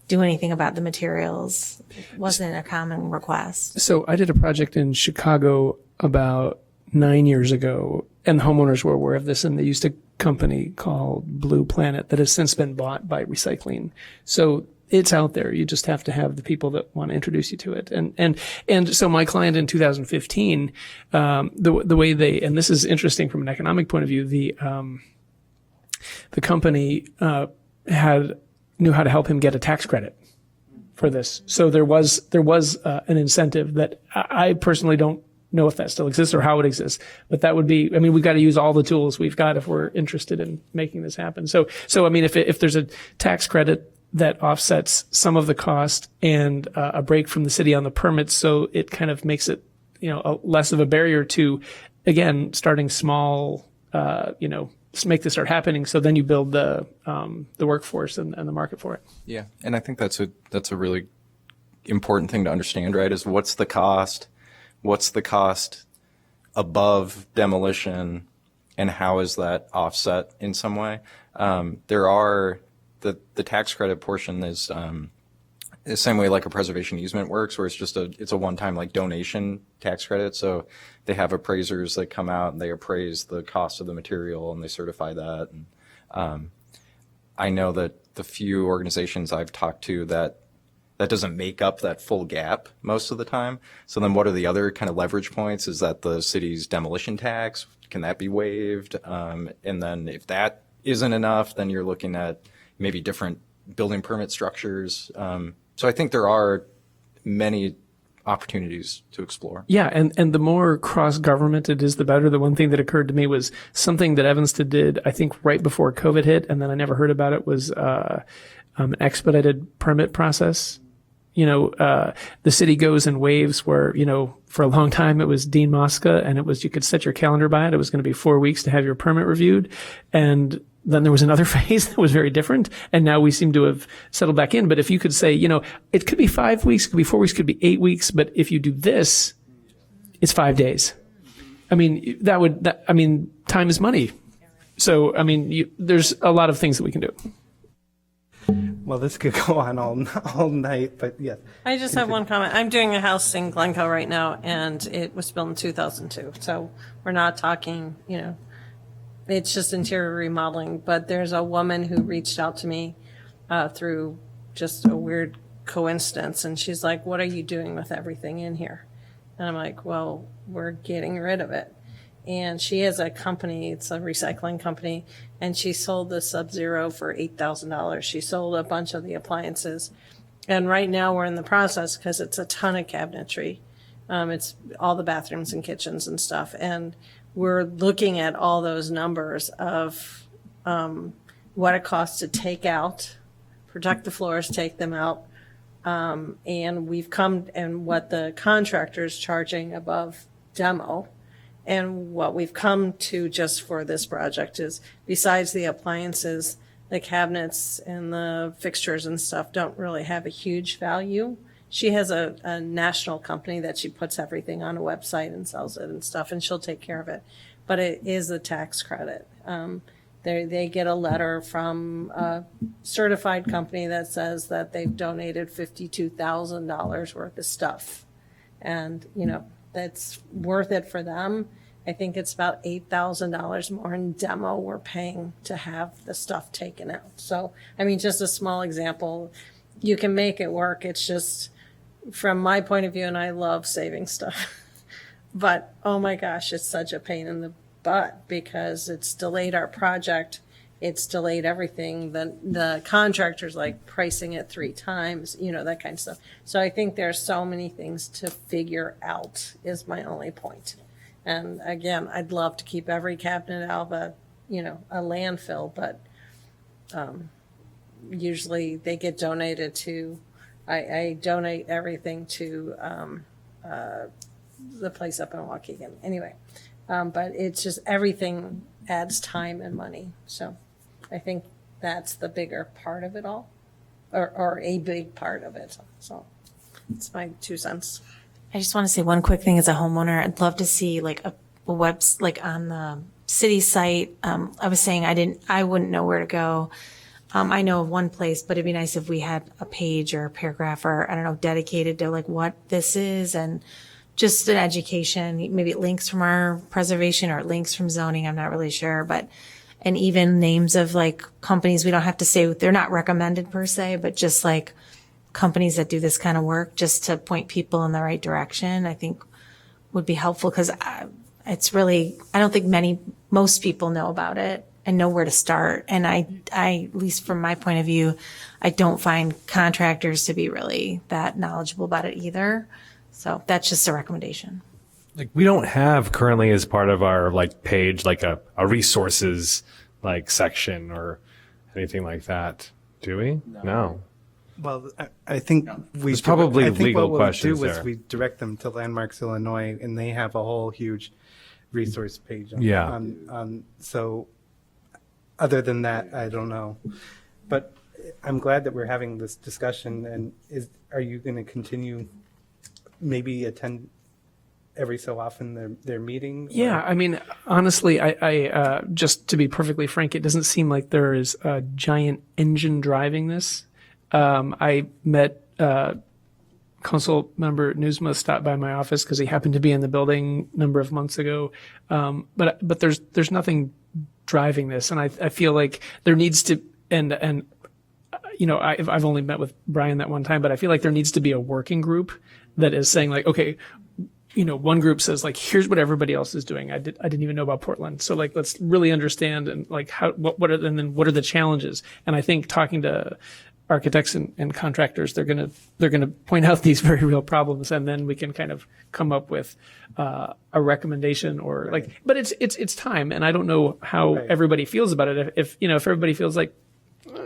Speaker 5: do anything about the materials? It wasn't a common request.
Speaker 11: So I did a project in Chicago about 9 years ago, and the homeowners were aware of this, and they used a company called Blue Planet that has since been bought by recycling. So it's out there. You just have to have the people that want to introduce you to it. And so my client in 2015, the way they, and this is interesting from an economic point of view, the company, knew how to help him get a tax credit for this. So there was an incentive that I personally don't know if that still exists or how it exists, but that would be, I mean, we've got to use all the tools we've got if we're interested in making this happen. So I mean, if there's a tax credit that offsets some of the cost and a break from the city on the permits, so it kind of makes it, less of a barrier to, again, starting small, make this start happening. So then you build the workforce and the market for it.
Speaker 3: Yeah. And I think that's a really important thing to understand, right? Is what's the cost above demolition, and how is that offset in some way? There are the tax credit portion is the same way like a preservation easement works, where it's a one-time like donation tax credit. So they have appraisers that come out and they appraise the cost of the material and they certify that. And I know that the few organizations I've talked to that doesn't make up that full gap most of the time. So then what are the other kind of leverage points? Is that the city's demolition tax? Can that be waived? And then if that isn't enough, then you're looking at maybe different building permit structures. So I think there are many opportunities to explore.
Speaker 11: Yeah, and the more cross-government it is, the better. The one thing that occurred to me was something that Evanston did, I think, right before COVID hit, and then I never heard about it, was an expedited permit process. The city goes in waves where, for a long time it was Dean Mosca, and it was, you could set your calendar by it. It was going to be 4 weeks to have your permit reviewed. And then there was another phase that was very different. And now we seem to have settled back in. But if you could say, it could be 5 weeks, it could be 4 weeks, it could be 8 weeks. But if you do this, it's 5 days. I mean, time is money. So, there's a lot of things that we can do.
Speaker 1: Well, this could go on all night, but yes.
Speaker 15: I just have one comment. I'm doing a house in Glencoe right now, and it was built in 2002. So we're not talking, it's just interior remodeling. But there's a woman who reached out to me through just a weird coincidence, and she's like, "What are you doing with everything in here?" And I'm like, "Well, we're getting rid of it." And she has a company, it's a recycling company, and she sold the Sub-Zero for $8,000. She sold a bunch of the appliances. And right now we're in the process, because it's a ton of cabinetry. It's all the bathrooms and kitchens and stuff. And we're looking at all those numbers of what it costs to take out, protect the floors, take them out. And we've come, and what the contractor's charging above demo. And what we've come to just for this project is, besides the appliances, the cabinets and the fixtures and stuff don't really have a huge value. She has a national company that she puts everything on a website and sells it and stuff, and she'll take care of it. But it is a tax credit. They get a letter from a certified company that says that they've donated $52,000 worth of stuff. And, that's worth it for them. I think it's about $8,000 more in demo we're paying to have the stuff taken out. So, just a small example. You can make it work. It's just, from my point of view, and I love saving stuff, but oh my gosh, it's such a pain in the butt, because it's delayed our project. It's delayed everything. The contractor's like pricing it 3 times, that kind of stuff. So I think there's so many things to figure out, is my only point. And again, I'd love to keep every cabinet out of a landfill, but usually they get donated to, I donate everything to the place up in Waukegan. Anyway, but it's just, everything adds time and money. So I think that's the bigger part of it all, or a big part of it. So it's my 2 cents.
Speaker 5: I just want to say one quick thing as a homeowner. I'd love to see like a web, like on the city site. I was saying I wouldn't know where to go. I know of one place, but it'd be nice if we had a page or a paragraph, or I don't know, dedicated to like what this is, and just an education, maybe links from our preservation or links from zoning. I'm not really sure, but and even names of like companies. We don't have to say they're not recommended per se, but just like companies that do this kind of work, just to point people in the right direction, I think would be helpful, because it's really, I don't think most people know about it and know where to start. And I, at least from my point of view, I don't find contractors to be really that knowledgeable about it either. So that's just a recommendation.
Speaker 8: Like, we don't have currently as part of our like page, like a resources like section or anything like that. Do we? No.
Speaker 1: Well, I think
Speaker 8: There's probably legal questions
Speaker 1: what we do
Speaker 8: there.
Speaker 1: is we direct them to Landmarks Illinois, and they have a whole huge resource page.
Speaker 8: Yeah.
Speaker 1: So other than that, I don't know. But I'm glad that we're having this discussion. And are you going to continue, maybe attend every so often their meeting?
Speaker 11: Yeah, I mean, honestly, I just to be perfectly frank, it doesn't seem like there is a giant engine driving this. I met Council Member Newsma stopped by my office because he happened to be in the building a number of months ago. But there's nothing driving this, and I feel like there needs to and you know, I've only met with Brian that one time, but I feel like there needs to be a working group that is saying like, okay, you know, one group says like, here's what everybody else is doing. I didn't even know about Portland. So like, let's really understand and like what are the challenges? And I think talking to architects and contractors, they're going to point out these very real problems, and then we can kind of come up with a recommendation or like, but it's time. And I don't know how everybody feels about it. If everybody feels like,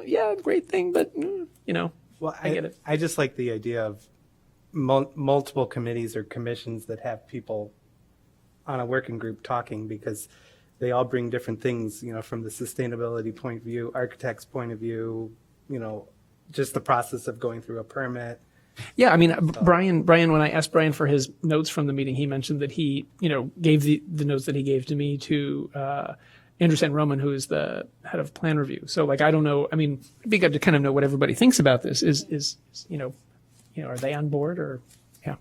Speaker 11: yeah, great thing, but you know,
Speaker 1: well,
Speaker 11: I get it.
Speaker 1: I just like the idea of multiple committees or commissions that have people on a working group talking, because they all bring different things, you know, from the sustainability point of view, architect's point of view, you know, just the process of going through a permit.
Speaker 11: Yeah, I mean, Brian, when I asked Brian for his notes from the meeting, he mentioned that he, you know, gave the notes that he gave to me to Andrew San Roman, who is the head of plan review. So like, I don't know, I mean, it'd be good to kind of know what everybody thinks about this. Is you know, are they on board or, yeah.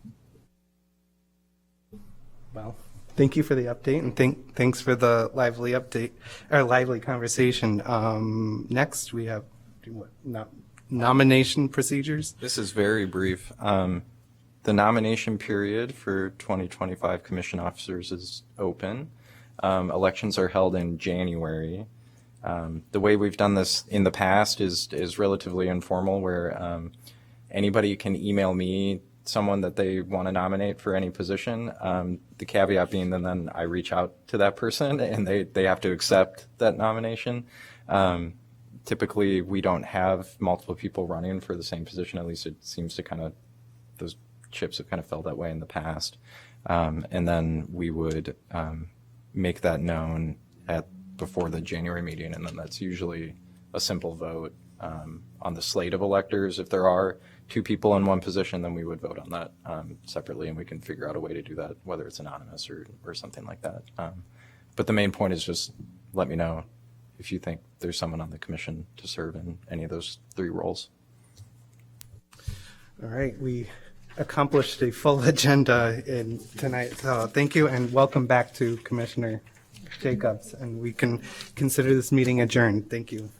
Speaker 1: Well, thank you for the update, and thanks for the lively conversation. Next, we have nomination procedures.
Speaker 3: This is very brief. The nomination period for 2025 commission officers is open. Elections are held in January. The way we've done this in the past is relatively informal, where anybody can email me someone that they want to nominate for any position. The caveat being that then I reach out to that person and they have to accept that nomination. Typically, we don't have multiple people running for the same position. At least it seems to kind of, those chips have kind of felt that way in the past. And then we would make that known before the January meeting, and then that's usually a simple vote on the slate of electors. If there are two people in one position, then we would vote on that separately, and we can figure out a way to do that, whether it's anonymous or something like that. But the main point is just let me know if you think there's someone on the commission to serve in any of those three roles.
Speaker 1: All right, we accomplished a full agenda in tonight. So thank you, and welcome back to Commissioner Jacobs. And we can consider this meeting adjourned. Thank you.